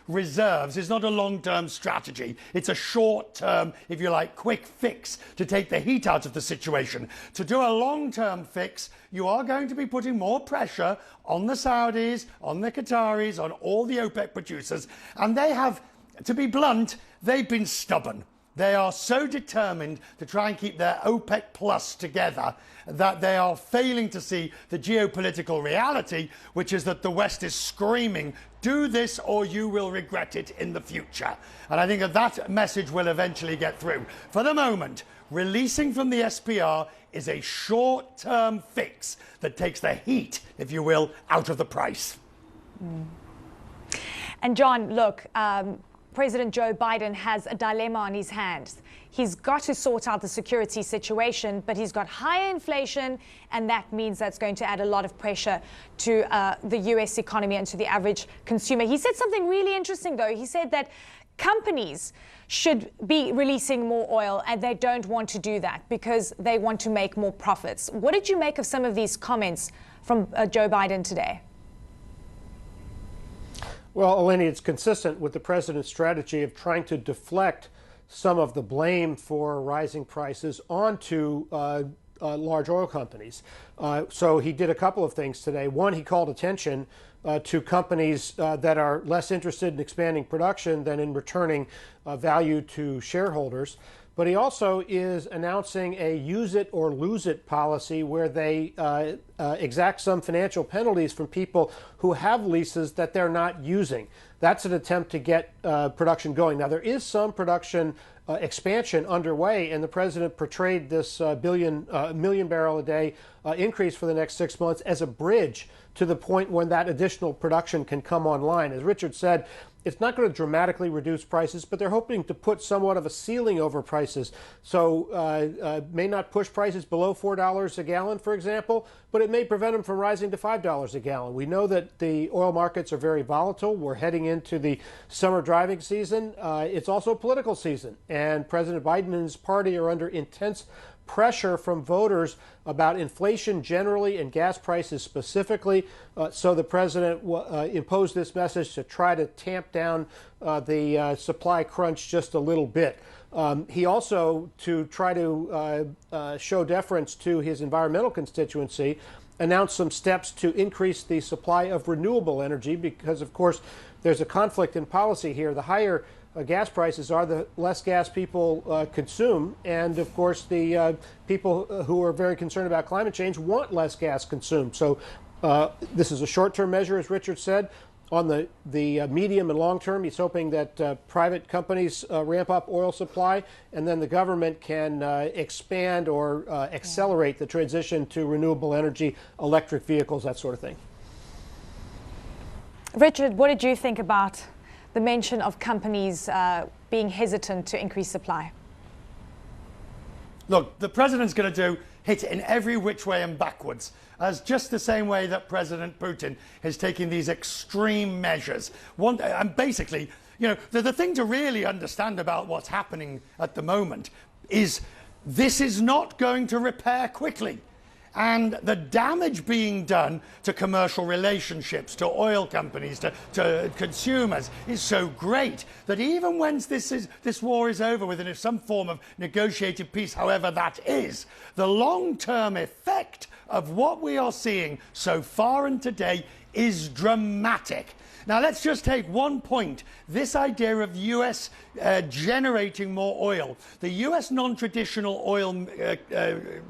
reserves is not a long-term strategy. It's a short-term, if you like, quick fix to take the heat out of the situation. To do a long-term fix, you are going to be putting more pressure on the Saudis, on the Qataris, on all the OPEC producers. And they have, to be blunt, they've been stubborn. They are so determined to try and keep their OPEC Plus together that they are failing to see the geopolitical reality, which is that the West is screaming, do this or you will regret it in the future. And I think that message will eventually get through. For the moment, releasing from the SPR is a short-term fix that takes the heat, if you will, out of the price. And John, look, President Joe Biden has a dilemma on his hands. He's got to sort out the security situation, but he's got higher inflation, and that means that's going to add a lot of pressure to the US economy and to the average consumer. He said something really interesting, though. He said that companies should be releasing more oil, and they don't want to do that because they want to make more profits. What did you make of some of these comments from Joe Biden today? Well, Eleni, it's consistent with the president's strategy of trying to deflect some of the blame for rising prices onto large oil companies. So he did a couple of things today. One, he called attention to companies that are less interested in expanding production than in returning value to shareholders. But he also is announcing a use it or lose it policy where they exact some financial penalties from people who have leases that they're not using. That's an attempt to get production going. Now, there is some production expansion underway, and the president portrayed this million barrel a day increase for the next 6 months as a bridge to the point when that additional production can come online. As Richard said, it's not going to dramatically reduce prices, but they're hoping to put somewhat of a ceiling over prices. So may not push prices below $4 a gallon, for example, but it may prevent them from rising to $5 a gallon. We know that the oil markets are very volatile. We're heading into the summer driving season. It's also political season, and President Biden and his party are under intense pressure from voters about inflation generally and gas prices specifically. So the president imposed this message to try to tamp down the supply crunch just a little bit. He also, to try to show deference to his environmental constituency, announced some steps to increase the supply of renewable energy because, of course, there's a conflict in policy here. The higher gas prices are, the less gas people consume. And, of course, the people who are very concerned about climate change want less gas consumed. So this is a short-term measure, as Richard said. On the medium and long term, he's hoping that private companies ramp up oil supply, and then the government can expand or accelerate the transition to renewable energy, electric vehicles, that sort of thing. Richard, what did you think about the mention of companies being hesitant to increase supply? Look, the president's going to hit it in every which way and backwards, as just the same way that President Putin is taking these extreme measures. And basically, you know, the thing to really understand about what's happening at the moment is this is not going to repair quickly. and the damage being done to commercial relationships, to oil companies, to consumers is so great that even when this war is over with, and if some form of negotiated peace, however that is, the long-term effect of what we are seeing so far and today is dramatic. Now, let's just take one point. This idea of US generating more oil. The US non-traditional oil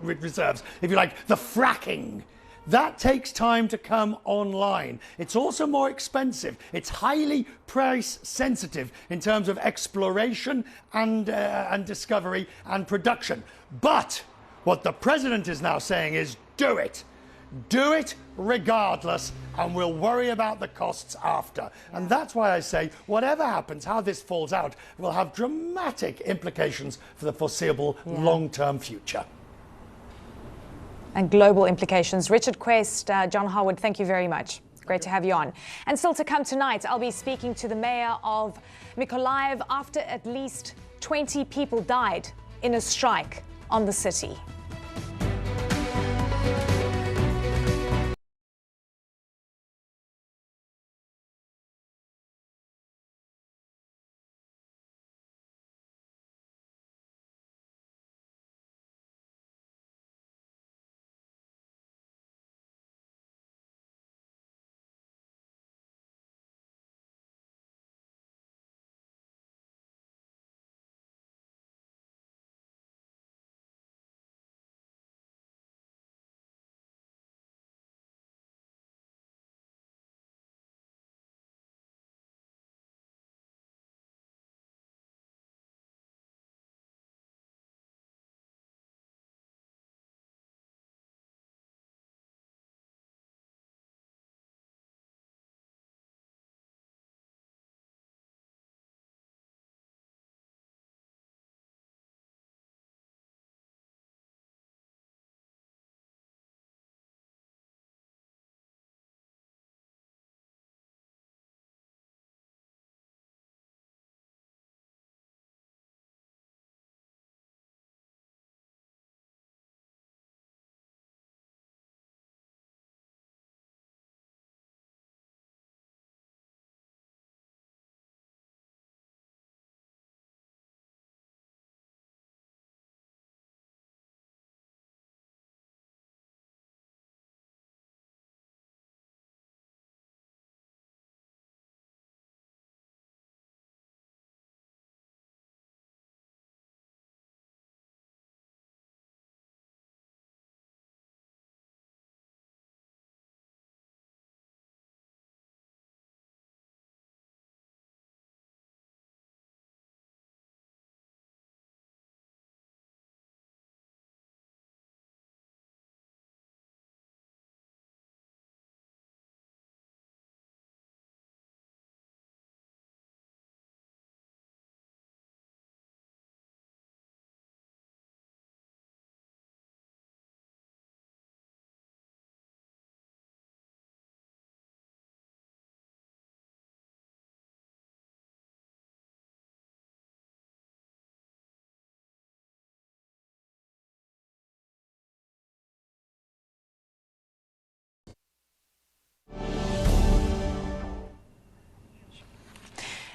reserves, if you like, the fracking, that takes time to come online. It's also more expensive. It's highly price sensitive in terms of exploration and discovery and production. But what the president is now saying is, do it. Do it regardless, and we'll worry about the costs after. And that's why I say, whatever happens, how this falls out, will have dramatic implications for the foreseeable long-term future. And global implications. Richard Quest, John Howard, thank you very much. Great to have you on. And still to come tonight, I'll be speaking to the mayor of Mykolaiv after at least 20 people died in a strike on the city.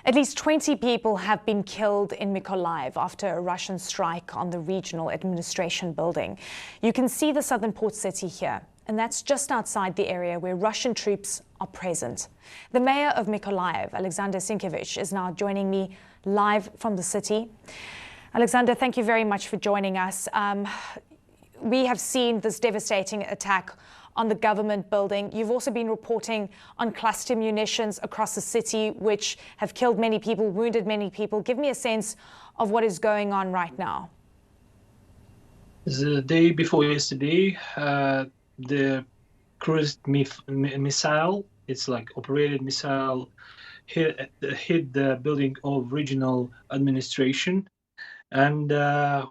At least 20 people have been killed in Mykolaiv after a Russian strike on the regional administration building. You can see the southern port city here, and that's just outside the area where Russian troops are present. The mayor of Mykolaiv, Alexander Sienkiewicz, is now joining me live from the city. Alexander, thank you very much for joining us. We have seen this devastating attack on the government building. You've also been reporting on cluster munitions across the city, which have killed many people, wounded many people. Give me a sense of what is going on right now. The day before yesterday, the cruise missile, it's like operated missile, hit the building of regional administration. And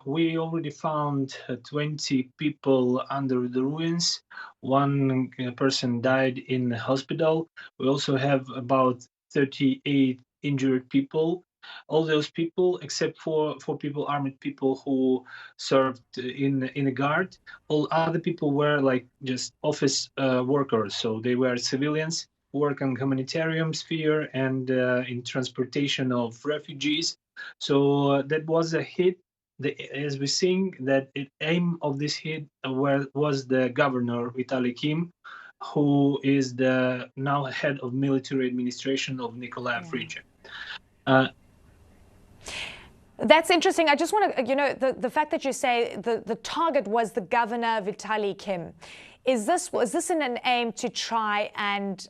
we already found 20 people under the ruins. One person died in the hospital. We also have about 38 injured people. All those people, except for people, armed people who served in the guard, all other people were like just office workers. So they were civilians who work on humanitarian sphere and in transportation of refugees. So that was a hit. As we sing, that the aim of this hit was the governor Vitaly Kim, who is the now head of military administration of Nikolaev region. That's interesting. I just want to, the fact that you say the target was the governor Vitaly Kim. Was this in an aim to try and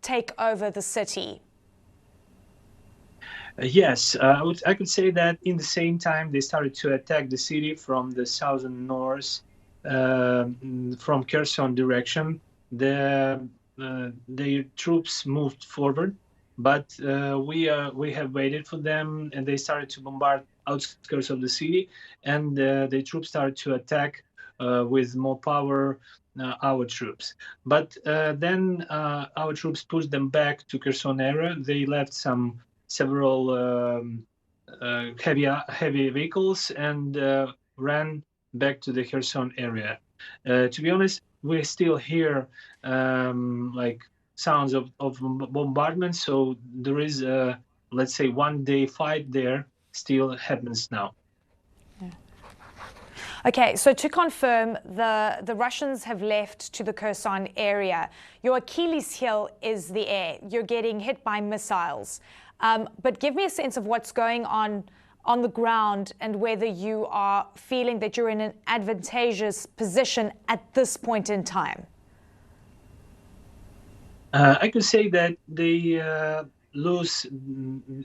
take over the city? Yes, I could say that in the same time they started to attack the city from the southern north, from Kherson direction. The troops moved forward, but we have waited for them, and they started to bombard outskirts of the city, and the troops started to attack with more power our troops. But then our troops pushed them back to Kherson area. They left several heavy vehicles and ran back to the Kherson area. To be honest, we still hear like sounds of bombardment. So there is a, let's say, one-day fight there still happens now. Yeah. Okay, so to confirm, the Russians have left to the Kherson area. Your Achilles heel is the air. You're getting hit by missiles. But give me a sense of what's going on the ground and whether you are feeling that you're in an advantageous position at this point in time. I could say that they lose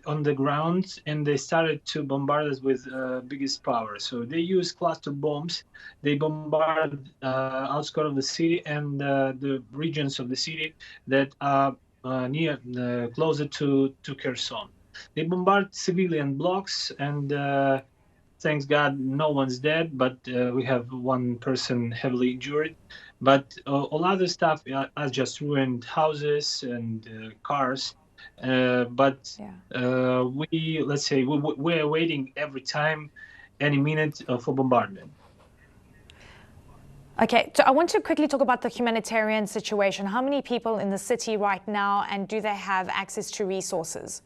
on the ground and they started to bombard us with biggest power. So they use cluster bombs. They bombard outskirts of the city and the regions of the city that are closer to Kherson. They bombard civilian blocks, and thanks God no one's dead, but we have one person heavily injured. But all other stuff are just ruined houses and cars. But we're waiting every time, any minute for bombardment. Okay, so I want to quickly talk about the humanitarian situation. How many people in the city right now, and do they have access to resources?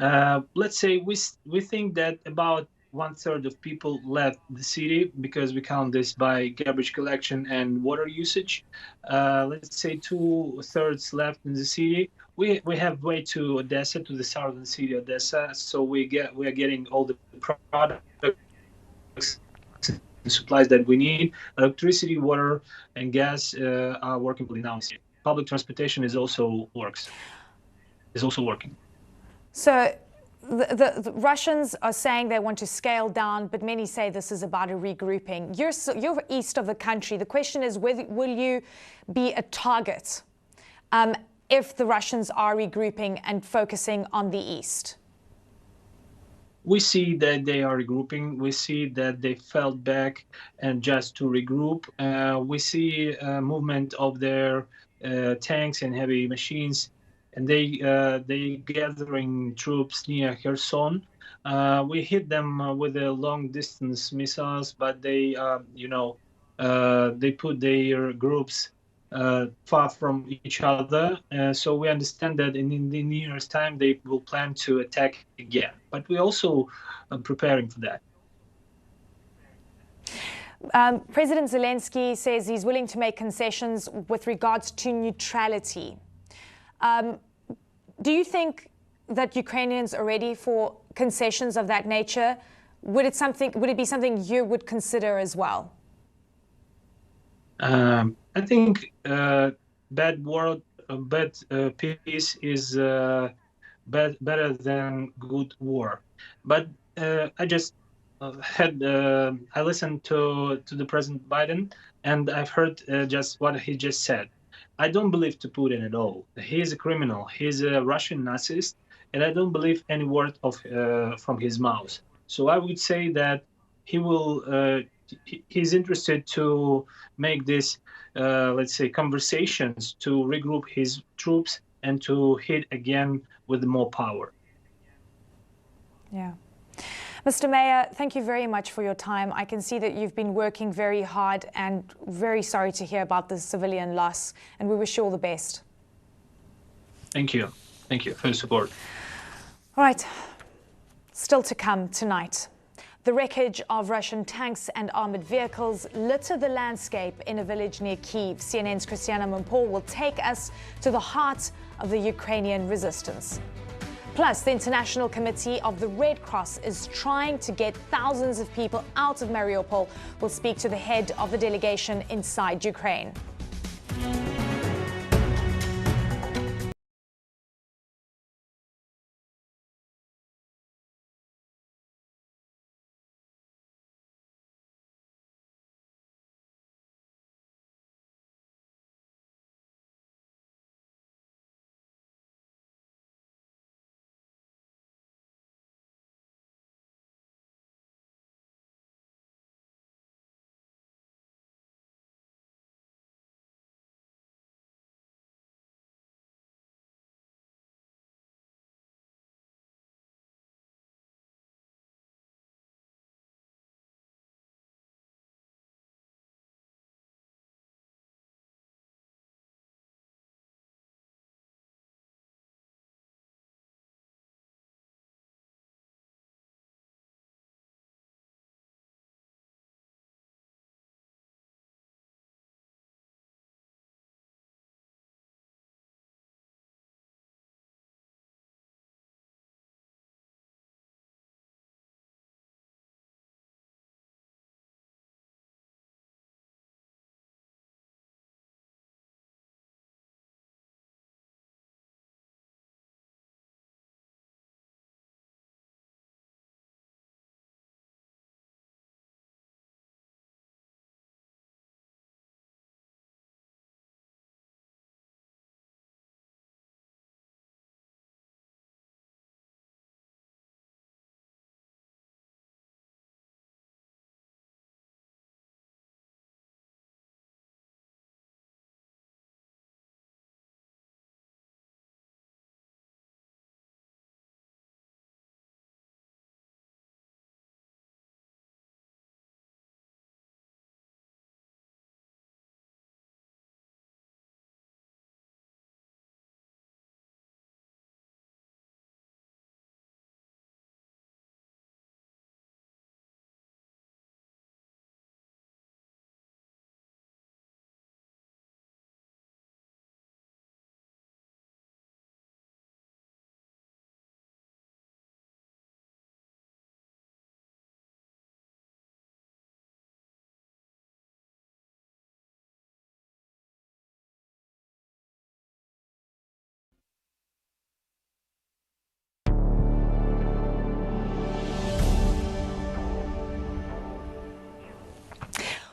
Let's say we think that about 1/3 of people left the city because we count this by garbage collection and water usage. Let's say 2/3 left in the city. We have way to Odessa, to the southern city Odessa, so we are getting all the products and supplies that we need. Electricity, water, and gas are working now. Public transportation is also working. So the Russians are saying they want to scale down, but many say this is about a regrouping. You're east of the country. The question is, will you be a target if the Russians are regrouping and focusing on the east? We see that they are regrouping. We see that they fell back and just to regroup. We see movement of their tanks and heavy machines, and they gathering troops near Kherson. We hit them with the long distance missiles, but they put their groups far from each other. So we understand that in the nearest time they will plan to attack again. But we're also preparing for that. President Zelensky says he's willing to make concessions with regards to neutrality. Do you think that Ukrainians are ready for concessions of that nature? Would it be something you would consider as well? I think bad peace is better than good war. But I just I listened to the President Biden, and I've heard just what he just said. I don't believe to Putin at all. He is a criminal. He's a Russian Nazist, and I don't believe any word of from his mouth. So I would say that he will. He's interested to make this, let's say, conversations to regroup his troops and to hit again with more power. Yeah. Mr. Mayor, thank you very much for your time. I can see that you've been working very hard, and very sorry to hear about the civilian loss, and we wish you all the best. Thank you. Thank you for your support. All right. Still to come tonight. The wreckage of Russian tanks and armored vehicles litter the landscape in a village near Kyiv. CNN's Christiana Mampur will take us to the heart of the Ukrainian resistance. Plus, the International Committee of the Red Cross is trying to get thousands of people out of Mariupol. We'll speak to the head of the delegation inside Ukraine.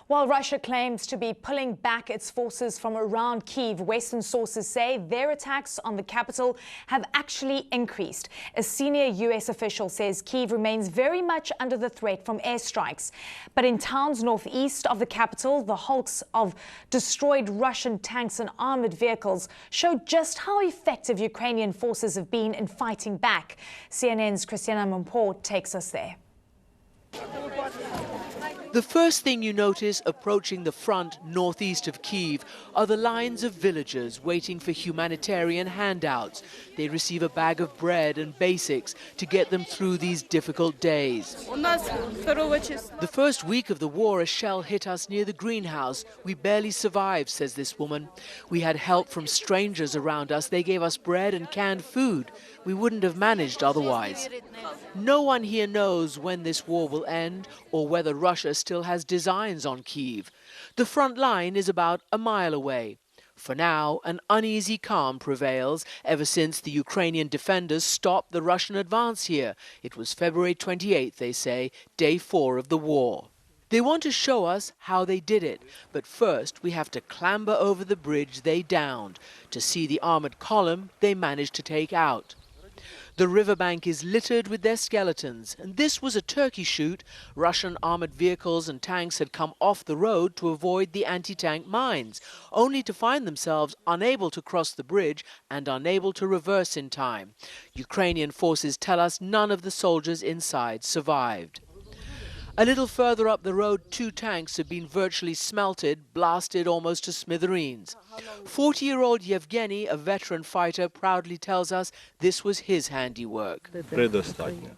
While Russia claims to be pulling back its forces from around Kyiv, Western sources say their attacks on the capital have actually increased. A senior U.S. official says Kyiv remains very much under the threat from airstrikes. But in towns northeast of the capital, the hulks of destroyed Russian tanks and armored vehicles show just how effective Ukrainian forces have been in fighting back. CNN's Christiana Mampur takes us there. The first thing you notice approaching the front northeast of Kyiv are the lines of villagers waiting for humanitarian handouts. They receive a bag of bread and basics to get them through these difficult days. The first week of the war, a shell hit us near the greenhouse. We barely survived, says this woman. We had help from strangers around us. They gave us bread and canned food. We wouldn't have managed otherwise. No one here knows when this war will end or whether Russia still has designs on Kyiv. The front line is about a mile away. For now, an uneasy calm prevails ever since the Ukrainian defenders stopped the Russian advance here. It was February 28th, they say, day 4 of the war. They want to show us how they did it, but first we have to clamber over the bridge they downed to see the armored column they managed to take out. The riverbank is littered with their skeletons, and this was a Turkey shoot. Russian armored vehicles and tanks had come off the road to avoid the anti-tank mines, only to find themselves unable to cross the bridge and unable to reverse in time. Ukrainian forces tell us none of the soldiers inside survived. A little further up the road, 2 tanks have been virtually smelted, blasted almost to smithereens. 40-year-old Yevgeny, a veteran fighter, proudly tells us this was his handiwork.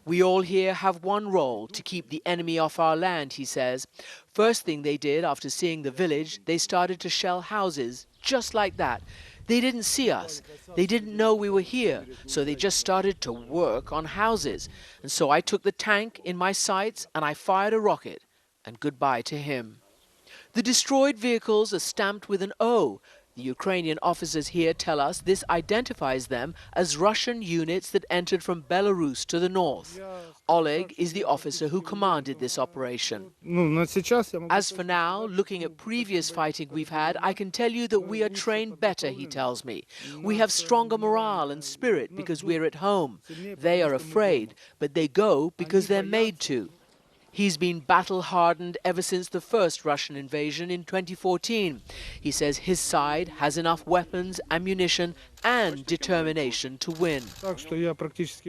We all here have one role: to keep the enemy off our land, he says. First thing they did after seeing the village, they started to shell houses, just like that. They didn't see us. They didn't know we were here, so they just started to work on houses. And so I took the tank in my sights and I fired a rocket. And goodbye to him. The destroyed vehicles are stamped with an O. The Ukrainian officers here tell us this identifies them as Russian units that entered from Belarus to the north. Oleg is the officer who commanded this operation. As for now, looking at previous fighting we've had, I can tell you that we are trained better, he tells me. We have stronger morale and spirit because we're at home. They are afraid, but they go because they're made to. He's been battle-hardened ever since the first Russian invasion in 2014. He says his side has enough weapons, ammunition, and determination to win.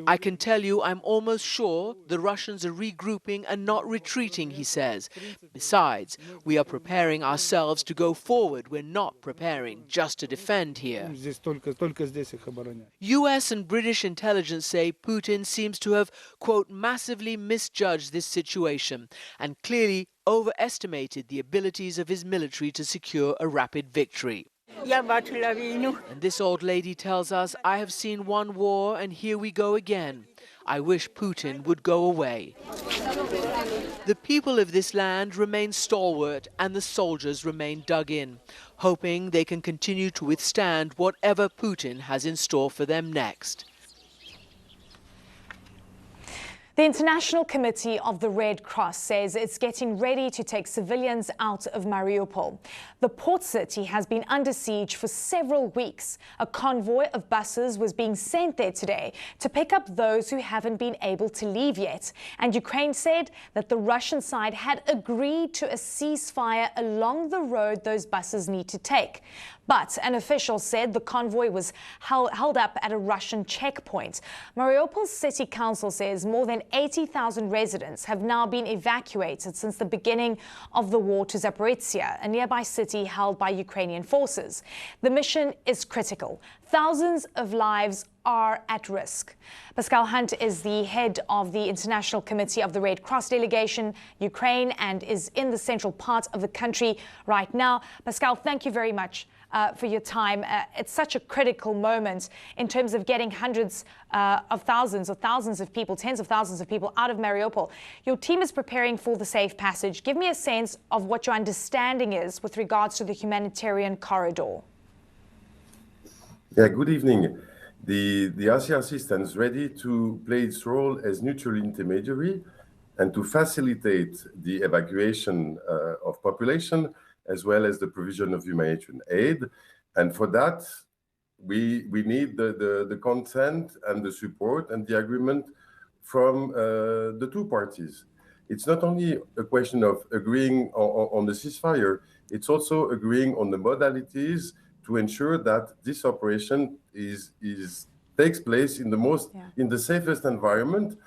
I can tell you I'm almost sure the Russians are regrouping and not retreating, he says. Besides, we are preparing ourselves to go forward. We're not preparing just to defend here. US and British intelligence say Putin seems to have, quote, massively misjudged this situation and clearly overestimated the abilities of his military to secure a rapid victory. And this old lady tells us, I have seen one war and here we go again. I wish Putin would go away. The people of this land remain stalwart and the soldiers remain dug in, hoping they can continue to withstand whatever Putin has in store for them next. The International Committee of the Red Cross says it's getting ready to take civilians out of Mariupol. The port city has been under siege for several weeks. A convoy of buses was being sent there today to pick up those who haven't been able to leave yet. And Ukraine said that the Russian side had agreed to a ceasefire along the road those buses need to take. But an official said the convoy was held up at a Russian checkpoint. Mariupol's city council says more than 80,000 residents have now been evacuated since the beginning of the war to Zaporizhia, a nearby city held by Ukrainian forces. The mission is critical. Thousands of lives are at risk. Pascal Hunt is the head of the International Committee of the Red Cross delegation, Ukraine, and is in the central part of the country right now. Pascal, thank you very much for your time. It's such a critical moment in terms of getting hundreds of thousands or thousands of people, tens of thousands of people out of Mariupol. Your team is preparing for the safe passage. Give me a sense of what your understanding is with regards to the humanitarian corridor. Yeah, good evening. The ICRC stands ready to play its role as neutral intermediary and to facilitate the evacuation of population as well as the provision of humanitarian aid. And for that, we need the consent and the support and the agreement from the two parties. It's not only a question of agreeing on the ceasefire, it's also agreeing on the modalities to ensure that this operation takes place in the safest environment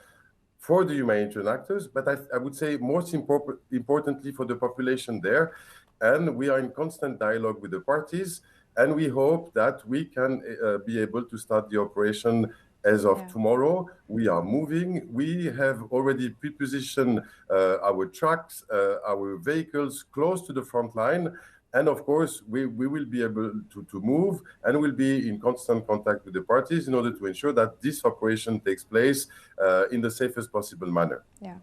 for the humanitarian actors, but I would say most importantly for the population there. And we are in constant dialogue with the parties, and we hope that we can be able to start the operation as of tomorrow. We are moving. We have already pre-positioned our trucks, our vehicles close to the front line. And of course, we will be able to move and will be in constant contact with the parties in order to ensure that this operation takes place in the safest possible manner. Yeah.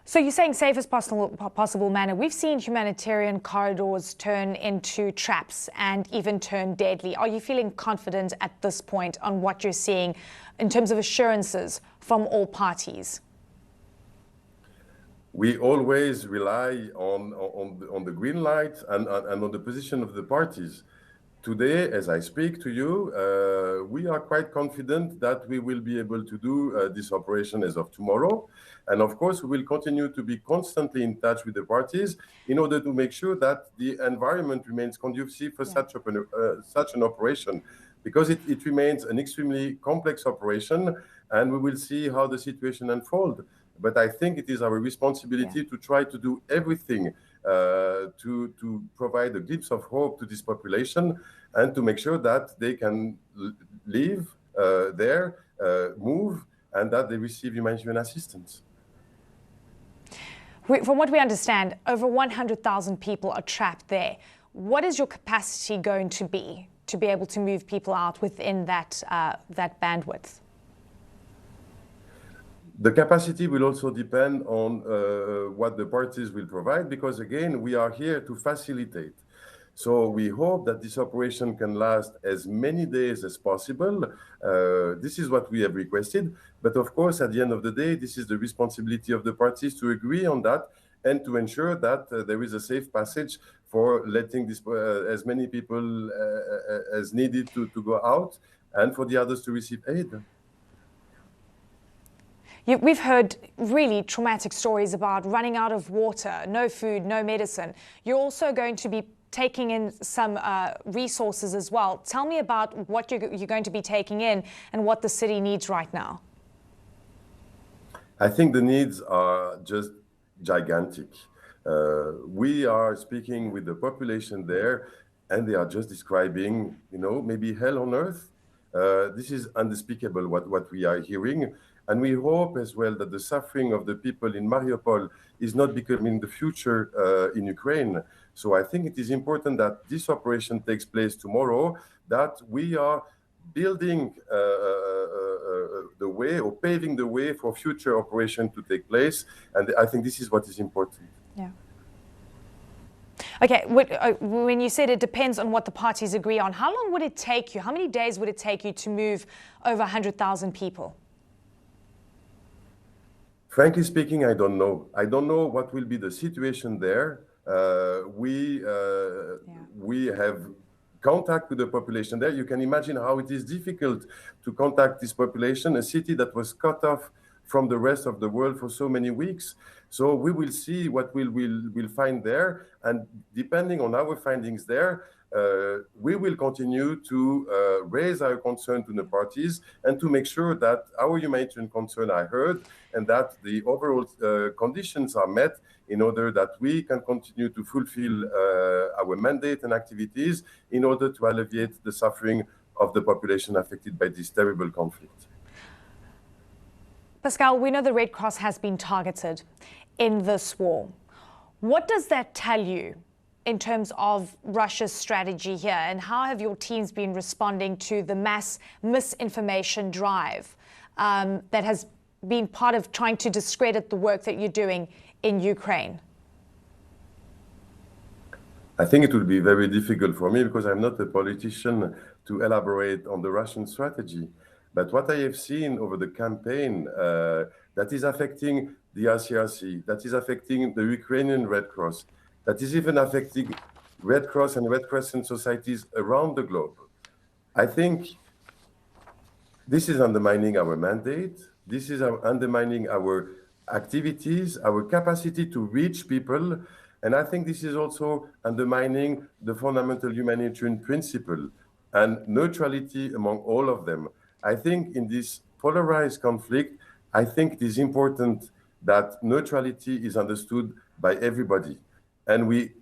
So you're saying safest possible manner. We've seen humanitarian corridors turn into traps and even turn deadly. Are you feeling confident at this point on what you're seeing in terms of assurances from all parties? We always rely on the green light and on the position of the parties. today, as I speak to you, we are quite confident that we will be able to do this operation as of tomorrow. And of course, we will continue to be constantly in touch with the parties in order to make sure that the environment remains conducive for such an operation, because it remains an extremely complex operation, and we will see how the situation unfolds. But I think it is our responsibility to try to do everything to provide a glimpse of hope to this population and to make sure that they can live there, move, and that they receive humanitarian assistance. From what we understand, over 100,000 people are trapped there. What is your capacity going to be able to move people out within that bandwidth? The capacity will also depend on what the parties will provide, because again, we are here to facilitate. So we hope that this operation can last as many days as possible. This is what we have requested. But of course, at the end of the day, this is the responsibility of the parties to agree on that and to ensure that there is a safe passage for letting this, as many people as needed to go out, and for the others to receive aid. We've heard really traumatic stories about running out of water, no food, no medicine. You're also going to be taking in some resources as well. Tell me about what you're going to be taking in and what the city needs right now. I think the needs are just gigantic. We are speaking with the population there, and they are just describing, maybe hell on earth. This is unspeakable what we are hearing. And we hope as well that the suffering of the people in Mariupol is not becoming the future in Ukraine. So I think it is important that this operation takes place tomorrow, that we are building the way or paving the way for future operation to take place. And I think this is what is important. Yeah. Okay, when you said it depends on what the parties agree on, how long would it take you? How many days would it take you to move over 100,000 people? Frankly speaking, I don't know. I don't know what will be the situation there. We have contact with the population there. You can imagine how it is difficult to contact this population, a city that was cut off from the rest of the world for so many weeks. So we will see what we'll find there. And depending on our findings there, we will continue to raise our concern to the parties and to make sure that our humanitarian concern are heard and that the overall conditions are met in order that we can continue to fulfill our mandate and activities in order to alleviate the suffering of the population affected by this terrible conflict. Pascal, we know the Red Cross has been targeted in this war. What does that tell you in terms of Russia's strategy here, and how have your teams been responding to the mass misinformation drive that has been part of trying to discredit the work that you're doing in Ukraine? I think it will be very difficult for me because I'm not a politician to elaborate on the Russian strategy. But what I have seen over the campaign that is affecting the RCRC, that is affecting the Ukrainian Red Cross, that is even affecting Red Cross and Red Crescent societies around the globe. I think this is undermining our mandate. This is undermining our activities, our capacity to reach people. And I think this is also undermining the fundamental humanitarian principle and neutrality among all of them. I think in this polarized conflict, I think it is important that neutrality is understood by everybody. And we,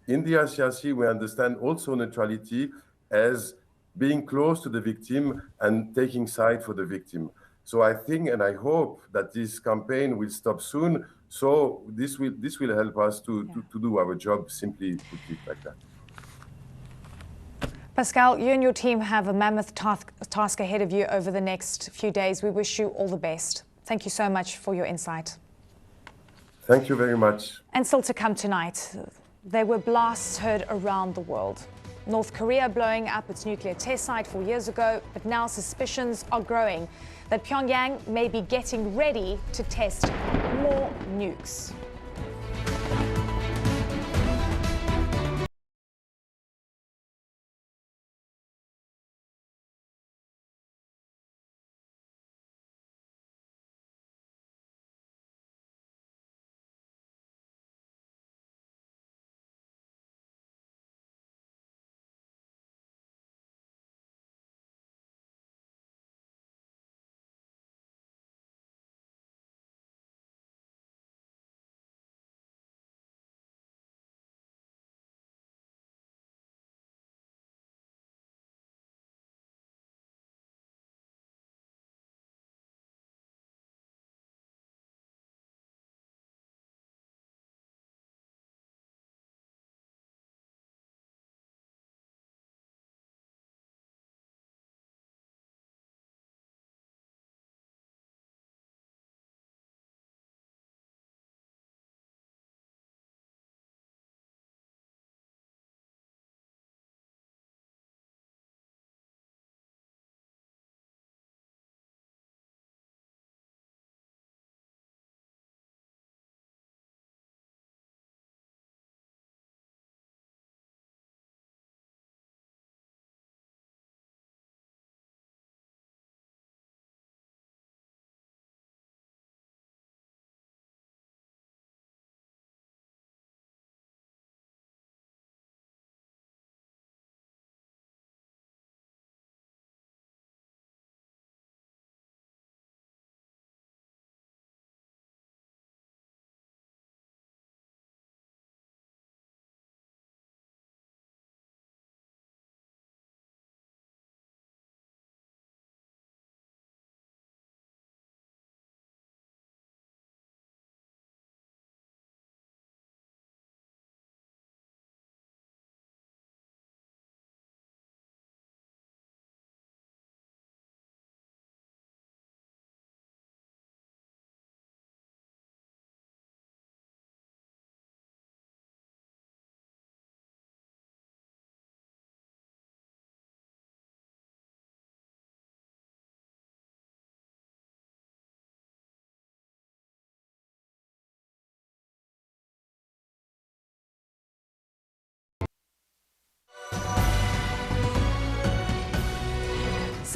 in the RCRC, we understand also neutrality as being close to the victim and taking side for the victim. So I think and I hope that this campaign will stop soon. So this will help us to do our job, simply put it like that. Pascal, you and your team have a mammoth task ahead of you over the next few days. We wish you all the best. Thank you so much for your insight. Thank you very much. And still to come tonight, there were blasts heard around the world. North Korea blowing up its nuclear test site 4 years ago, but now suspicions are growing that Pyongyang may be getting ready to test more nukes.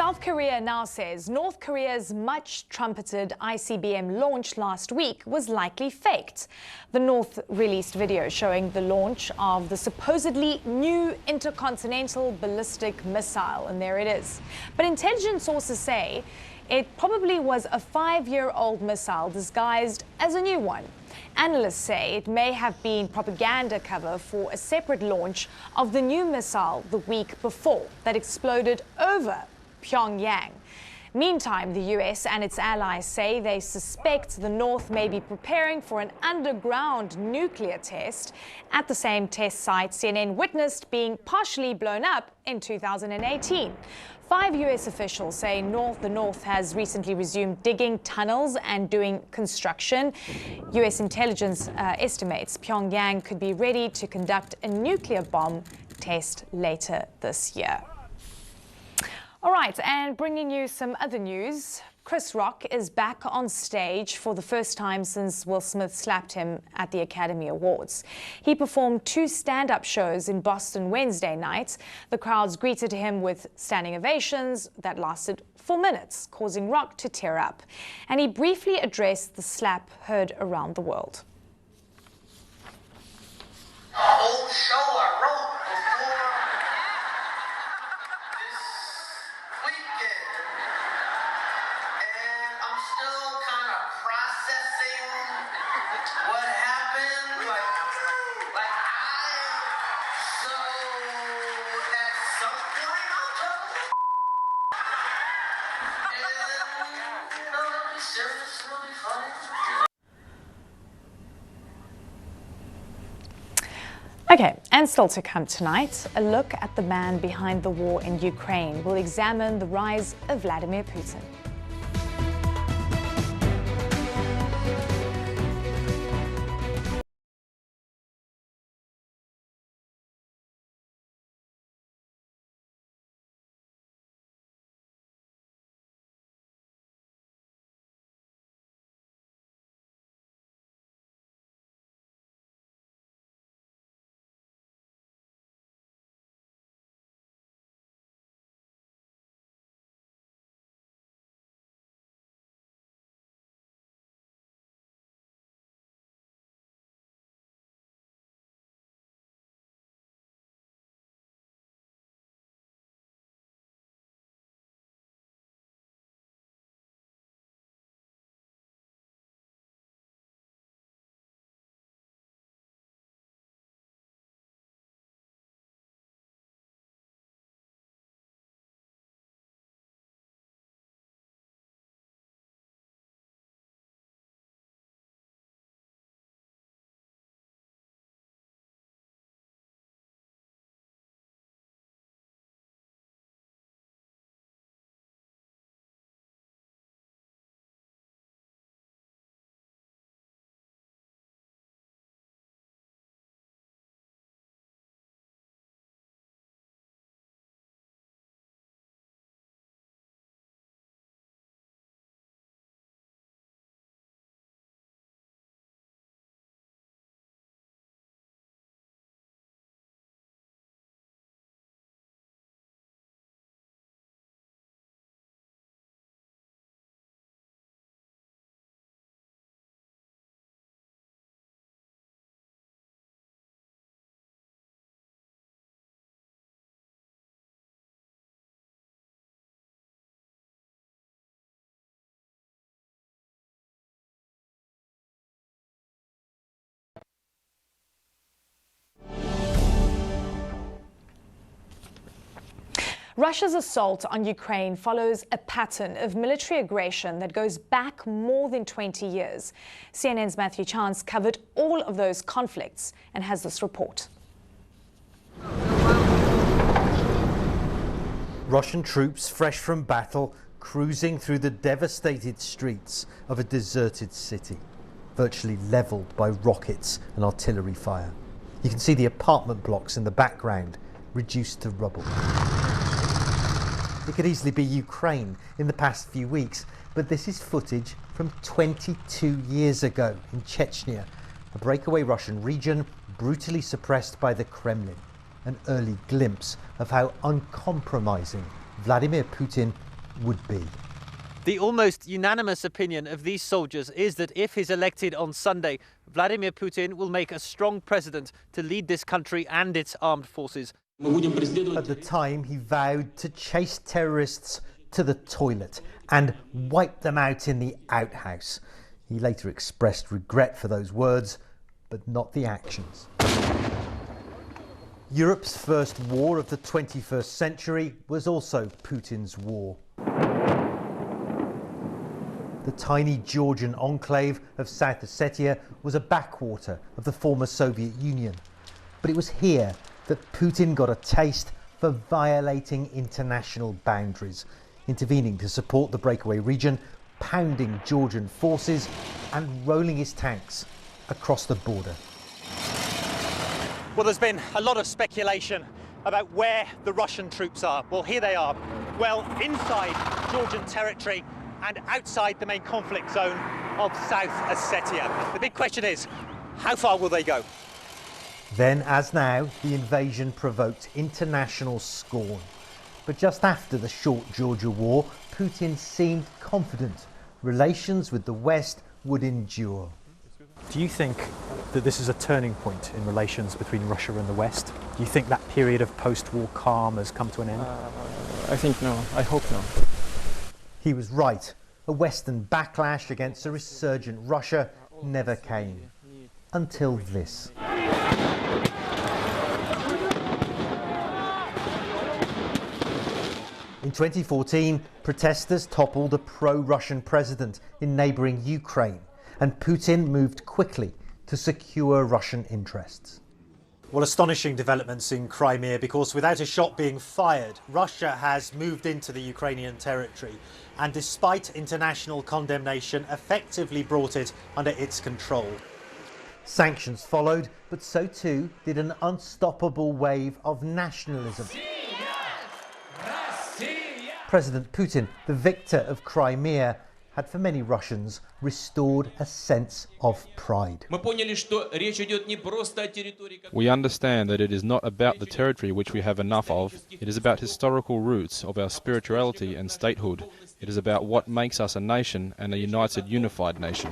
South Korea now says North Korea's much-trumpeted ICBM launch last week was likely faked. The North released video showing the launch of the supposedly new intercontinental ballistic missile, and there it is. But intelligence sources say it probably was a 5-year-old missile disguised as a new one. Analysts say it may have been propaganda cover for a separate launch of the new missile the week before that exploded over Pyongyang. Meantime, the US and its allies say they suspect the North may be preparing for an underground nuclear test at the same test site CNN witnessed being partially blown up in 2018. 5 US officials say the North has recently resumed digging tunnels and doing construction. US intelligence estimates Pyongyang could be ready to conduct a nuclear bomb test later this year. All right, and bringing you some other news. Chris Rock is back on stage for the first time since Will Smith slapped him at the Academy Awards. He performed 2 stand-up shows in Boston Wednesday night. The crowds greeted him with standing ovations that lasted 4 minutes, causing Rock to tear up. And he briefly addressed the slap heard around the world. A whole show I wrote before this weekend, and I'm still kind of processing what happened. So at some point I'll tell them, and it'll be serious, it'll be funny. Okay, and still to come tonight, a look at the man behind the war in Ukraine. We'll examine the rise of Vladimir Putin. Russia's assault on Ukraine follows a pattern of military aggression that goes back more than 20 years. CNN's Matthew Chance covered all of those conflicts and has this report. Russian troops fresh from battle cruising through the devastated streets of a deserted city, virtually leveled by rockets and artillery fire. You can see the apartment blocks in the background reduced to rubble. It could easily be Ukraine in the past few weeks, but this is footage from 22 years ago in Chechnya, a breakaway Russian region brutally suppressed by the Kremlin. An early glimpse of how uncompromising Vladimir Putin would be. The almost unanimous opinion of these soldiers is that if he's elected on Sunday, Vladimir Putin will make a strong president to lead this country and its armed forces. At the time, he vowed to chase terrorists to the toilet and wipe them out in the outhouse. He later expressed regret for those words, but not the actions. Europe's first war of the 21st century was also Putin's war. The tiny Georgian enclave of South Ossetia was a backwater of the former Soviet Union. But it was here that Putin got a taste for violating international boundaries, intervening to support the breakaway region, pounding Georgian forces and rolling his tanks across the border. Well, there's been a lot of speculation about where the Russian troops are. Well, here they are. Well, inside Georgian territory and outside the main conflict zone of South Ossetia. The big question is, how far will they go? Then, as now, the invasion provoked international scorn. But just after the short Georgia war, Putin seemed confident relations with the West would endure. Do you think that this is a turning point in relations between Russia and the West? Do you think that period of post-war calm has come to an end? I think no. I hope no. He was right. A Western backlash against a resurgent Russia never came. Until this. In 2014, protesters toppled a pro-Russian president in neighbouring Ukraine, and Putin moved quickly to secure Russian interests. Well, astonishing developments in Crimea, because without a shot being fired, Russia has moved into the Ukrainian territory and, despite international condemnation, effectively brought it under its control. Sanctions followed, but so too did an unstoppable wave of nationalism. President Putin, the victor of Crimea, had for many Russians restored a sense of pride. We understand that it is not about the territory which we have enough of. It is about historical roots of our spirituality and statehood. It is about what makes us a nation and a united, unified nation.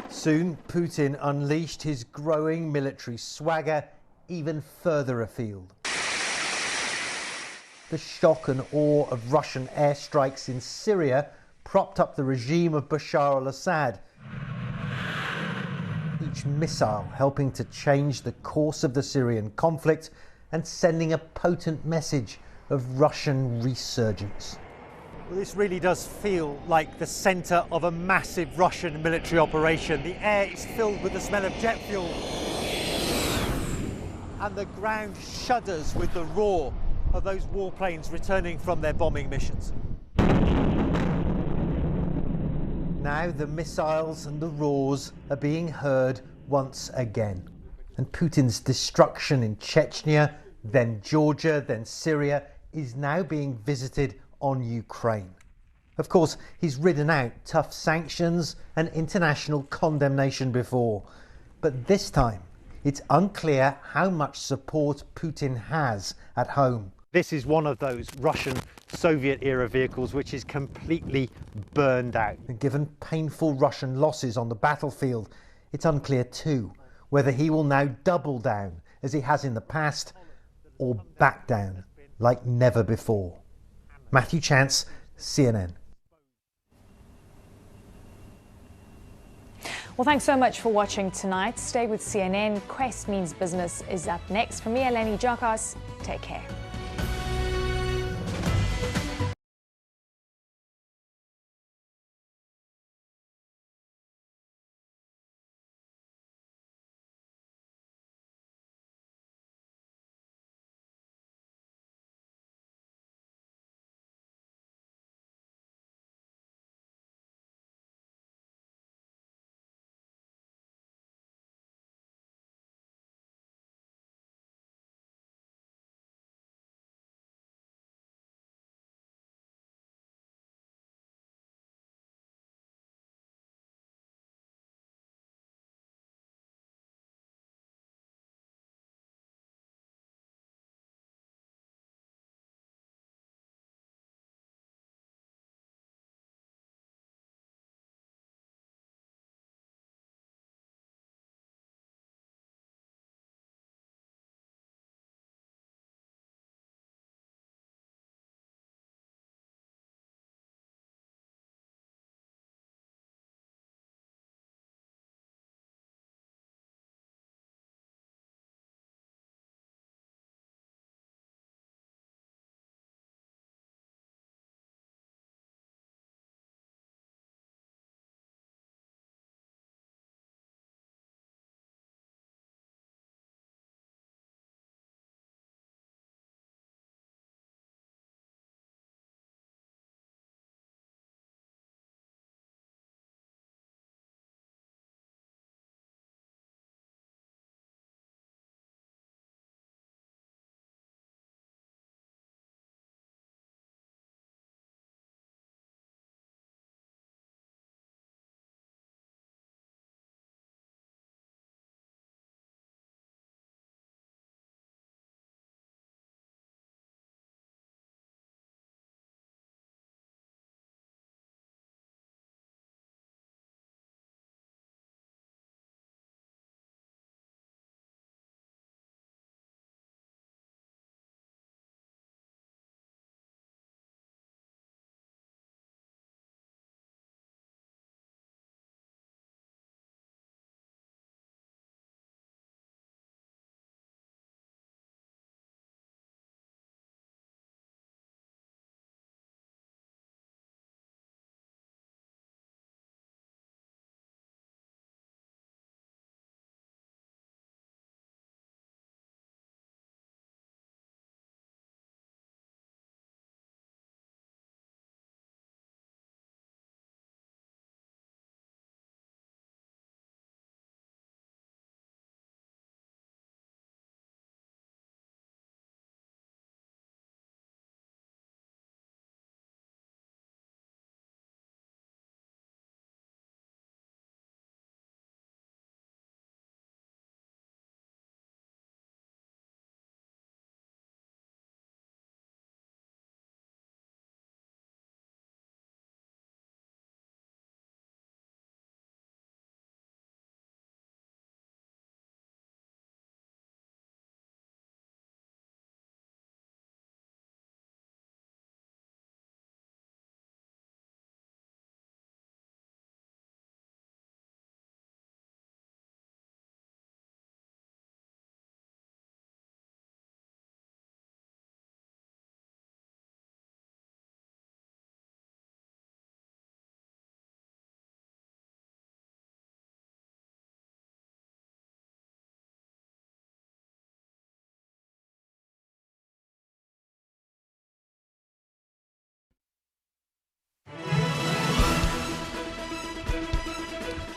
Soon, Putin unleashed his growing military swagger even further afield. The shock and awe of Russian airstrikes in Syria propped up the regime of Bashar al-Assad, each missile helping to change the course of the Syrian conflict and sending a potent message of Russian resurgence. Well, this really does feel like the centre of a massive Russian military operation. The air is filled with the smell of jet fuel, and the ground shudders with the roar of those warplanes returning from their bombing missions. Now the missiles and the roars are being heard once again. And Putin's destruction in Chechnya, then Georgia, then Syria, is now being visited on Ukraine. Of course, he's ridden out tough sanctions and international condemnation before. But this time, it's unclear how much support Putin has at home. This is one of those Russian Soviet-era vehicles which is completely burned out. And given painful Russian losses on the battlefield, it's unclear too whether he will now double down as he has in the past, or back down like never before. Matthew Chance, CNN. Well, thanks so much for watching tonight. Stay with CNN. Quest Means Business is up next. From me, Eleni Jakas. Take care.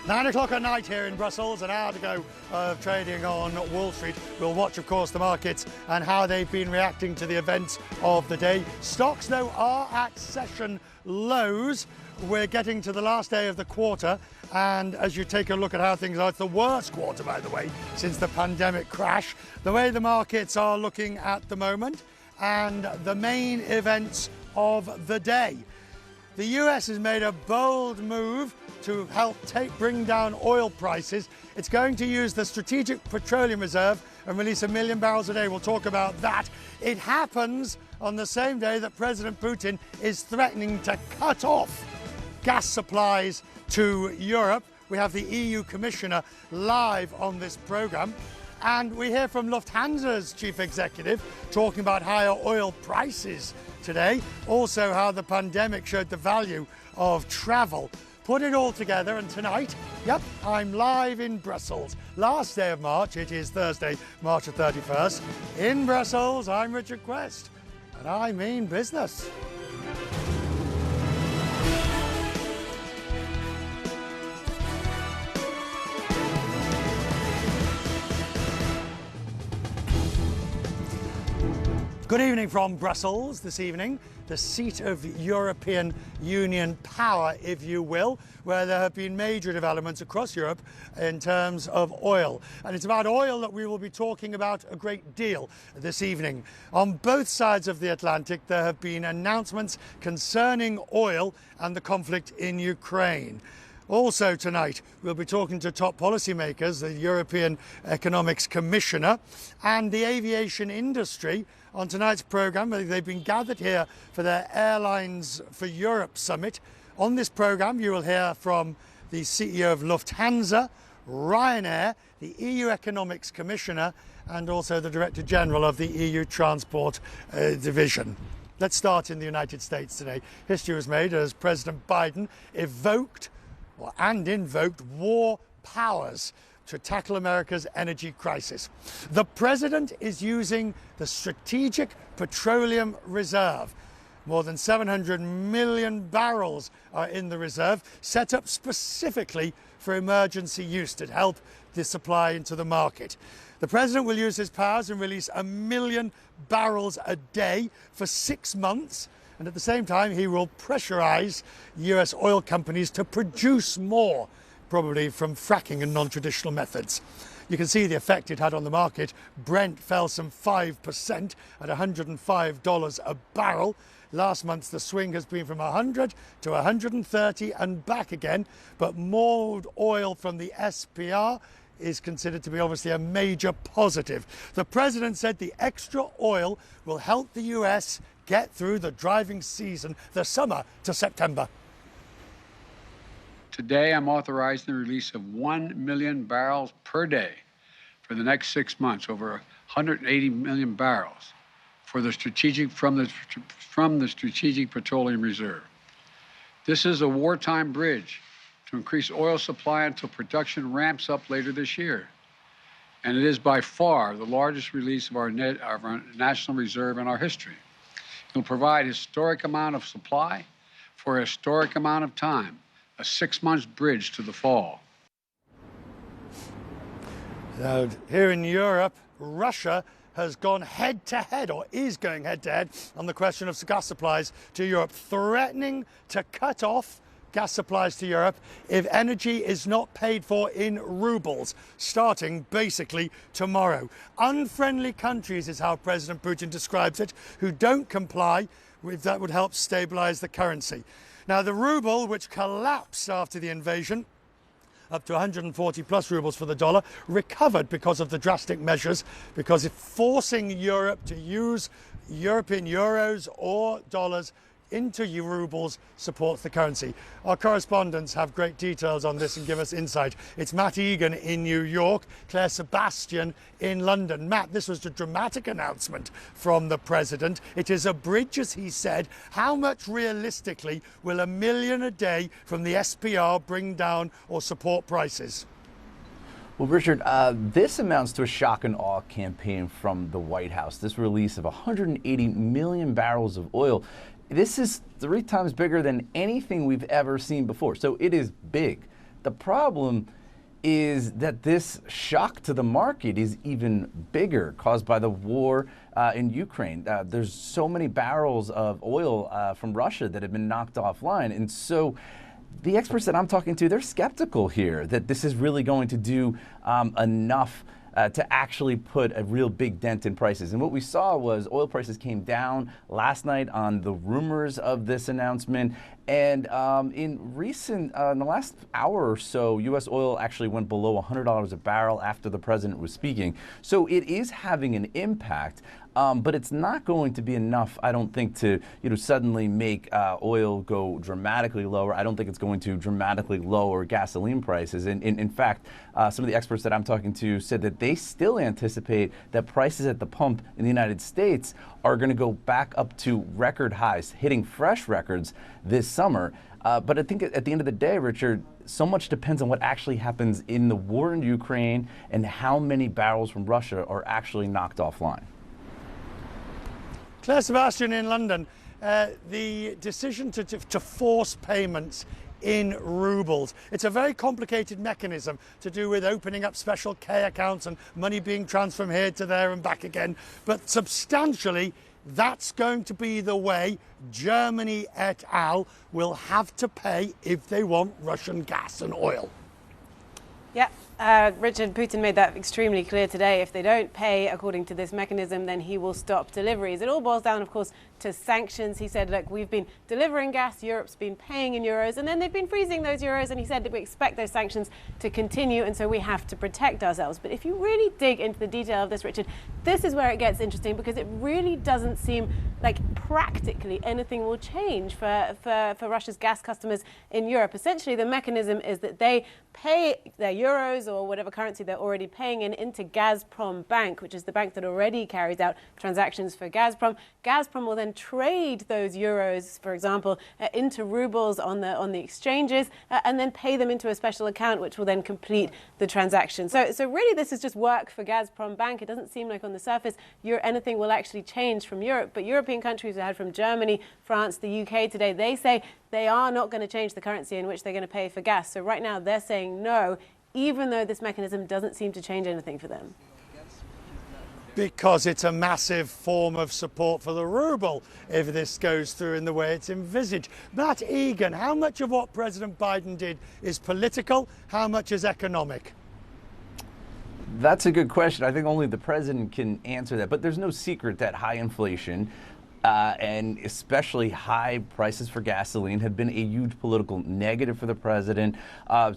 9 o'clock at night here in Brussels, an hour to go of trading on Wall Street. We'll watch, of course, the markets and how they've been reacting to the events of the day. Stocks, though, are at session lows. We're getting to the last day of the quarter, and as you take a look at how things are, it's the worst quarter, by the way, since the pandemic crash. The way the markets are looking at the moment, and the main events of the day. The US has made a bold move to help bring down oil prices. It's going to use the Strategic Petroleum Reserve and release 1 million barrels a day. We'll talk about that. It happens on the same day that President Putin is threatening to cut off gas supplies to Europe. We have the EU Commissioner live on this programme. And we hear from Lufthansa's chief executive talking about higher oil prices today. Also how the pandemic showed the value of travel. Put it all together, and tonight, yep, I'm live in Brussels. Last day of March, it is Thursday, March the 31st. In Brussels, I'm Richard Quest, and I mean business. Good evening from Brussels this evening, the seat of European Union power, if you will, where there have been major developments across Europe in terms of oil. And it's about oil that we will be talking about a great deal this evening. On both sides of the Atlantic, there have been announcements concerning oil and the conflict in Ukraine. Also tonight, we'll be talking to top policymakers, the European Economics Commissioner and the aviation industry. On tonight's programme, they've been gathered here for their Airlines for Europe Summit. On this programme, you will hear from the CEO of Lufthansa, Ryanair, the EU Economics Commissioner, and also the Director General of the EU Transport Division. Let's start in the United States today. History was made as President Biden invoked war powers to tackle America's energy crisis. The president is using the Strategic Petroleum Reserve. More than 700 million barrels are in the reserve, set up specifically for emergency use to help the supply into the market. The president will use his powers and release 1 million barrels a day for 6 months. And at the same time, he will pressurize US oil companies to produce more, probably from fracking and non-traditional methods. You can see the effect it had on the market. Brent fell some 5% at $105 a barrel. Last month, the swing has been from 100 to 130 and back again. But more oil from the SPR is considered to be obviously a major positive. The president said the extra oil will help the US get through the driving season, the summer to September. Today, I'm authorizing the release of 1 million barrels per day for the next 6 months, over 180 million barrels from the Strategic Petroleum Reserve. This is a wartime bridge to increase oil supply until production ramps up later this year. And it is by far the largest release of our national reserve in our history. It will provide a historic amount of supply for a historic amount of time. A 6-month bridge to the fall. Now, here in Europe, Russia has gone head-to-head, or is going head-to-head, on the question of gas supplies to Europe, threatening to cut off gas supplies to Europe if energy is not paid for in rubles, starting basically tomorrow. Unfriendly countries is how President Putin describes it, who don't comply with that would help stabilize the currency. Now, the ruble, which collapsed after the invasion, up to 140 plus rubles for the dollar, recovered because of the drastic measures, because if forcing Europe to use European euros or dollars into rubles supports the currency. Our correspondents have great details on this and give us insight. It's Matt Egan in New York, Claire Sebastian in London. Matt, this was a dramatic announcement from the president. It is a bridge, as he said. How much realistically will 1 million a day from the SPR bring down or support prices? Well, Richard, this amounts to a shock and awe campaign from the White House. This release of 180 million barrels of oil. This is 3 times bigger than anything we've ever seen before. So it is big. The problem is that this shock to the market is even bigger, caused by the war in Ukraine. There's so many barrels of oil from Russia that have been knocked offline. And so the experts that I'm talking to, they're skeptical here that this is really going to do enough to actually put a real big dent in prices. And what we saw was oil prices came down last night on the rumors of this announcement. And in the last hour or so, U.S. oil actually went below $100 a barrel after the president was speaking. So it is having an impact. But it's not going to be enough, I don't think, to suddenly make oil go dramatically lower. I don't think it's going to dramatically lower gasoline prices. And in fact, some of the experts that I'm talking to said that they still anticipate that prices at the pump in the United States are going to go back up to record highs, hitting fresh records this summer. But I think at the end of the day, Richard, so much depends on what actually happens in the war in Ukraine and how many barrels from Russia are actually knocked offline. Claire Sebastian in London, the decision to force payments in rubles. It's a very complicated mechanism to do with opening up special K accounts and money being transferred from here to there and back again. But substantially, that's going to be the way Germany et al. Will have to pay if they want Russian gas and oil. Yeah. Richard, Putin made that extremely clear today. If they don't pay according to this mechanism, then he will stop deliveries. It all boils down, of course, to sanctions. He said, look, we've been delivering gas, Europe's been paying in euros, and then they've been freezing those euros, and he said that we expect those sanctions to continue, and so we have to protect ourselves. But if you really dig into the detail of this, Richard, this is where it gets interesting, because it really doesn't seem like practically anything will change for Russia's gas customers in Europe. Essentially, the mechanism is that they pay their euros or whatever currency they're already paying into Gazprom Bank, which is the bank that already carries out transactions for Gazprom. Gazprom will then trade those euros, for example, into rubles on the exchanges, and then pay them into a special account, which will then complete the transaction. So really, this is just work for Gazprom Bank. It doesn't seem like on the surface anything will actually change from Europe. But European countries, we had from Germany, France, the UK today, they say they are not going to change the currency in which they're going to pay for gas. So right now, they're saying no, even though this mechanism doesn't seem to change anything for them. Because it's a massive form of support for the ruble if this goes through in the way it's envisaged. Matt Egan, how much of what President Biden did is political? How much is economic? That's a good question. I think only the president can answer that. But there's no secret that high inflation and especially high prices for gasoline have been a huge political negative for the president.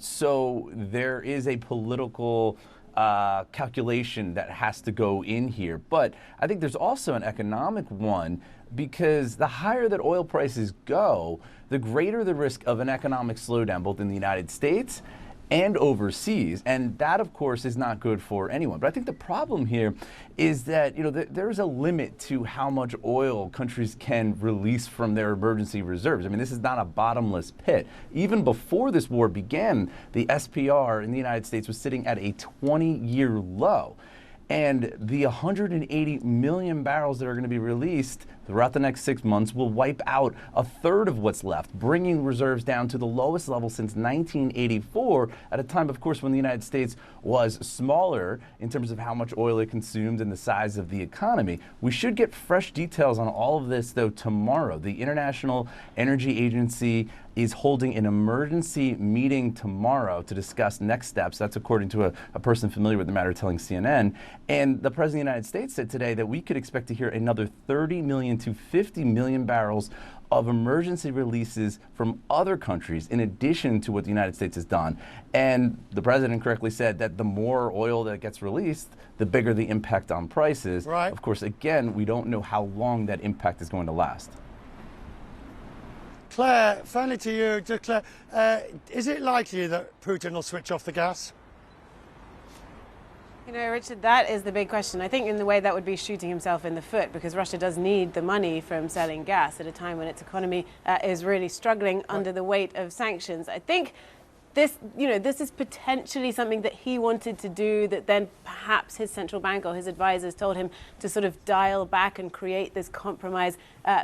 So there is a political calculation that has to go in here. But I think there's also an economic one, because the higher that oil prices go, the greater the risk of an economic slowdown, both in the United States and overseas. And that, of course, is not good for anyone. But I think the problem here is that, there's a limit to how much oil countries can release from their emergency reserves. I mean, this is not a bottomless pit. Even before this war began, the SPR in the United States was sitting at a 20-year low. And the 180 million barrels that are going to be released throughout the next 6 months will wipe out a third of what's left, bringing reserves down to the lowest level since 1984, at a time, of course, when the United States was smaller in terms of how much oil it consumed and the size of the economy. We should get fresh details on all of this, though, tomorrow. The International Energy Agency is holding an emergency meeting tomorrow to discuss next steps. That's according to a person familiar with the matter telling CNN. And the President of the United States said today that we could expect to hear another 30 million to 50 million barrels of emergency releases from other countries in addition to what the United States has done. And the president correctly said that the more oil that gets released, the bigger the impact on prices. Right. Of course, again, we don't know how long that impact is going to last. Claire, finally to you, Claire, is it likely that Putin will switch off the gas? Richard, that is the big question. I think in the way that would be shooting himself in the foot, because Russia does need the money from selling gas at a time when its economy is really struggling under the weight of sanctions. I think this, this is potentially something that he wanted to do, that then perhaps his central bank or his advisors told him to sort of dial back and create this compromise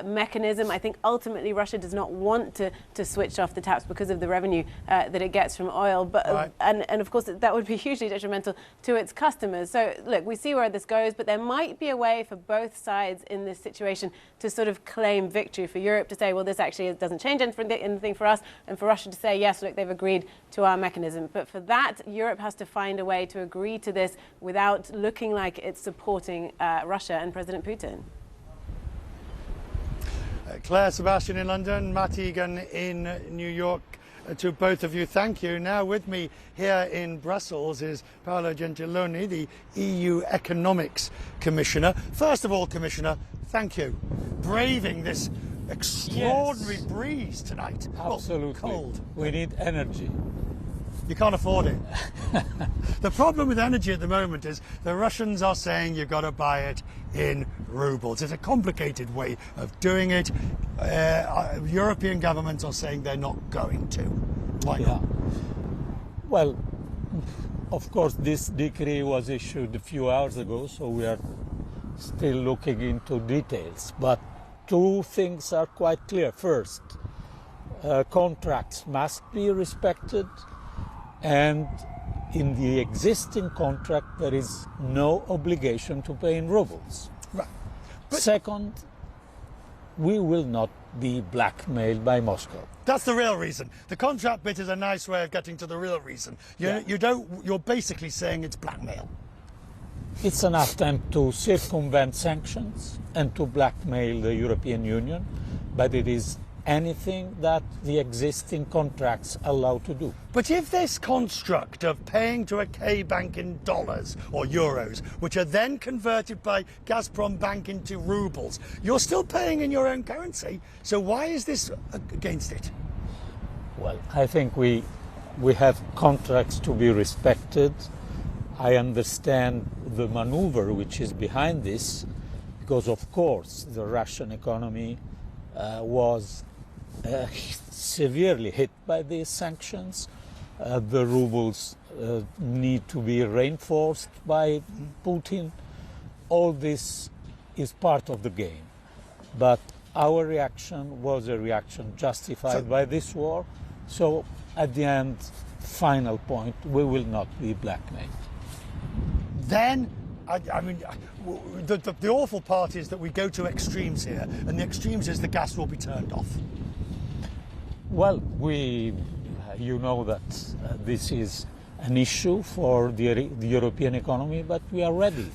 mechanism. I think ultimately Russia does not want to switch off the taps because of the revenue that it gets from oil, but right. and of course that would be hugely detrimental to its customers. So look, we see where this goes, but there might be a way for both sides in this situation to sort of claim victory, for Europe to say, well, this actually doesn't change anything for us, and for Russia to say, yes, look, they've agreed to our mechanism. But for that, Europe has to find a way to agree to this without looking like it's supporting Russia and President Putin. Claire, Sebastian in London, Matt Egan in New York. To both of you, thank you. Now with me here in Brussels is Paolo Gentiloni, the EU Economics Commissioner. First of all, Commissioner, thank you. Braving this extraordinary breeze tonight. Absolutely. Well, cold. We need energy. You can't afford it. The problem with energy at the moment is the Russians are saying you've got to buy it in rubles. It's a complicated way of doing it. European governments are saying they're not going to. Why not? Well, of course, this decree was issued a few hours ago, so we are still looking into details. But two things are quite clear. First, contracts must be respected, and in the existing contract there is no obligation to pay in rubles. Right. Second, we will not be blackmailed by Moscow. That's the real reason. The contract bit is a nice way of getting to the real reason. You're basically saying it's blackmail. It's an attempt to circumvent sanctions and to blackmail the European Union, but it is anything that the existing contracts allow to do. But if this construct of paying to a K bank in dollars or euros, which are then converted by Gazprom Bank into rubles, you're still paying in your own currency. So why is this against it? Well, I think we have contracts to be respected. I understand the maneuver which is behind this, because of course the Russian economy was severely hit by these sanctions. The rubles need to be reinforced by Putin. All this is part of the game. But our reaction was a reaction justified by this war. So at the end, final point, we will not be blackmailed. Then, I mean, the awful part is that we go to extremes here, and the extremes is the gas will be turned off. Well, you know that this is an issue for the European economy, but we are ready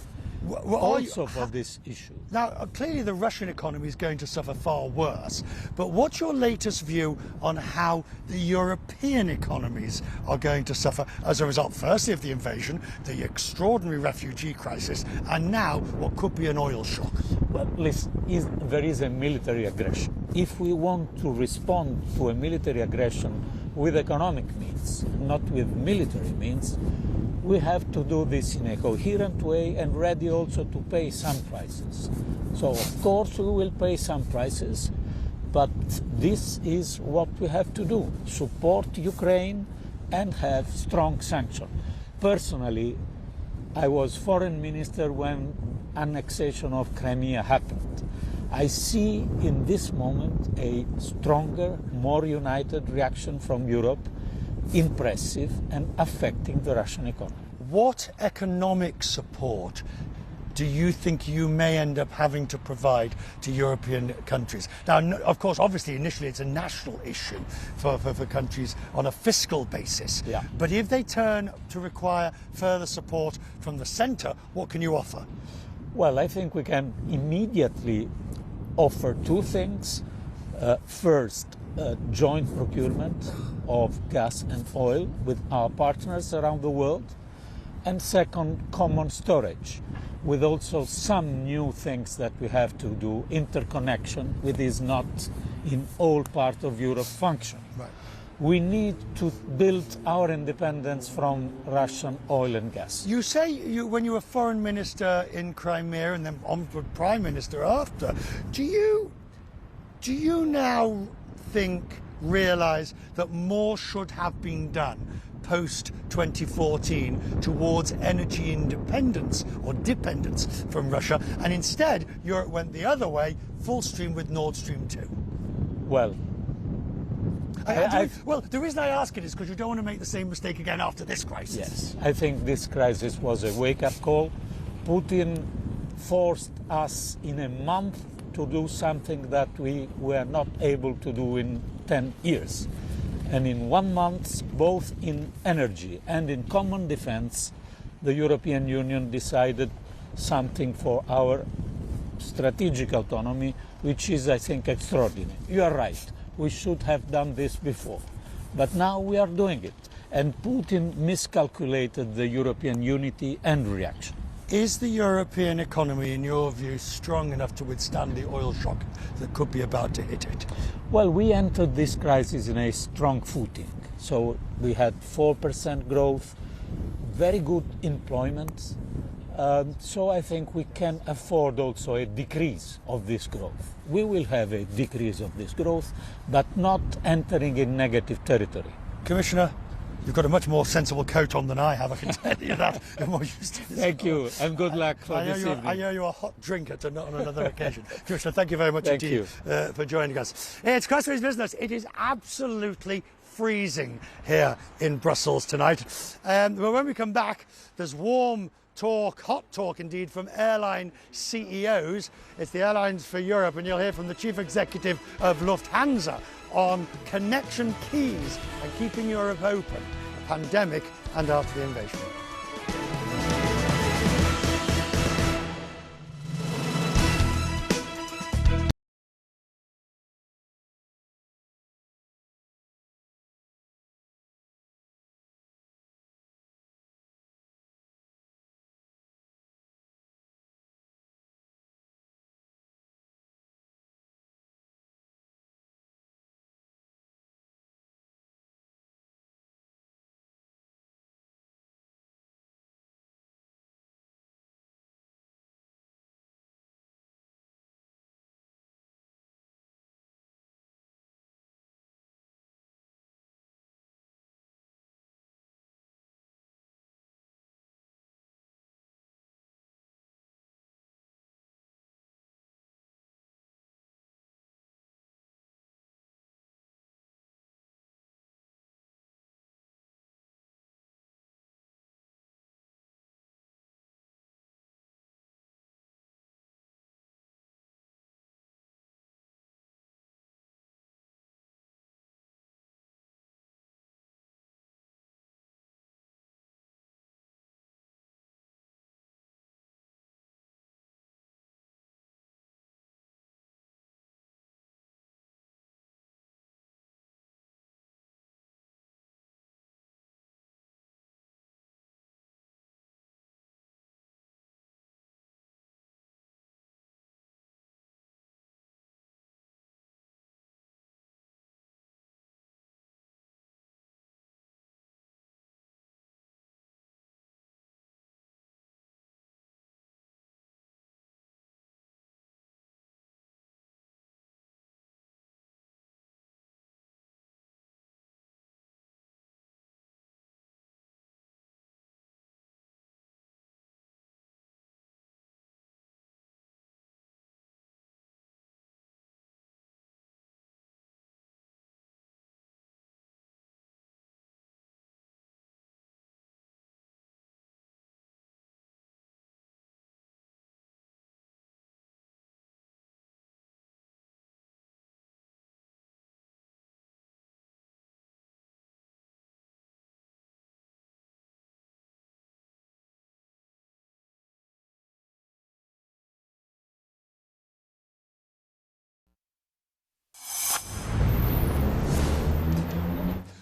also for this issue. Now, clearly the Russian economy is going to suffer far worse, but what's your latest view on how the European economies are going to suffer as a result, firstly, of the invasion, the extraordinary refugee crisis, and now what could be an oil shock? Well, listen, there is a military aggression. If we want to respond to a military aggression with economic means, not with military means, we have to do this in a coherent way and ready also to pay some prices. So, of course, we will pay some prices, but this is what we have to do, support Ukraine and have strong sanctions. Personally, I was foreign minister when annexation of Crimea happened. I see in this moment a stronger, more united reaction from Europe, impressive and affecting the Russian economy. What economic support do you think you may end up having to provide to European countries? Now, of course, obviously, initially it's a national issue for countries on a fiscal basis. Yeah. But if they turn to require further support from the centre, what can you offer? Well, I think we can immediately offer two things. First, joint procurement of gas and oil with our partners around the world. And second, common storage, with also some new things that we have to do, interconnection, which is not in all parts of Europe function. Right. We need to build our independence from Russian oil and gas. You say when you were foreign minister in Crimea and then prime minister after, do you now think realise that more should have been done post-2014 towards energy independence or dependence from Russia, and instead Europe went the other way, full stream with Nord Stream 2? Well, well, the reason I ask it is because you don't want to make the same mistake again after this crisis. Yes, I think this crisis was a wake-up call. Putin forced us in a month to do something that we were not able to do in 10 years. And in 1 month, both in energy and in common defense, the European Union decided something for our strategic autonomy, which is, I think, extraordinary. You are right. We should have done this before. But now we are doing it. And Putin miscalculated the European unity and reaction. Is the European economy, in your view, strong enough to withstand the oil shock that could be about to hit it? Well, we entered this crisis in a strong footing. So we had 4% growth, very good employment. So I think we can afford also a decrease of this growth. We will have a decrease of this growth, but not entering in negative territory. Commissioner, you've got a much more sensible coat on than I have, I can tell you that. You're more used to this. Thank you, and good luck for this evening. I know you're a hot drinker, not on another occasion. Commissioner, thank you very much indeed for joining us. It's Crossways Business. It is absolutely freezing here in Brussels tonight. But when we come back, there's warm talk, hot talk indeed, from airline CEOs. It's the Airlines for Europe, and you'll hear from the Chief Executive of Lufthansa on connection keys and keeping Europe open, a pandemic and after the invasion.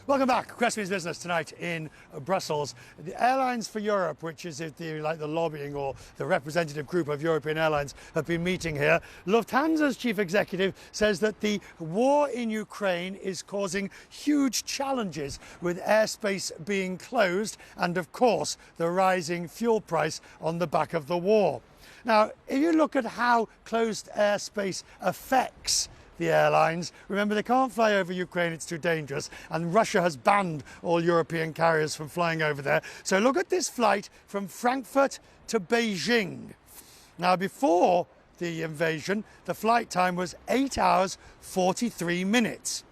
Welcome back. Cressway's Business tonight in Brussels. The Airlines for Europe, which is if you like the lobbying or the representative group of European airlines, have been meeting here. Lufthansa's chief executive says that the war in Ukraine is causing huge challenges with airspace being closed and, of course, the rising fuel price on the back of the war. Now, if you look at how closed airspace affects the airlines. Remember, they can't fly over Ukraine, it's too dangerous, and Russia has banned all European carriers from flying over there. So look at this flight from Frankfurt to Beijing. Now, before the invasion, the flight time was 8 hours, 43 minutes.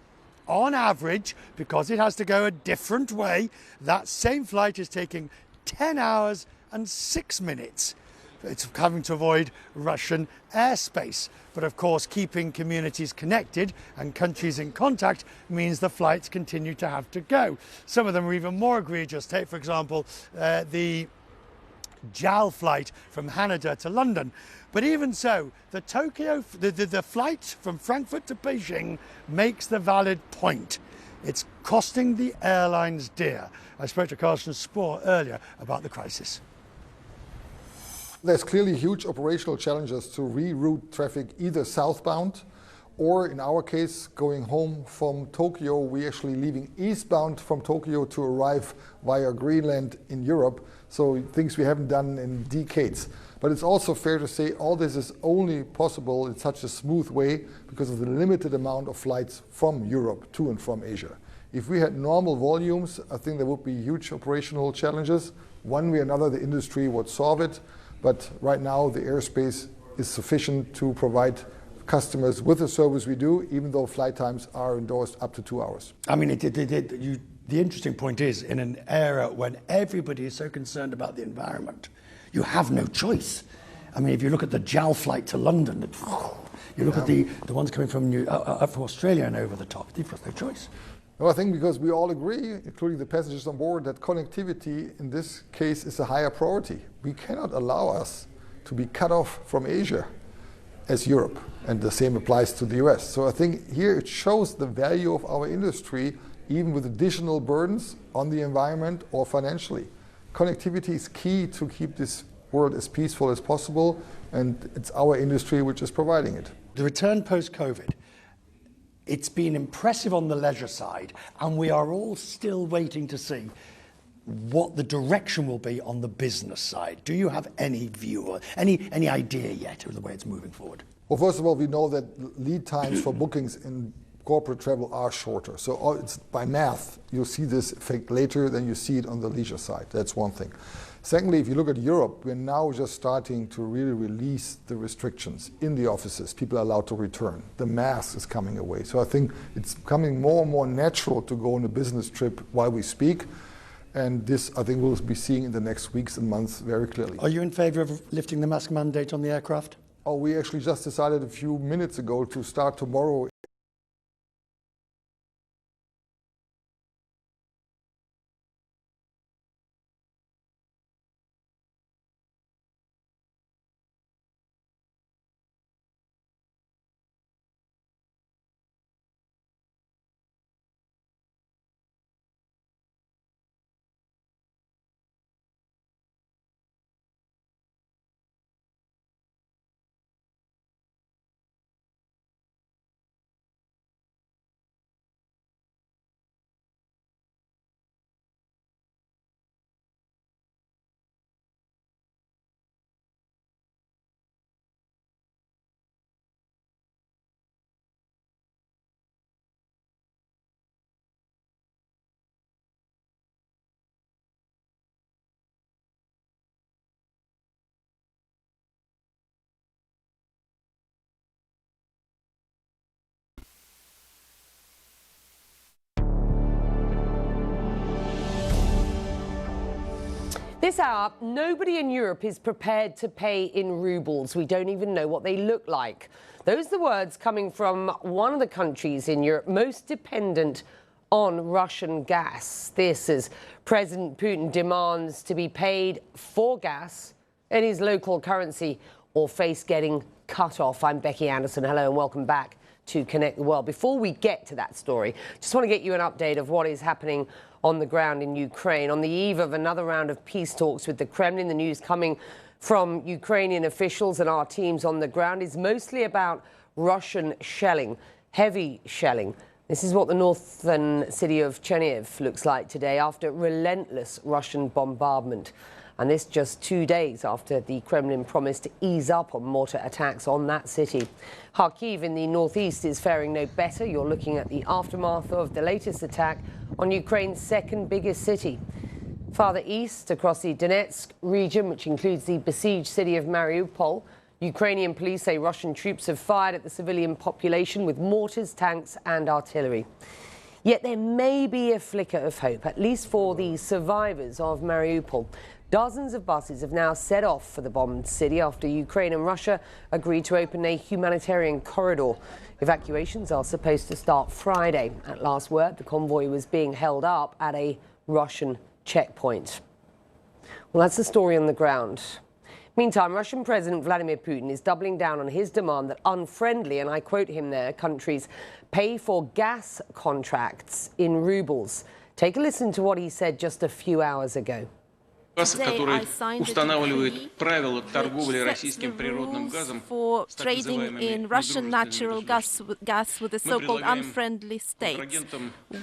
On average, because it has to go a different way, that same flight is taking 10 hours and 6 minutes. It's having to avoid Russian airspace. But of course, keeping communities connected and countries in contact means the flights continue to have to go. Some of them are even more egregious. Take, for example, the JAL flight from Haneda to London. But even so, the flight from Frankfurt to Beijing makes the valid point. It's costing the airlines dear. I spoke to Carsten Spohr earlier about the crisis. There's clearly huge operational challenges to reroute traffic either southbound or, in our case, going home from Tokyo. We're actually leaving eastbound from Tokyo to arrive via Greenland in Europe. So things we haven't done in decades. But it's also fair to say all this is only possible in such a smooth way because of the limited amount of flights from Europe to and from Asia. If we had normal volumes, I think there would be huge operational challenges. One way or another, the industry would solve it. But right now, the airspace is sufficient to provide customers with the service we do, even though flight times are endorsed up to 2 hours. I mean, the interesting point is, in an era when everybody is so concerned about the environment, you have no choice. I mean, if you look at the JAL flight to London, you look at the ones coming from from Australia and over the top, they've got no choice. Well, I think because we all agree, including the passengers on board, that connectivity in this case is a higher priority. We cannot allow us to be cut off from Asia as Europe, and the same applies to the US. So I think here it shows the value of our industry, even with additional burdens on the environment or financially. Connectivity is key to keep this world as peaceful as possible, and it's our industry which is providing it. The return post-COVID, it's been impressive on the leisure side, and we are all still waiting to see what the direction will be on the business side. Do you have any view or any idea yet of the way it's moving forward? Well, first of all, we know that lead times for bookings in corporate travel are shorter. So it's by math, you'll see this effect later than you see it on the leisure side. That's one thing. Secondly, if you look at Europe, we're now just starting to really release the restrictions in the offices. People are allowed to return. The mask is coming away. So I think it's becoming more and more natural to go on a business trip while we speak. And this, I think, we'll be seeing in the next weeks and months very clearly. Are you in favor of lifting the mask mandate on the aircraft? Oh, we actually just decided a few minutes ago to start tomorrow. This hour, nobody in Europe is prepared to pay in rubles. We don't even know what they look like. Those are the words coming from one of the countries in Europe most dependent on Russian gas. This as President Putin demands to be paid for gas in his local currency or face getting cut off. I'm Becky Anderson. Hello and welcome back to Connect the World. Before we get to that story, just want to get you an update of what is happening on the ground in Ukraine. On the eve of another round of peace talks with the Kremlin, the news coming from Ukrainian officials and our teams on the ground is mostly about Russian shelling, heavy shelling, This is what the northern city of Chernihiv looks like today after relentless Russian bombardment. And this just 2 days after the Kremlin promised to ease up on mortar attacks on that city. Kharkiv in the northeast is faring no better. You're looking at the aftermath of the latest attack on Ukraine's second biggest city. Farther east, across the Donetsk region, which includes the besieged city of Mariupol, Ukrainian police say Russian troops have fired at the civilian population with mortars, tanks and artillery. Yet there may be a flicker of hope, at least for the survivors of Mariupol. Dozens of buses have now set off for the bombed city after Ukraine and Russia agreed to open a humanitarian corridor. Evacuations are supposed to start Friday. At last word, the convoy was being held up at a Russian checkpoint. Well, that's the story on the ground. Meantime, Russian President Vladimir Putin is doubling down on his demand that unfriendly, and I quote him there, countries pay for gas contracts in rubles. Take a listen to what he said just a few hours ago. Который устанавливает правила торговли российским природным газом for trading in Russian natural gas with the so-called unfriendly states.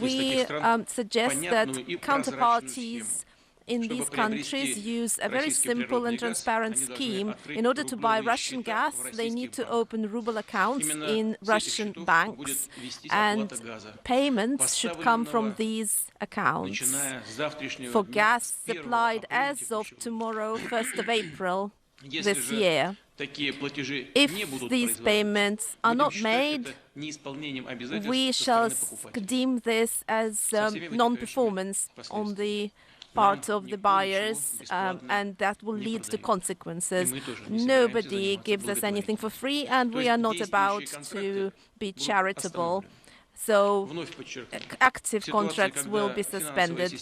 We suggest that counterparties in these countries use a very simple and transparent scheme. In order to buy Russian gas, they need to open ruble accounts in Russian banks, and payments should come from these accounts for gas supplied as of tomorrow, 1st of April this year. If these payments are not made, we shall deem this as non-performance on the part of the buyers, and that will lead to consequences. Nobody gives us anything for free, and we are not about to be charitable. So active contracts will be suspended.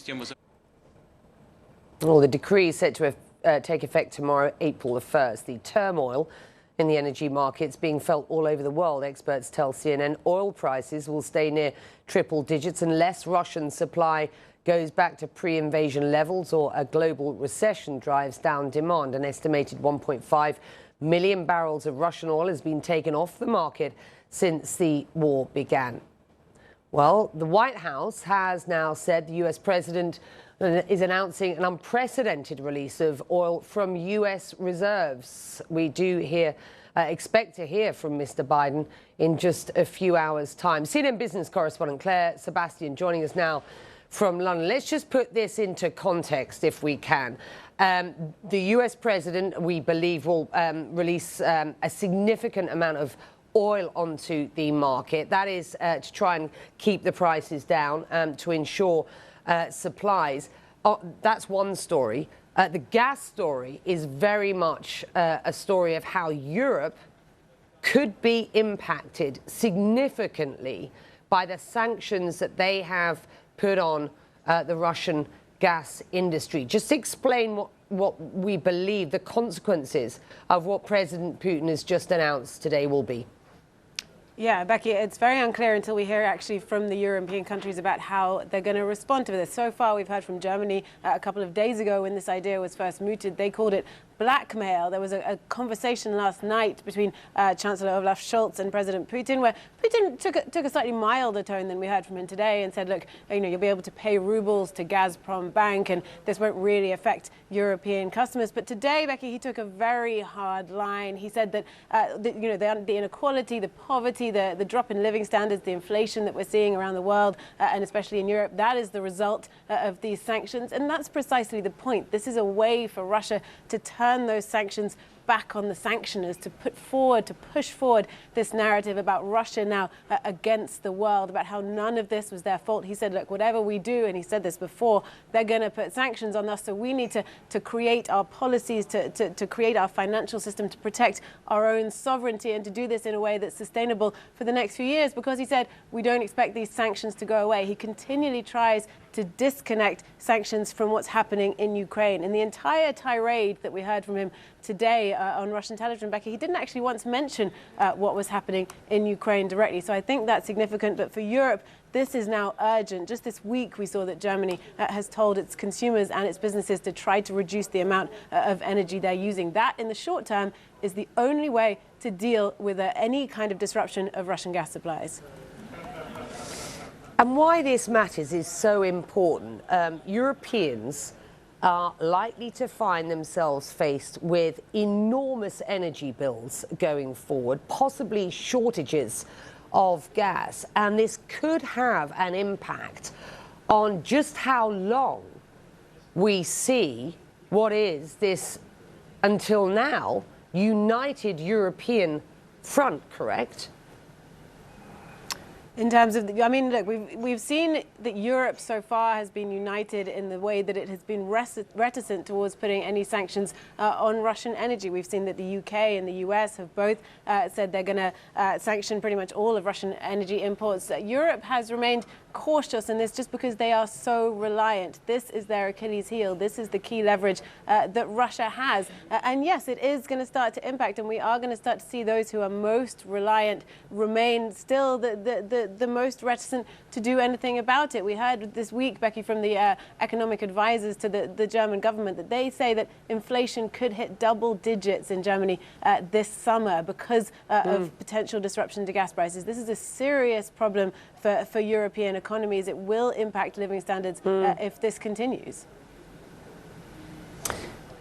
Well, the decree is set to take effect tomorrow, April the 1st. The turmoil in the energy markets being felt all over the world. Experts tell CNN oil prices will stay near triple digits unless Russian supply goes back to pre-invasion levels or a global recession drives down demand. An estimated 1.5 million barrels of Russian oil has been taken off the market since the war began. Well, the White House has now said the US president is announcing an unprecedented release of oil from US reserves. We do expect to hear from Mr. Biden in just a few hours' time. CNN business correspondent Claire Sebastian joining us now from London. Let's just put this into context if we can. The US president, we believe, will release a significant amount of oil onto the market. That is to try and keep the prices down, to ensure supplies. That's one story. The gas story is very much a story of how Europe could be impacted significantly by the sanctions that they have put on the Russian gas industry. Just explain what we believe the consequences of what President Putin has just announced today will be. Yeah, Becky, it's very unclear until we hear actually from the European countries about how they're going to respond to this. So far, we've heard from Germany a couple of days ago when this idea was first mooted. They called it blackmail. There was a conversation last night between Chancellor Olaf Scholz and President Putin, where Putin took a slightly milder tone than we heard from him today and said, look, you'll be able to pay rubles to Gazprom Bank, and this won't really affect European customers. But today, Becky, he took a very hard line. He said that the inequality, the poverty, the drop in living standards, the inflation that we're seeing around the world, and especially in Europe, that is the result of these sanctions. And that's precisely the point. This is a way for Russia to turn those sanctions back on the sanctioners, to push forward this narrative about Russia now against the world, about how none of this was their fault. He said, look, whatever we do, and he said this before, they're going to put sanctions on us, so we need to create our policies, to create our financial system, to protect our own sovereignty, and to do this in a way that's sustainable for the next few years, because he said, we don't expect these sanctions to go away. He continually tries to disconnect sanctions from what's happening in Ukraine. In the entire tirade that we heard from him today on Russian television, Becky, he didn't actually once mention what was happening in Ukraine directly. So I think that's significant. But for Europe, this is now urgent. Just this week, we saw that Germany has told its consumers and its businesses to try to reduce the amount of energy they're using. That, in the short term, is the only way to deal with any kind of disruption of Russian gas supplies. And why this matters is so important. Europeans are likely to find themselves faced with enormous energy bills going forward, possibly shortages of gas, and this could have an impact on just how long we see what is this, until now, united European front, correct? In terms of, I mean, look, we've seen that Europe so far has been united in the way that it has been reticent towards putting any sanctions on Russian energy. We've seen that the UK and the US have both said they're going to sanction pretty much all of Russian energy imports. Europe has remained cautious in this just because they are so reliant. This is their Achilles heel. This is the key leverage that Russia has. And yes, it is going to start to impact, and we are going to start to see those who are most reliant remain still the most reticent to do anything about it. We heard this week, Becky, from the economic advisors to the German government that they say that inflation could hit double digits in Germany this summer because of potential disruption to gas prices. This is a serious problem for European economies. It will impact living standards if this continues.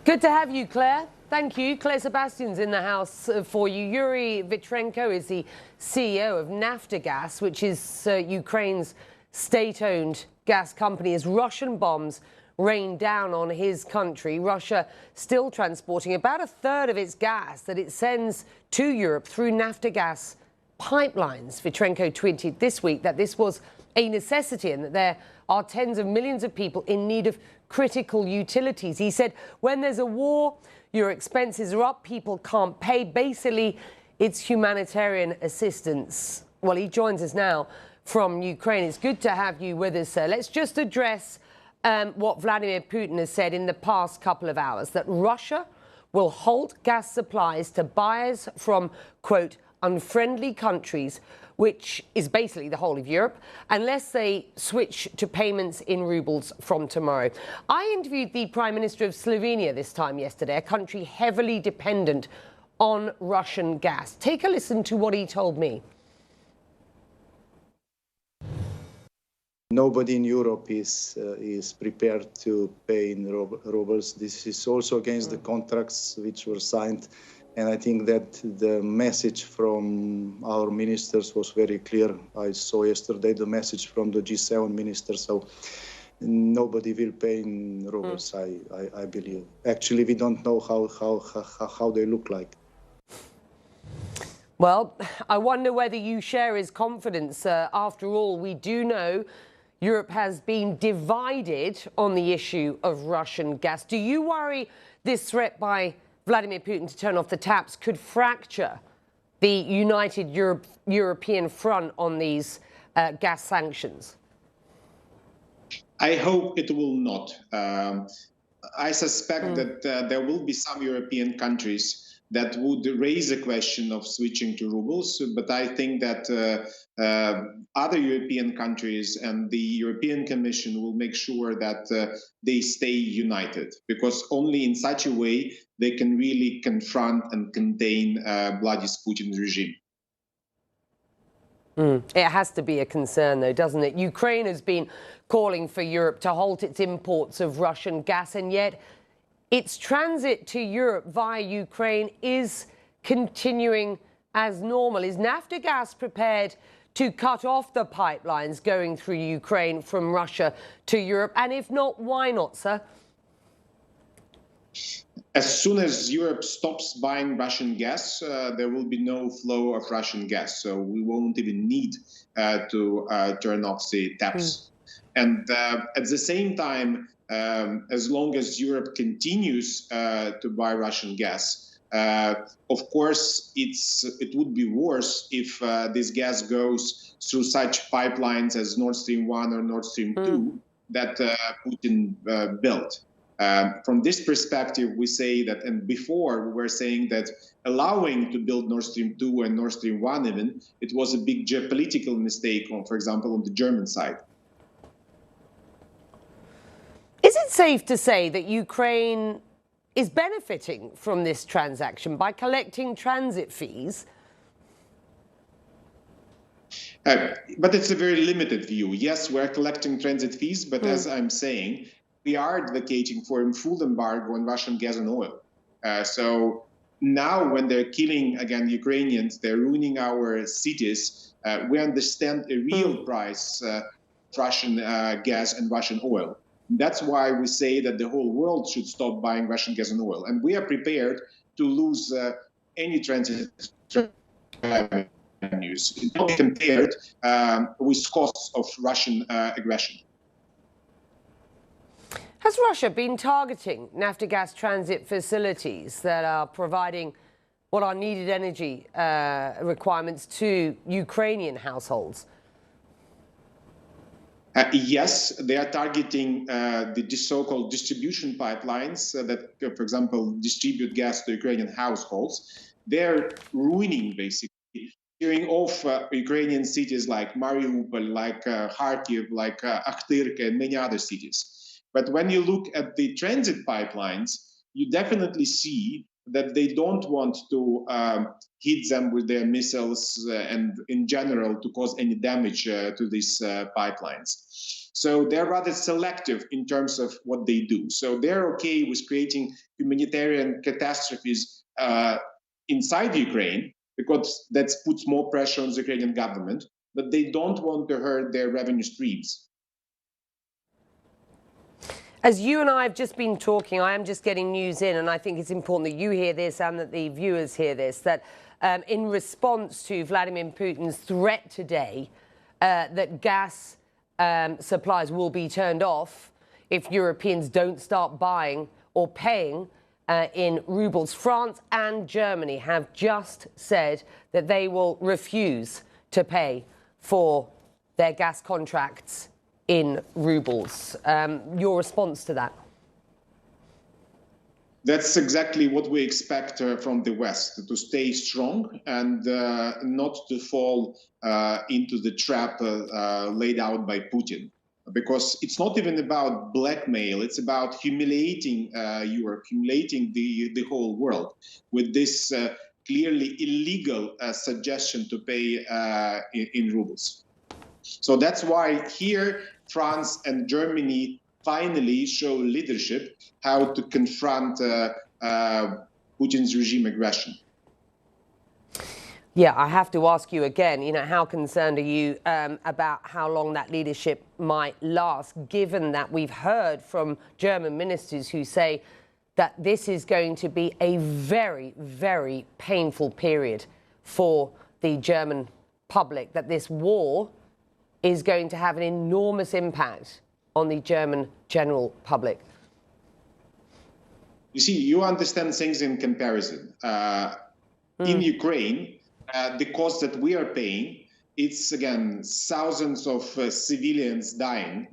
Good to have you, Claire. Thank you. Claire Sebastian's in the house for you. Yuri Vitrenko is the CEO of Naftogaz, which is Ukraine's state-owned gas company. As Russian bombs rain down on his country, Russia still transporting about a third of its gas that it sends to Europe through Naftogaz pipelines. Vitrenko tweeted this week that this was a necessity and that there are tens of millions of people in need of critical utilities. He said, when there's a war, your expenses are up, people can't pay. Basically, it's humanitarian assistance. Well, he joins us now from Ukraine. It's good to have you with us, sir. Let's just address what Vladimir Putin has said in the past couple of hours, that Russia will halt gas supplies to buyers from, quote, unfriendly countries, which is basically the whole of Europe, unless they switch to payments in rubles from tomorrow. I interviewed the Prime Minister of Slovenia this time yesterday, a country heavily dependent on Russian gas. Take a listen to what he told me. Nobody in Europe is prepared to pay in rubles. This is also against the contracts which were signed. And I think that the message from our ministers was very clear. I saw yesterday the message from the G7 ministers. So nobody will pay in rubles, I believe. Actually, we don't know how they look like. Well, I wonder whether you share his confidence. After all, we do know Europe has been divided on the issue of Russian gas. Do you worry this threat by Vladimir Putin to turn off the taps could fracture the united European front on these gas sanctions? I hope it will not. I suspect that there will be some European countries that would raise a question of switching to rubles, but I think that other European countries and the European Commission will make sure that they stay united, because only in such a way they can really confront and contain Vladimir Putin's regime. It has to be a concern, though, doesn't it? Ukraine has been calling for Europe to halt its imports of Russian gas, and yet its transit to Europe via Ukraine is continuing as normal. Is Naftogaz prepared to cut off the pipelines going through Ukraine from Russia to Europe? And if not, why not, sir? As soon as Europe stops buying Russian gas, there will be no flow of Russian gas. So we won't even need to turn off the taps. And at the same time, as long as Europe continues to buy Russian gas, of course, it would be worse if this gas goes through such pipelines as Nord Stream 1 or Nord Stream 2 that Putin built. From this perspective, we say that, and before we were saying that allowing to build Nord Stream 2 and Nord Stream 1 even, it was a big geopolitical mistake, for example, on the German side. Is it safe to say that Ukraine is benefiting from this transaction by collecting transit fees? But it's a very limited view. Yes, we're collecting transit fees, but as I'm saying, we are advocating for a full embargo on Russian gas and oil. So now when they're killing, again, Ukrainians, they're ruining our cities, we understand a real price of Russian gas and Russian oil. That's why we say that the whole world should stop buying Russian gas and oil. And we are prepared to lose any transit revenues, not compared with costs of Russian aggression. Has Russia been targeting naphtha gas transit facilities that are providing what are needed energy requirements to Ukrainian households? Yes, they are targeting the so-called distribution pipelines that, for example, distribute gas to Ukrainian households. They're ruining, basically, tearing off Ukrainian cities like Mariupol, like Kharkiv, like Akhtirka, and many other cities. But when you look at the transit pipelines, you definitely see that they don't want to hit them with their missiles and in general to cause any damage to these pipelines. So they're rather selective in terms of what they do. So they're okay with creating humanitarian catastrophes inside Ukraine because that puts more pressure on the Ukrainian government, but they don't want to hurt their revenue streams. As you and I have just been talking, I am just getting news in, and I think it's important that you hear this and that the viewers hear this, that in response to Vladimir Putin's threat today that gas supplies will be turned off if Europeans don't start buying or paying in rubles, France and Germany have just said that they will refuse to pay for their gas contracts in rubles. Your response to that? That's exactly what we expect from the West, to stay strong and not to fall into the trap laid out by Putin. Because it's not even about blackmail, it's about humiliating Europe, humiliating the whole world with this clearly illegal suggestion to pay in rubles. So that's why here France and Germany finally show leadership how to confront Putin's regime aggression. Yeah, I have to ask you again, how concerned are you about how long that leadership might last, given that we've heard from German ministers who say that this is going to be a very, very painful period for the German public, that this war is going to have an enormous impact on the German general public? You see, you understand things in comparison. In Ukraine, the cost that we are paying, it's, again, thousands of civilians dying,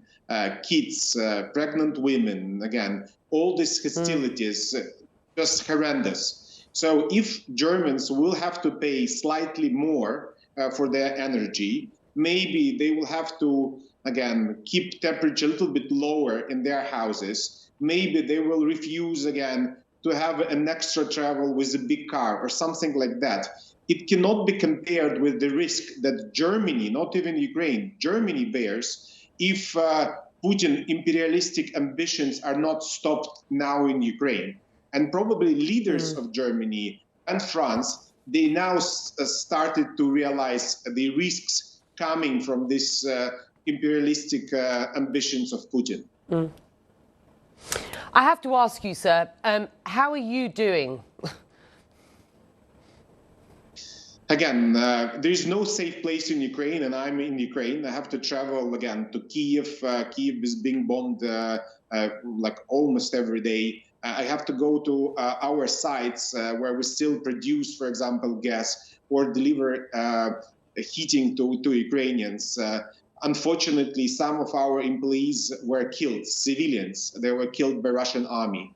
kids, pregnant women, again, all these hostilities, just horrendous. So if Germans will have to pay slightly more for their energy, maybe they will have to, again, keep temperature a little bit lower in their houses. Maybe they will refuse, again, to have an extra travel with a big car or something like that. It cannot be compared with the risk that Germany, not even Ukraine, Germany bears if Putin's imperialistic ambitions are not stopped now in Ukraine. And probably leaders of Germany and France, they now started to realize the risks coming from this imperialistic ambitions of Putin. I have to ask you, sir, how are you doing? Again, there is no safe place in Ukraine, and I'm in Ukraine. I have to travel again to Kiev. Kiev is being bombed like almost every day. I have to go to our sites where we still produce, for example, gas or deliver heating to Ukrainians. Unfortunately, some of our employees were killed, civilians. They were killed by Russian army.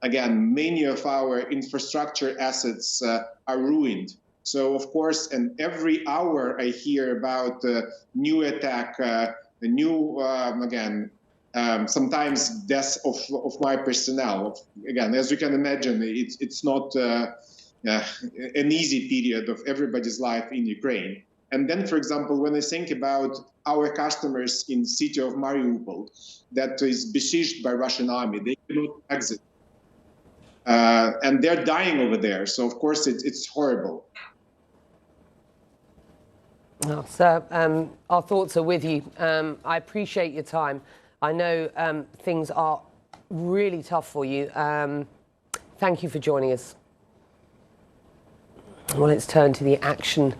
Again, many of our infrastructure assets are ruined. So, of course, and every hour I hear about new attack, sometimes death of my personnel. Again, as you can imagine, it's not an easy period of everybody's life in Ukraine. And then, for example, when I think about our customers in the city of Mariupol that is besieged by Russian army, they cannot exit. And they're dying over there. So, of course, it's horrible. Well, sir, our thoughts are with you. I appreciate your time. I know things are really tough for you. Thank you for joining us. Well, let's turn to the action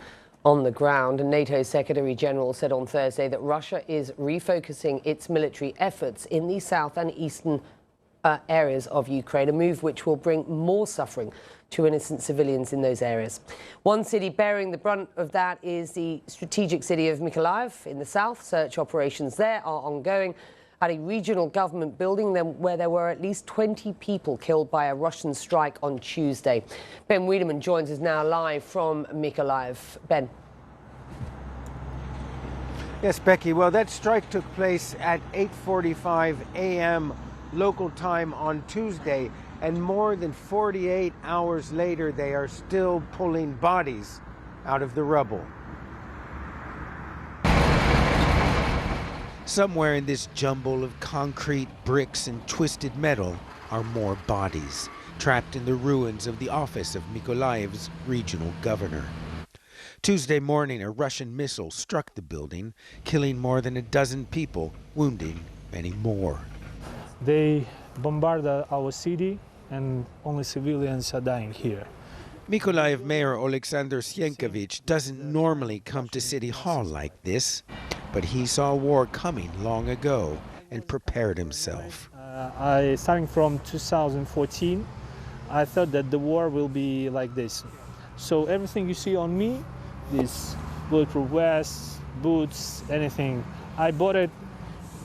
on the ground. And NATO Secretary General said on Thursday that Russia is refocusing its military efforts in the south and eastern areas of Ukraine, a move which will bring more suffering to innocent civilians in those areas. One city bearing the brunt of that is the strategic city of Mykolaiv in the south. Search operations there are ongoing at a regional government building where there were at least 20 people killed by a Russian strike on Tuesday. Ben Wiedemann joins us now live from Mykolaiv. Ben. Yes, Becky. Well, that strike took place at 8:45 a.m. local time on Tuesday, and more than 48 hours later, they are still pulling bodies out of the rubble. Somewhere in this jumble of concrete, bricks, and twisted metal are more bodies, trapped in the ruins of the office of Mykolaiv's regional governor. Tuesday morning, a Russian missile struck the building, killing more than a dozen people, wounding many more. They bombarded our city, and only civilians are dying here. Mykolaiv Mayor Oleksandr Sienkiewicz doesn't normally come to City Hall like this, but he saw war coming long ago and prepared himself. Starting from 2014, I thought that the war will be like this. So everything you see on me, these bulletproof vests, boots, anything, I bought it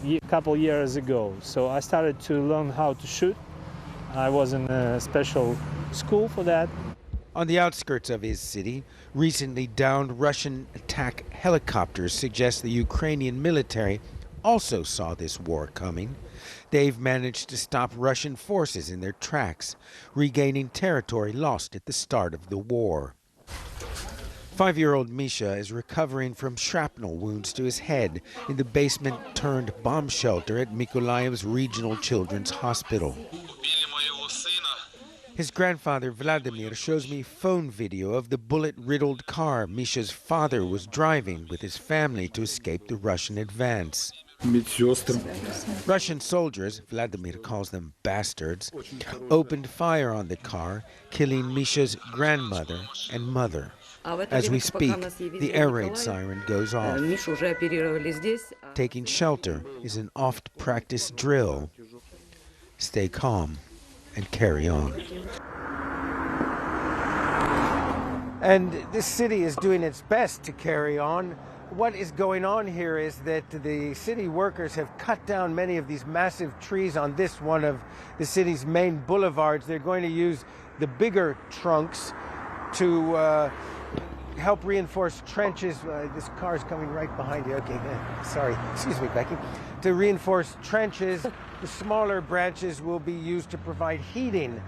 a couple years ago. So I started to learn how to shoot. I was in a special school for that. On the outskirts of his city, recently downed Russian attack helicopters suggest the Ukrainian military also saw this war coming. They've managed to stop Russian forces in their tracks, regaining territory lost at the start of the war. 5-year-old Misha is recovering from shrapnel wounds to his head in the basement-turned bomb shelter at Mykolaiv's Regional Children's Hospital. His grandfather, Vladimir, shows me phone video of the bullet-riddled car Misha's father was driving with his family to escape the Russian advance. Russian soldiers, Vladimir calls them bastards, opened fire on the car, killing Misha's grandmother and mother. As we speak, the air raid siren goes off. Taking shelter is an oft-practiced drill. Stay calm and carry on. And this city is doing its best to carry on. What is going on here is that the city workers have cut down many of these massive trees on this one of the city's main boulevards. They're going to use the bigger trunks to help reinforce trenches. This car is coming right behind you. Okay, sorry. Excuse me, Becky. To reinforce trenches, the smaller branches will be used to provide heating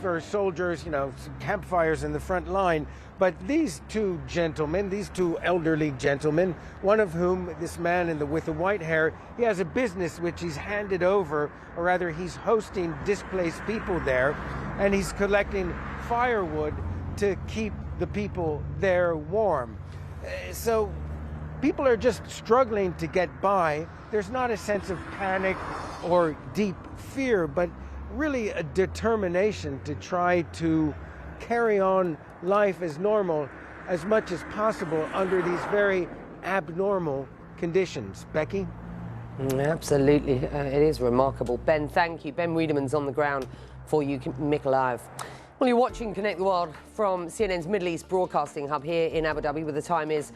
for soldiers, some campfires in the front line. But these two gentlemen, these two elderly gentlemen, one of whom, this man with the white hair, he has a business which he's handed over, or rather he's hosting displaced people there, and he's collecting firewood to keep the people there warm. So people are just struggling to get by. There's not a sense of panic or deep fear, but really a determination to try to carry on life as normal as much as possible under these very abnormal conditions. Becky? Absolutely. It is remarkable. Ben, thank you. Ben Wiedemann's on the ground for you, Mykolaiv. Well, you're watching Connect the World from CNN's Middle East Broadcasting Hub here in Abu Dhabi, where the time is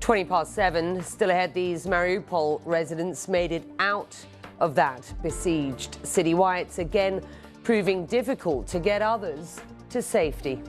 7:20. Still ahead, these Mariupol residents made it out of that besieged city. Why it's again proving difficult to get others to safety.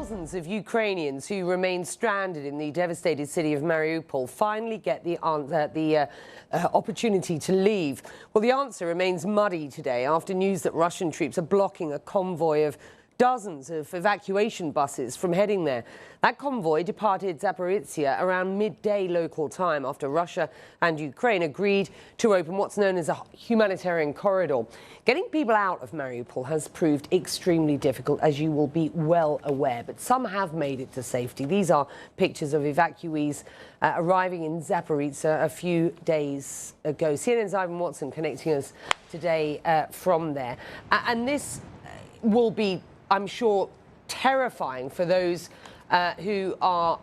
dozens of Ukrainians who remain stranded in the devastated city of Mariupol finally get the opportunity to leave? Well, the answer remains muddy today after news that Russian troops are blocking a convoy of dozens of evacuation buses from heading there. That convoy departed Zaporizhzhia around midday local time after Russia and Ukraine agreed to open what's known as a humanitarian corridor. Getting people out of Mariupol has proved extremely difficult, as you will be well aware, but some have made it to safety. These are pictures of evacuees arriving in Zaporizhzhia a few days ago. CNN's Ivan Watson connecting us today from there. And this will be, I'm sure, terrifying for those who are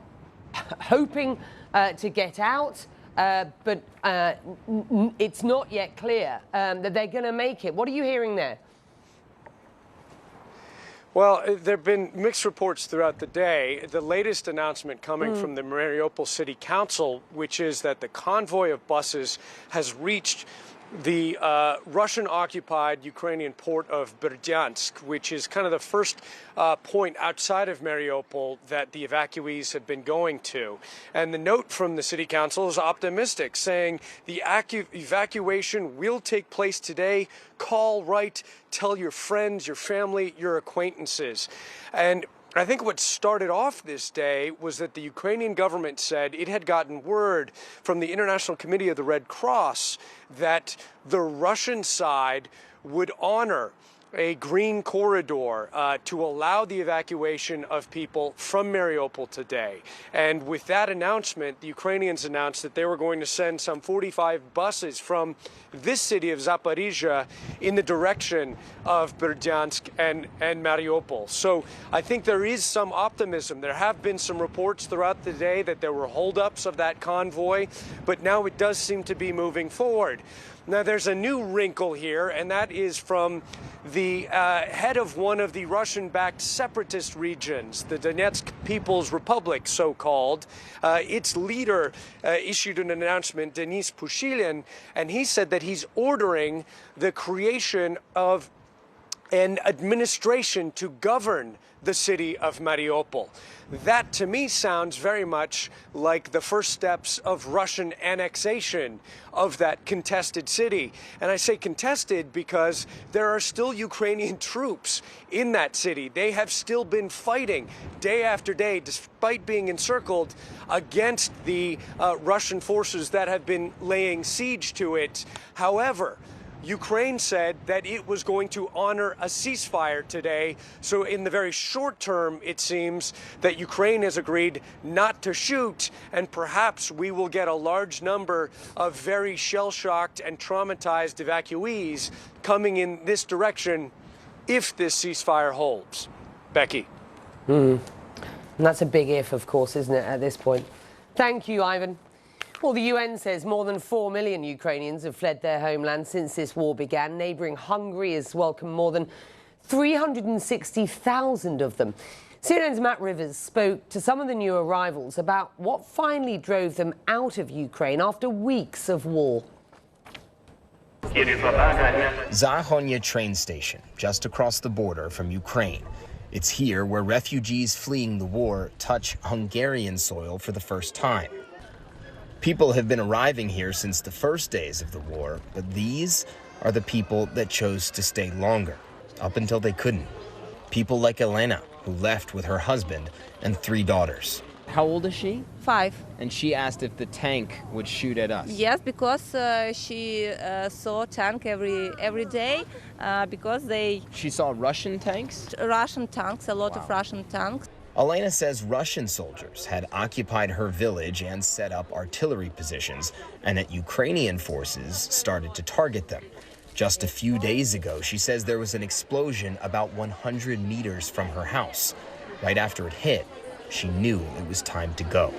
hoping to get out, but it's not yet clear that they're going to make it. What are you hearing there? Well, there have been mixed reports throughout the day. The latest announcement coming from the Mariupol City Council, which is that the convoy of buses has reached the Russian-occupied Ukrainian port of Berdyansk, which is kind of the first point outside of Mariupol that the evacuees had been going to. And the note from the city council is optimistic, saying the evacuation will take place today. Call, write, tell your friends, your family, your acquaintances. And I think what started off this day was that the Ukrainian government said it had gotten word from the International Committee of the Red Cross that the Russian side would honor a green corridor to allow the evacuation of people from Mariupol today. And with that announcement, the Ukrainians announced that they were going to send some 45 buses from this city of Zaporizhzhia in the direction of Berdyansk and Mariupol. So I think there is some optimism. There have been some reports throughout the day that there were holdups of that convoy, but now it does seem to be moving forward. Now, there's a new wrinkle here, and that is from the head of one of the Russian-backed separatist regions, the Donetsk People's Republic, so-called. Its leader issued an announcement, Denis Pushilin, and he said that he's ordering the creation of an administration to govern the city of Mariupol. That, to me, sounds very much like the first steps of Russian annexation of that contested city. And I say contested because there are still Ukrainian troops in that city. They have still been fighting day after day, despite being encircled, against the Russian forces that have been laying siege to it. However, Ukraine said that it was going to honor a ceasefire today. So in the very short term, it seems that Ukraine has agreed not to shoot, and perhaps we will get a large number of very shell-shocked and traumatized evacuees coming in this direction if this ceasefire holds. Becky. And that's a big if, of course, isn't it, at this point? Thank you, Ivan. Well, the UN says more than 4 million Ukrainians have fled their homeland since this war began. Neighbouring Hungary has welcomed more than 360,000 of them. CNN's Matt Rivers spoke to some of the new arrivals about what finally drove them out of Ukraine after weeks of war. Zahonya train station, just across the border from Ukraine. It's here where refugees fleeing the war touch Hungarian soil for the first time. People have been arriving here since the first days of the war, but these are the people that chose to stay longer, up until they couldn't. People like Elena, who left with her husband and 3 daughters. How old is she? 5. And she asked if the tank would shoot at us. Yes, because she saw tank every day because they... She saw Russian tanks? Russian tanks, a lot of Russian tanks. Elena says Russian soldiers had occupied her village and set up artillery positions, and that Ukrainian forces started to target them. Just a few days ago, she says there was an explosion about 100 meters from her house. Right after it hit, she knew it was time to go.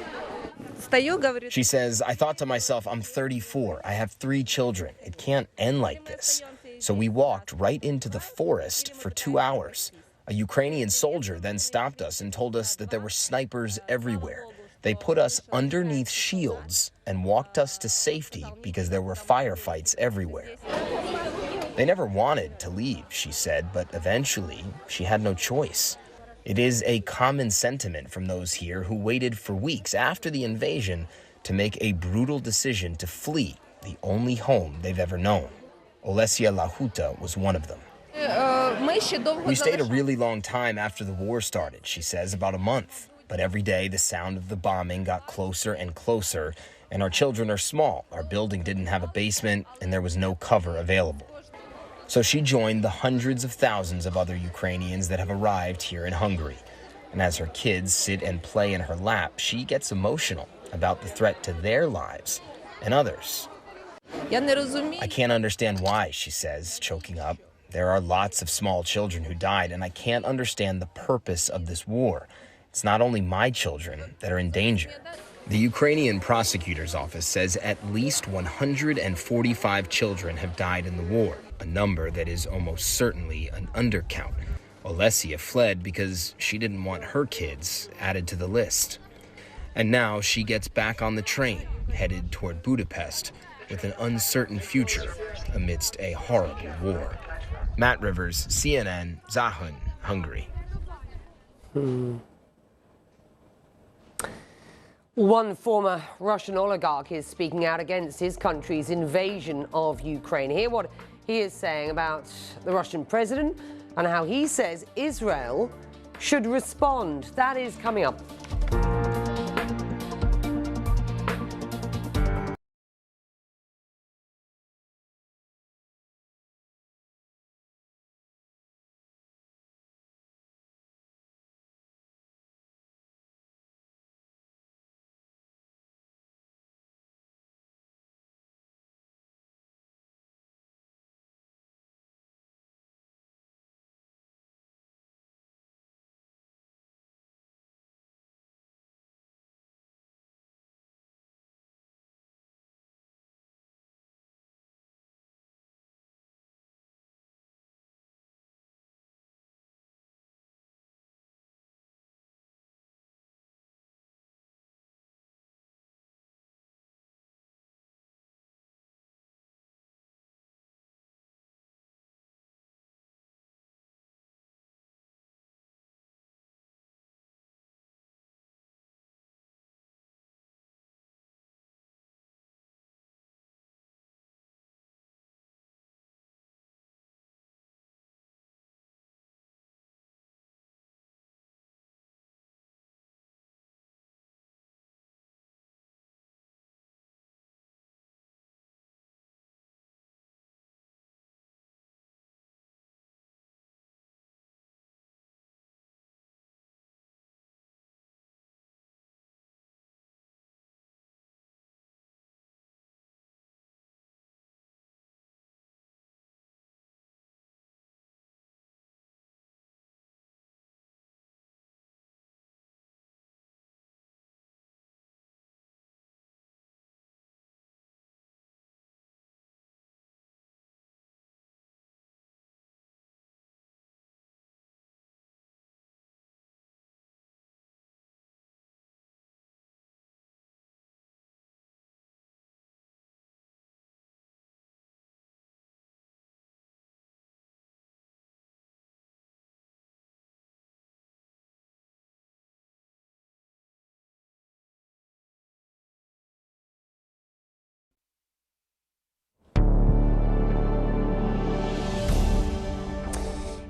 She says, I thought to myself, I'm 34, I have 3 children. It can't end like this. So we walked right into the forest for 2 hours. A Ukrainian soldier then stopped us and told us that there were snipers everywhere. They put us underneath shields and walked us to safety because there were firefights everywhere. They never wanted to leave, she said, but eventually she had no choice. It is a common sentiment from those here who waited for weeks after the invasion to make a brutal decision to flee the only home they've ever known. Olesia Lahuta was one of them. We stayed a really long time after the war started, she says, about a month. But every day the sound of the bombing got closer and closer, and our children are small. Our building didn't have a basement, and there was no cover available. So she joined the hundreds of thousands of other Ukrainians that have arrived here in Hungary. And as her kids sit and play in her lap, she gets emotional about the threat to their lives and others. I can't understand why, she says, choking up. There are lots of small children who died, and I can't understand the purpose of this war. It's not only my children that are in danger. The Ukrainian prosecutor's office says at least 145 children have died in the war, a number that is almost certainly an undercount. Olesia fled because she didn't want her kids added to the list. And now she gets back on the train, headed toward Budapest, with an uncertain future amidst a horrible war. Matt Rivers, CNN, Zahun, Hungary. One former Russian oligarch is speaking out against his country's invasion of Ukraine. Hear what he is saying about the Russian president and how he says Israel should respond. That is coming up.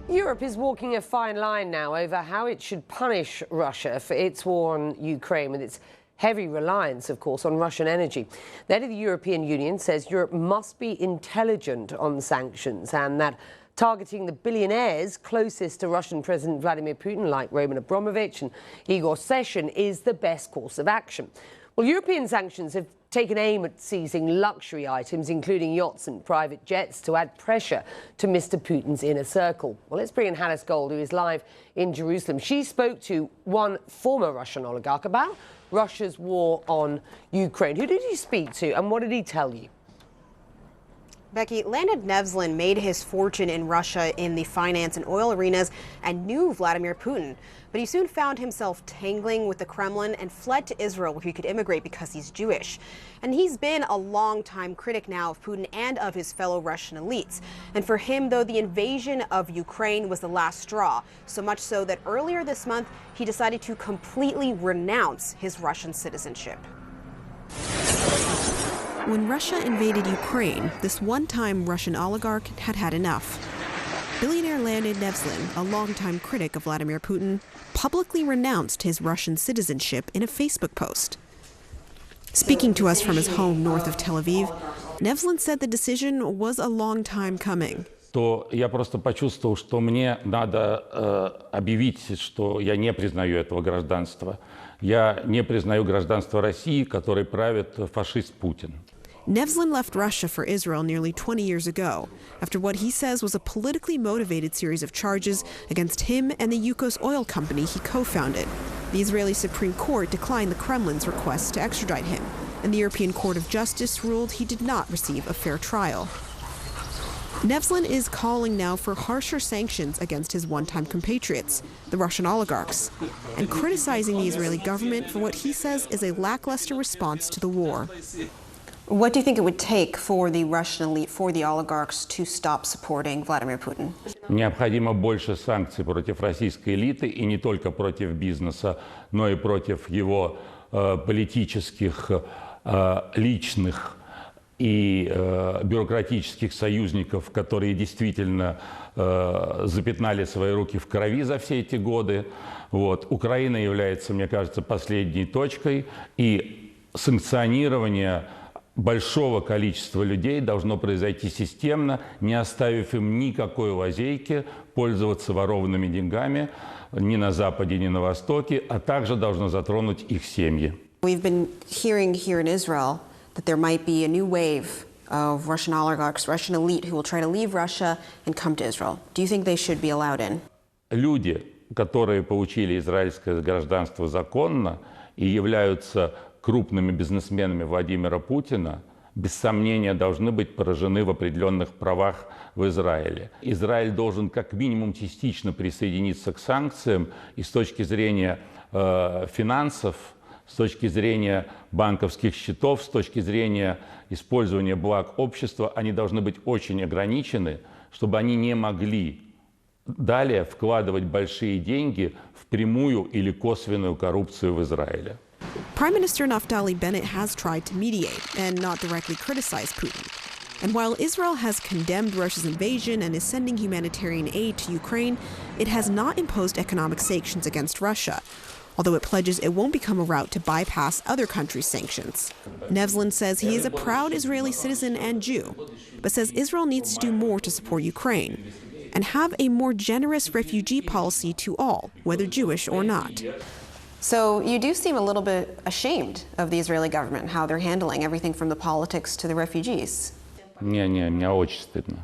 Europe is walking a fine line now over how it should punish Russia for its war on Ukraine, with its heavy reliance, of course, on Russian energy. The head of the European Union says Europe must be intelligent on sanctions and that targeting the billionaires closest to Russian President Vladimir Putin, like Roman Abramovich and Igor Sechin, is the best course of action. Well, European sanctions have taken aim at seizing luxury items, including yachts and private jets, to add pressure to Mr. Putin's inner circle. Well, let's bring in Hannes Gold, who is live in Jerusalem. She spoke to one former Russian oligarch about Russia's war on Ukraine. Who did you speak to and what did he tell you? Becky, Leonid Nevzlin made his fortune in Russia in the finance and oil arenas and knew Vladimir Putin. But he soon found himself tangling with the Kremlin and fled to Israel, where he could immigrate because he's Jewish. And he's been a long-time critic now of Putin and of his fellow Russian elites. And for him, though, the invasion of Ukraine was the last straw, so much so that earlier this month, he decided to completely renounce his Russian citizenship. When Russia invaded Ukraine, this one-time Russian oligarch had had enough. Billionaire Leonid Nevzlin, a longtime critic of Vladimir Putin, publicly renounced his Russian citizenship in a Facebook post. Speaking to us from his home north of Tel Aviv, Nevzlin said the decision was a long time coming. То я просто почувствовал, что мне надо объявить, что я не признаю этого гражданства. Я не признаю гражданство России, которой правит фашист Путин. Nevzlin left Russia for Israel nearly 20 years ago, after what he says was a politically motivated series of charges against him and the Yukos oil company he co-founded. The Israeli Supreme Court declined the Kremlin's request to extradite him, and the European Court of Justice ruled he did not receive a fair trial. Nevzlin is calling now for harsher sanctions against his one-time compatriots, the Russian oligarchs, and criticizing the Israeli government for what he says is a lackluster response to the war. What do you think it would take for the Russian elite, for the oligarchs, to stop supporting Vladimir Putin? Необходимо больше санкций против российской элиты, и не только против бизнеса, но и против его политических, личных и бюрократических союзников, которые действительно запятнали свои руки в крови за все эти годы. Вот. Украина является, мне кажется, последней точкой, и санкционирование большого количества людей должно произойти системно, не оставив им никакой лазейки пользоваться ворованными деньгами ни на Западе, ни на Востоке, а также должно затронуть их семьи. We've been hearing here in Israel that there might be a new wave of Russian oligarchs, Russian elite who will try to leave Russia and come to Israel. Do you think they should be allowed in? Люди, которые получили израильское гражданство законно и являются крупными бизнесменами Владимира Путина, без сомнения, должны быть поражены в определенных правах в Израиле. Израиль должен как минимум частично присоединиться к санкциям, и с точки зрения финансов, с точки зрения банковских счетов, с точки зрения использования благ общества, они должны быть очень ограничены, чтобы они не могли далее вкладывать большие деньги в прямую или косвенную коррупцию в Израиле. Prime Minister Naftali Bennett has tried to mediate and not directly criticize Putin. And while Israel has condemned Russia's invasion and is sending humanitarian aid to Ukraine, it has not imposed economic sanctions against Russia, although it pledges it won't become a route to bypass other countries' sanctions. Nevzlin says he is a proud Israeli citizen and Jew, but says Israel needs to do more to support Ukraine and have a more generous refugee policy to all, whether Jewish or not. So you do seem a little bit ashamed of the Israeli government, how they're handling everything from the politics to the refugees. Мне очень стыдно.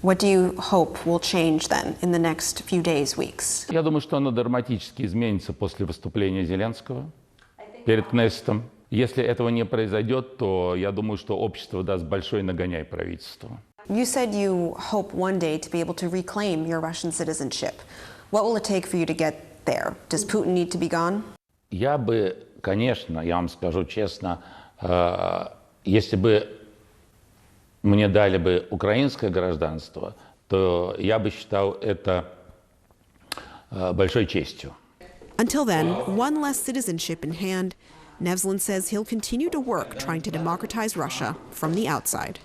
What do you hope will change then in the next few days, weeks? Я думаю, что оно драматически изменится после выступления Зеленского перед Кнессетом. Если этого не произойдет, то я думаю, что общество даст большой нагоняй правительству. You said you hope one day to be able to reclaim your Russian citizenship. What will it take for you to get there? Does Putin need to be gone? Я бы, конечно, я вам скажу честно, если бы мне дали бы украинское гражданство, то я бы считал это большой честью. Until then, one less citizenship in hand, Nevzlin says he'll continue to work trying to democratize Russia from the outside.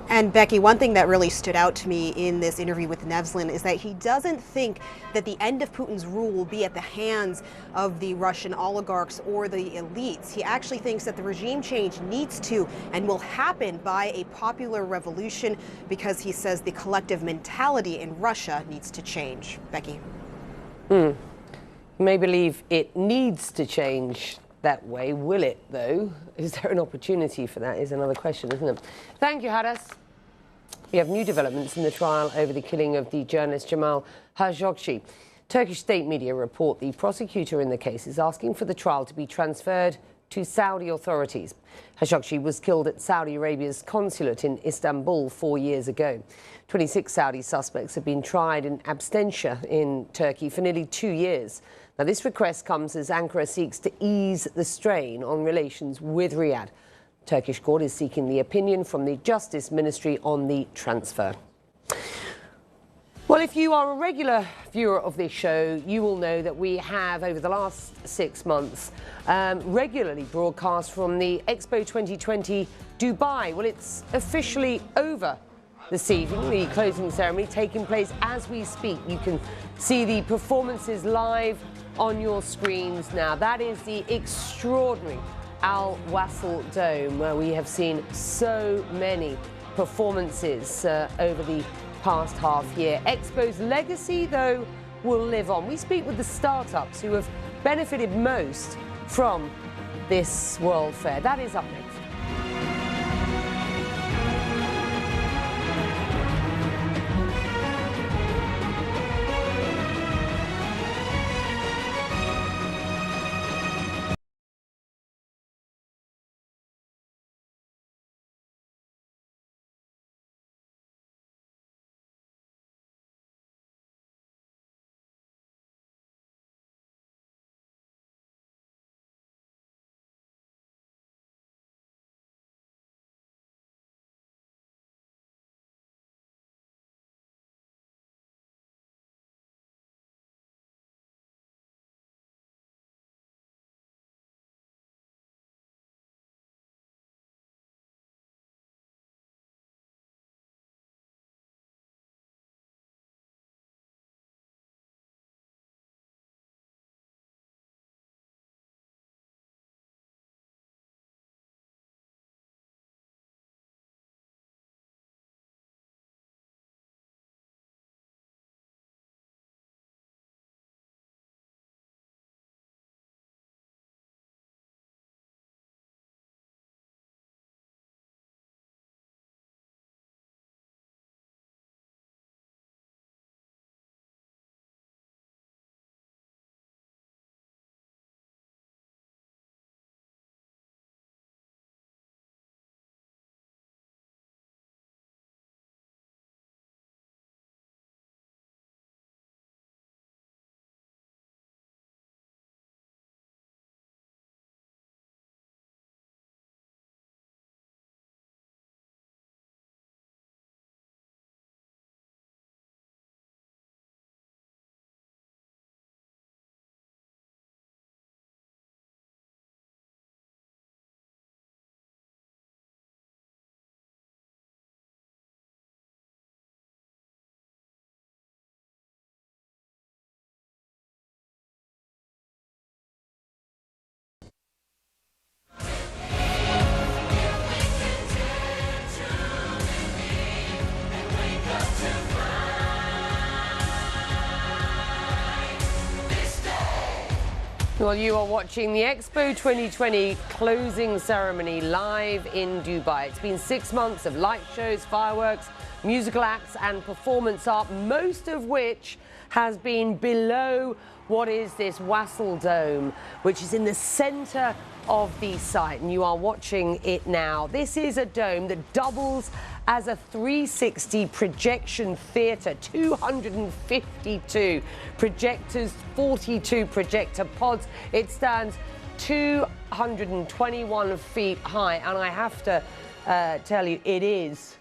And Becky, one thing that really stood out to me in this interview with Nevzlin is that he doesn't think that the end of Putin's rule will be at the hands of the Russian oligarchs or the elites. He actually thinks that the regime change needs to and will happen by a popular revolution because he says the collective mentality in Russia needs to change. Becky? You may believe it needs to change that way. Will it, though? Is there an opportunity for that is another question, isn't it? Thank you, Hadas. We have new developments in the trial over the killing of the journalist Jamal Khashoggi. Turkish state media report the prosecutor in the case is asking for the trial to be transferred to Saudi authorities. Khashoggi was killed at Saudi Arabia's consulate in Istanbul 4 years ago. 26 Saudi suspects have been tried in absentia in Turkey for nearly 2 years. Now, this request comes as Ankara seeks to ease the strain on relations with Riyadh. Turkish court is seeking the opinion from the Justice Ministry on the transfer. Well, if you are a regular viewer of this show, you will know that we have, over the last 6 months, regularly broadcast from the Expo 2020 Dubai. Well, it's officially over this evening, the closing ceremony taking place as we speak. You can see the performances live on your screens now. That is the extraordinary Al Wasl Dome, where we have seen so many performances over the past half year. Expo's legacy, though, will live on. We speak with the startups who have benefited most from this World Fair. That is up next. Well, you are watching the Expo 2020 closing ceremony live in Dubai. It's been 6 months of light shows, fireworks, musical acts and performance art, most of which has been below what is this Wasl Dome, which is in the center of the site, and you are watching it now. This is a dome that doubles as a 360 projection theatre, 252 projectors, 42 projector pods. It stands 221 feet high, and I have to tell you, it is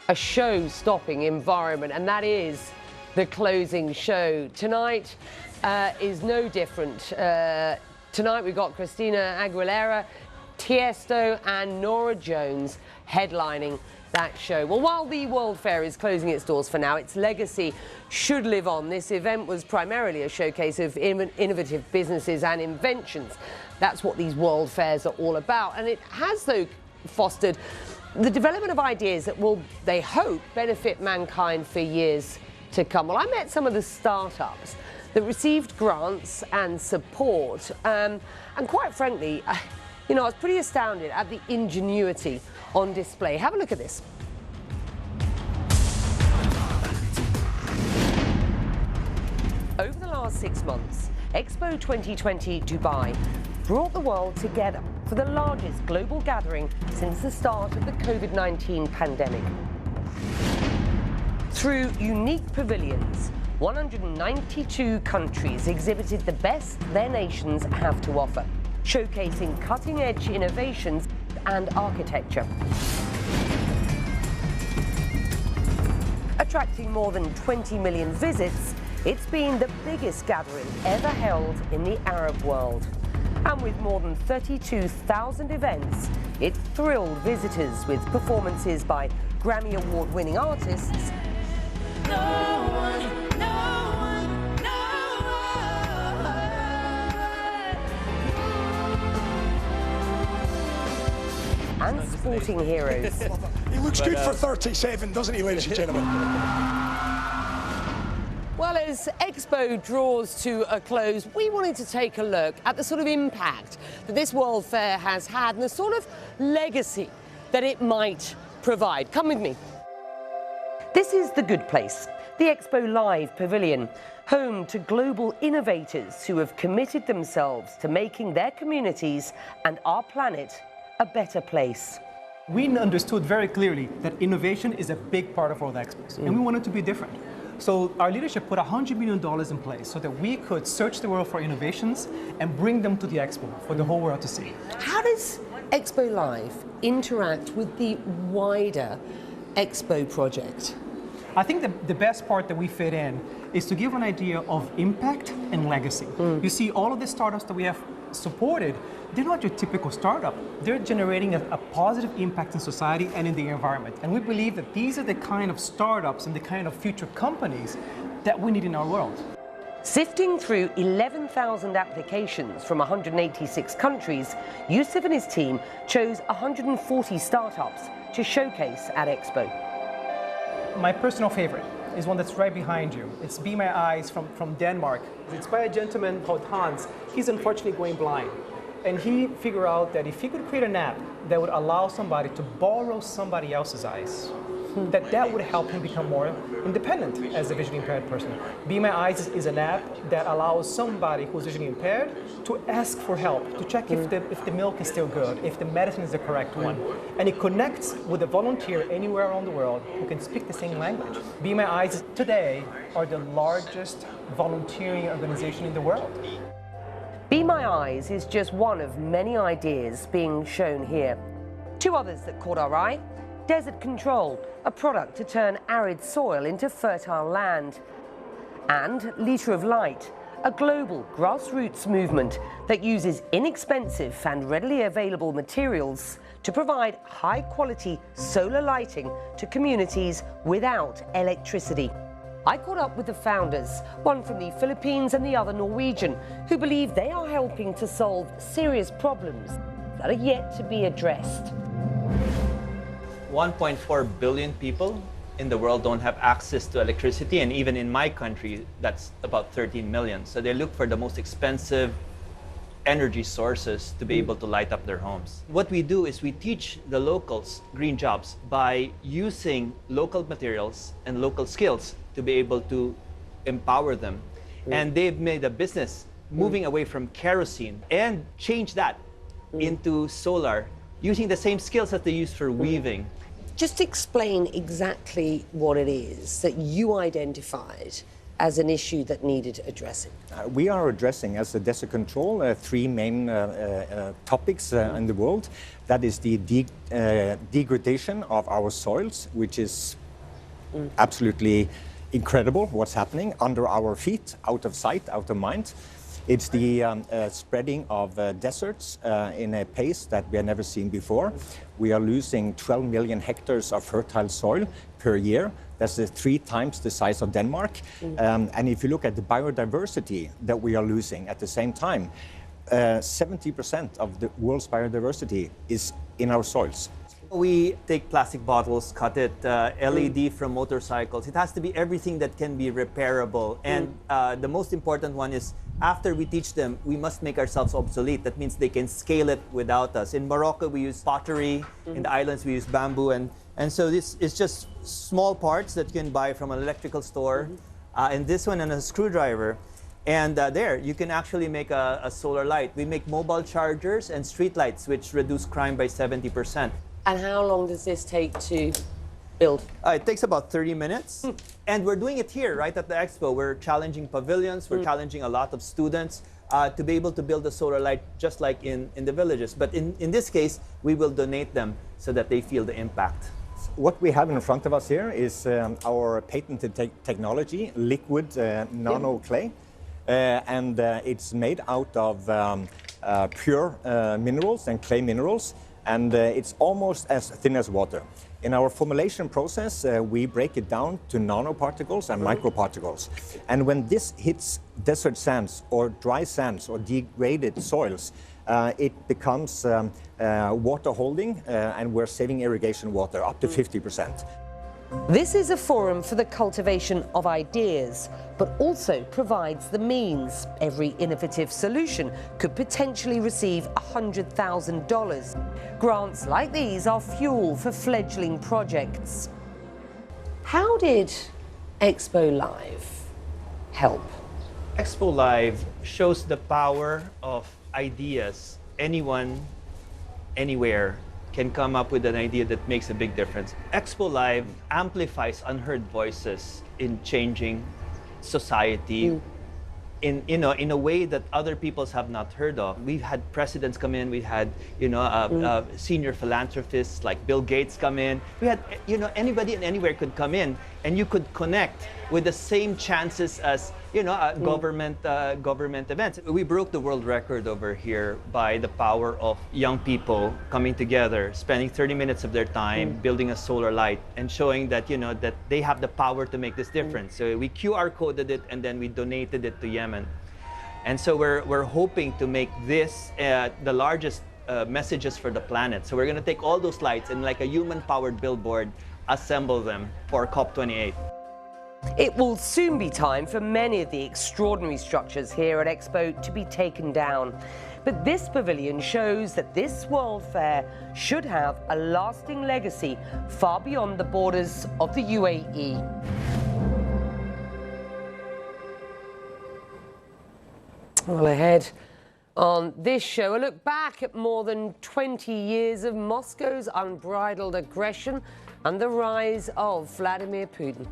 a show-stopping environment, and that is the closing show. Tonight is no different. Tonight we've got Christina Aguilera, Tiesto and Norah Jones headlining that show. Well, while the World Fair is closing its doors for now, its legacy should live on. This event was primarily a showcase of innovative businesses and inventions. That's what these World Fairs are all about. And it has, though, fostered the development of ideas that will, they hope, benefit mankind for years to come. Well, I met some of the startups that received grants and support. And quite frankly, you know, I was pretty astounded at the ingenuity on display. Have a look at this. Over the last 6 months, Expo 2020 Dubai brought the world together for the largest global gathering since the start of the COVID-19 pandemic. Through unique pavilions, 192 countries exhibited the best their nations have to offer, showcasing cutting-edge innovations and architecture. Attracting more than 20 million visits, it's been the biggest gathering ever held in the Arab world. And with more than 32,000 events, it thrilled visitors with performances by Grammy Award-winning artists and sporting heroes. He looks good for 37, doesn't he, ladies and gentlemen? Well, as Expo draws to a close, we wanted to take a look at the sort of impact that this World Fair has had and the sort of legacy that it might provide. Come with me. This is the good place, the Expo Live Pavilion, home to global innovators who have committed themselves to making their communities and our planet a better place. We understood very clearly that innovation is a big part of World Expos, and we wanted to be different. So our leadership put $100 million in place so that we could search the world for innovations and bring them to the Expo for the whole world to see. How does Expo Live interact with the wider Expo project? I think the best part that we fit in is to give an idea of impact and legacy. You see, all of the startups that we have supported, they're not your typical startup. They're generating a positive impact in society and in the environment. And we believe that these are the kind of startups and the kind of future companies that we need in our world. Sifting through 11,000 applications from 186 countries, Yusuf and his team chose 140 startups to showcase at Expo. My personal favorite is one that's right behind you. It's Be My Eyes from Denmark. It's by a gentleman called Hans. He's unfortunately going blind. And he figured out that if he could create an app that would allow somebody to borrow somebody else's eyes, that would help him become more independent as a visually impaired person. Be My Eyes is an app that allows somebody who's visually impaired to ask for help, to check if the milk is still good, if the medicine is the correct one. And it connects with a volunteer anywhere around the world who can speak the same language. Be My Eyes today are the largest volunteering organization in the world. Be My Eyes is just one of many ideas being shown here. Two others that caught our eye: Desert Control, a product to turn arid soil into fertile land, and Liter of Light, a global grassroots movement that uses inexpensive and readily available materials to provide high-quality solar lighting to communities without electricity. I caught up with the founders, one from the Philippines and the other Norwegian, who believe they are helping to solve serious problems that are yet to be addressed. 1.4 billion people in the world don't have access to electricity, and even in my country, that's about 13 million. So they look for the most expensive energy sources to be able to light up their homes. What we do is we teach the locals green jobs by using local materials and local skills to be able to empower them. And they've made a business moving away from kerosene and change that into solar using the same skills that they use for weaving. Just explain exactly what it is that you identified as an issue that needed addressing. We are addressing, as a Desert Control, three main topics in the world. That is the degradation of our soils, which is absolutely incredible what's happening under our feet, out of sight, out of mind. It's the spreading of deserts in a pace that we have never seen before. We are losing 12 million hectares of fertile soil per year. That's 3 times the size of Denmark. And if you look at the biodiversity that we are losing at the same time, 70% of the world's biodiversity is in our soils. We take plastic bottles, cut it, LED from motorcycles. It has to be everything that can be repairable. And the most important one is, after we teach them, we must make ourselves obsolete. That means they can scale it without us. In Morocco, we use pottery. In the islands, we use bamboo. And so this is just small parts that you can buy from an electrical store. And this one, and a screwdriver. And there, you can actually make a solar light. We make mobile chargers and street lights, which reduce crime by 70%. And how long does this take to build? It takes about 30 minutes. And we're doing it here, right at the expo. We're challenging pavilions. We're challenging a lot of students to be able to build a solar light just like in the villages. But in this case, we will donate them so that they feel the impact. What we have in front of us here is our patented technology, liquid nano clay. And it's made out of pure minerals and clay minerals. And it's almost as thin as water. In our formulation process, we break it down to nanoparticles and microparticles. And when this hits desert sands or dry sands or degraded soils, it becomes water holding, and we're saving irrigation water up to 50%. This is a forum for the cultivation of ideas, but also provides the means. Every innovative solution could potentially receive $100,000. Grants like these are fuel for fledgling projects. How did Expo Live help? Expo Live shows the power of ideas. Anyone, anywhere, can come up with an idea that makes a big difference. Expo Live amplifies unheard voices in changing society in a way that other peoples have not heard of. We've had presidents come in. We had senior philanthropists like Bill Gates come in. We had anybody and anywhere could come in, and you could connect with the same chances as government events. We broke the world record over here by the power of young people coming together, spending 30 minutes of their time building a solar light and showing that that they have the power to make this difference. So we QR coded it and then we donated it to Yemen. And so we're hoping to make this the largest messages for the planet. So we're going to take all those lights and, like a human-powered billboard, assemble them for COP28. It will soon be time for many of the extraordinary structures here at Expo to be taken down. But this pavilion shows that this World Fair should have a lasting legacy far beyond the borders of the UAE. Well, ahead on this show, a look back at more than 20 years of Moscow's unbridled aggression and the rise of Vladimir Putin.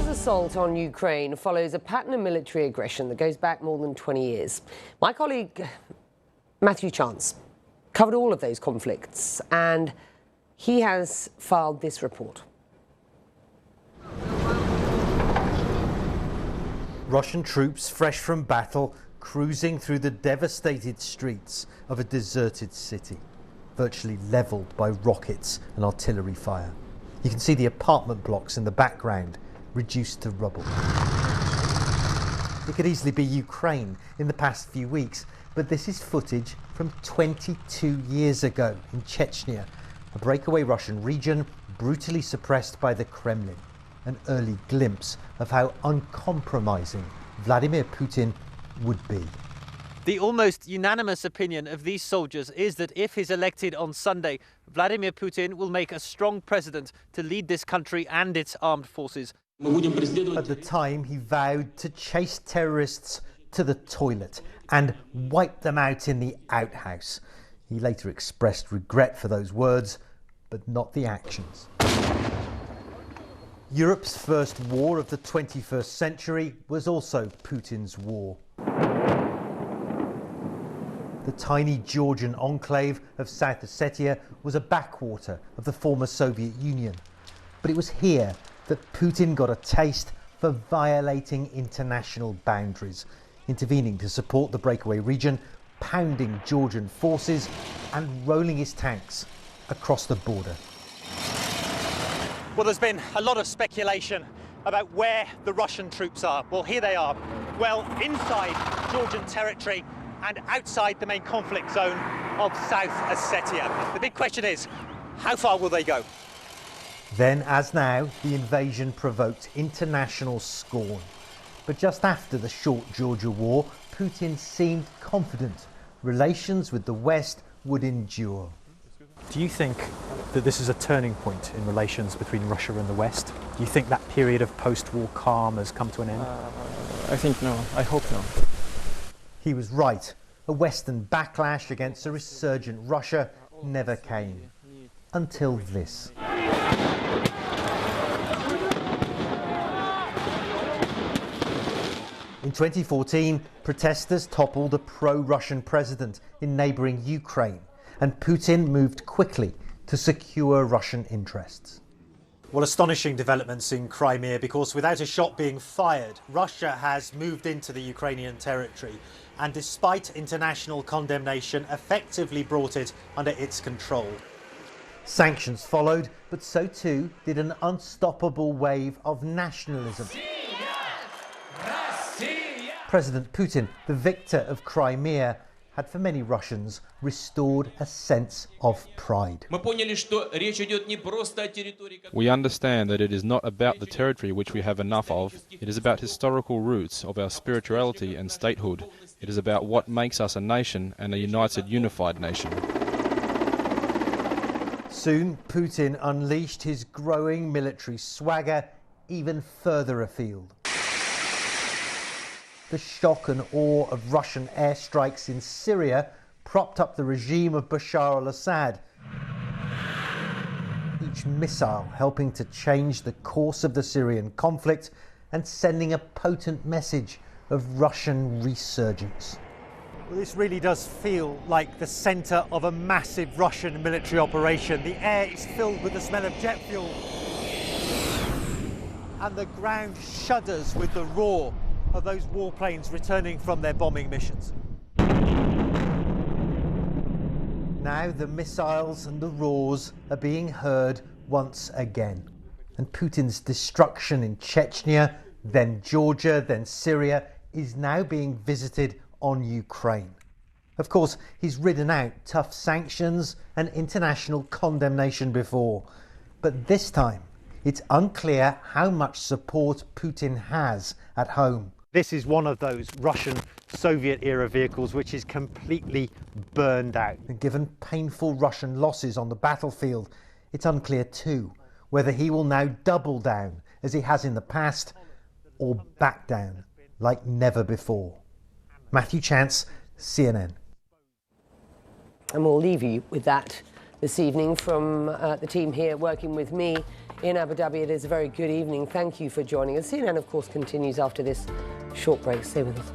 Assault on Ukraine follows a pattern of military aggression that goes back more than 20 years. My colleague Matthew Chance covered all of those conflicts, and he has filed this report. Russian troops fresh from battle cruising through the devastated streets of a deserted city, virtually leveled by rockets and artillery fire. You can see the apartment blocks in the background reduced to rubble. It could easily be Ukraine in the past few weeks, but this is footage from 22 years ago in Chechnya, a breakaway Russian region brutally suppressed by the Kremlin, an early glimpse of how uncompromising Vladimir Putin would be. The almost unanimous opinion of these soldiers is that if he's elected on Sunday, Vladimir Putin will make a strong president to lead this country and its armed forces. At the time, he vowed to chase terrorists to the toilet and wipe them out in the outhouse. He later expressed regret for those words, but not the actions. Europe's first war of the 21st century was also Putin's war. The tiny Georgian enclave of South Ossetia was a backwater of the former Soviet Union. But it was here that Putin got a taste for violating international boundaries, intervening to support the breakaway region, pounding Georgian forces and rolling his tanks across the border. Well, there's been a lot of speculation about where the Russian troops are. Well, here they are. Well, inside Georgian territory and outside the main conflict zone of South Ossetia. The big question is, how far will they go? Then, as now, the invasion provoked international scorn. But just after the short Georgia war, Putin seemed confident relations with the West would endure. Do you think that this is a turning point in relations between Russia and the West? Do you think that period of post-war calm has come to an end? I think no. I hope no. He was right. A Western backlash against a resurgent Russia never came. Until this. In 2014, protesters toppled a pro-Russian president in neighbouring Ukraine, and Putin moved quickly to secure Russian interests. Well, astonishing developments in Crimea, because without a shot being fired, Russia has moved into the Ukrainian territory and, despite international condemnation, effectively brought it under its control. Sanctions followed, but so too did an unstoppable wave of nationalism. President Putin, the victor of Crimea, had for many Russians restored a sense of pride. We understand that it is not about the territory which we have enough of. It is about historical roots of our spirituality and statehood. It is about what makes us a nation and a united, unified nation. Soon, Putin unleashed his growing military swagger even further afield. The shock and awe of Russian airstrikes in Syria propped up the regime of Bashar al-Assad, each missile helping to change the course of the Syrian conflict and sending a potent message of Russian resurgence. Well, this really does feel like the centre of a massive Russian military operation. The air is filled with the smell of jet fuel, and the ground shudders with the roar of those warplanes returning from their bombing missions. Now the missiles and the roars are being heard once again. And Putin's destruction in Chechnya, then Georgia, then Syria, is now being visited on Ukraine. Of course, he's ridden out tough sanctions and international condemnation before. But this time, it's unclear how much support Putin has at home. This is one of those Russian Soviet-era vehicles which is completely burned out. And given painful Russian losses on the battlefield, it's unclear too whether he will now double down as he has in the past, or back down like never before. Matthew Chance, CNN. And we'll leave you with that this evening from the team here working with me in Abu Dhabi. It is a very good evening. Thank you for joining us. CNN, of course, continues after this short break. Stay with us.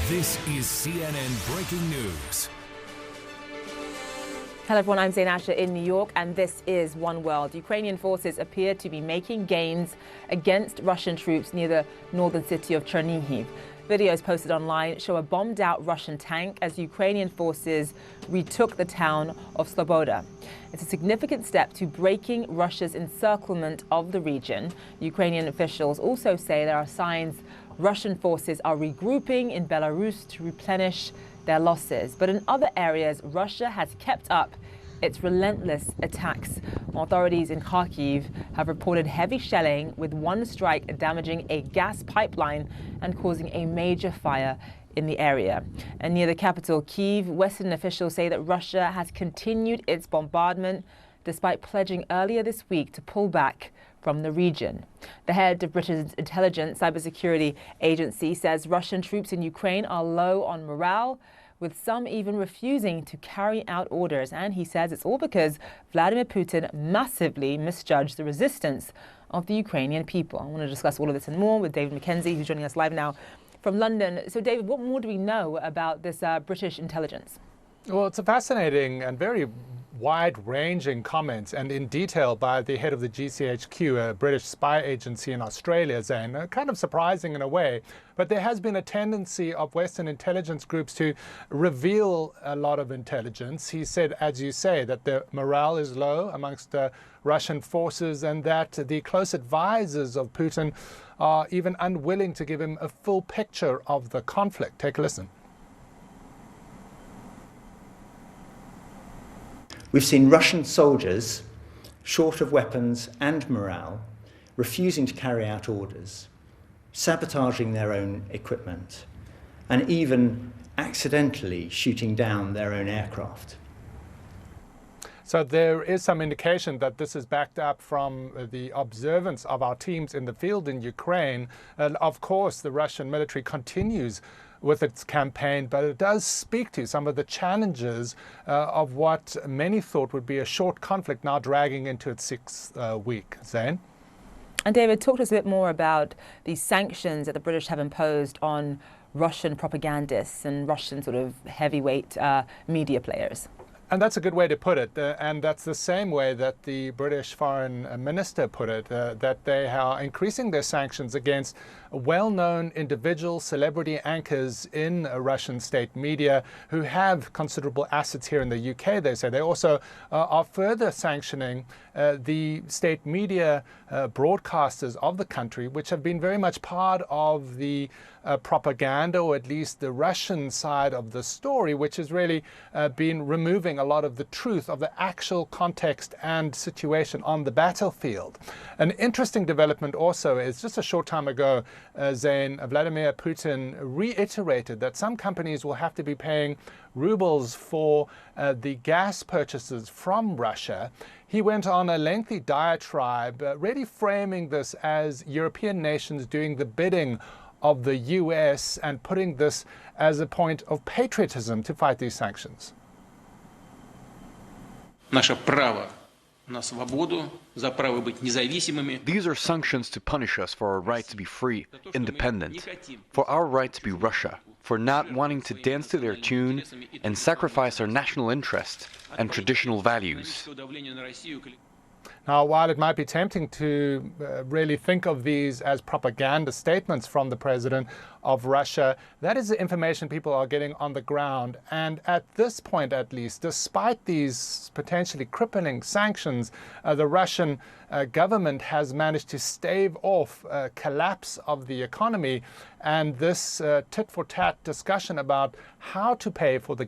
This is CNN Breaking News. Hello everyone, I'm Zain Asher in New York, and this is One World. Ukrainian forces appear to be making gains against Russian troops near the northern city of Chernihiv. Videos posted online show a bombed-out Russian tank as Ukrainian forces retook the town of Sloboda. It's a significant step to breaking Russia's encirclement of the region. Ukrainian officials also say there are signs Russian forces are regrouping in Belarus to replenish their losses. But in other areas, Russia has kept up its relentless attacks. Authorities in Kharkiv have reported heavy shelling, with one strike damaging a gas pipeline and causing a major fire in the area. And near the capital, Kyiv, Western officials say that Russia has continued its bombardment despite pledging earlier this week to pull back from the region. The head of Britain's intelligence cybersecurity agency says Russian troops in Ukraine are low on morale, with some even refusing to carry out orders. And he says it's all because Vladimir Putin massively misjudged the resistance of the Ukrainian people. I want to discuss all of this and more with David Mackenzie, who's joining us live now from London. So David, what more do we know about this British intelligence? Well, it's a fascinating and very wide-ranging comments, and in detail by the head of the GCHQ, a British spy agency in Australia, Zain. Kind of surprising in a way, but there has been a tendency of Western intelligence groups to reveal a lot of intelligence. He said, as you say, that the morale is low amongst Russian forces, and that the close advisors of Putin are even unwilling to give him a full picture of the conflict. Take a listen. We've seen Russian soldiers, short of weapons and morale, refusing to carry out orders, sabotaging their own equipment, and even accidentally shooting down their own aircraft. So there is some indication that this is backed up from the observance of our teams in the field in Ukraine. And of course, the Russian military continues with its campaign, but it does speak to some of the challenges of what many thought would be a short conflict now dragging into its sixth week. Zain? And David, talk to us a bit more about these sanctions that the British have imposed on Russian propagandists and Russian sort of heavyweight media players. And that's a good way to put it, and that's the same way that the British foreign minister put it, that they are increasing their sanctions against well-known individual celebrity anchors in Russian state media who have considerable assets here in the UK, they say. They also are further sanctioning the state media broadcasters of the country, which have been very much part of the propaganda, or at least the Russian side of the story, which has really been removing a lot of the truth of the actual context and situation on the battlefield. An interesting development also is just a short time ago, Zain, Vladimir Putin reiterated that some companies will have to be paying rubles for the gas purchases from Russia. He went on a lengthy diatribe, really framing this as European nations doing the bidding of the US and putting this as a point of patriotism to fight these sanctions. Наше право на свободу, за право быть независимыми. These are sanctions to punish us for our right to be free, independent, for our right to be Russia, for not wanting to dance to their tune and sacrifice our national interest and traditional values. Now, while it might be tempting to really think of these as propaganda statements from the president of Russia, that is the information people are getting on the ground. And at this point, at least, despite these potentially crippling sanctions, the Russian government has managed to stave off a collapse of the economy. And this tit-for-tat discussion about how to pay for the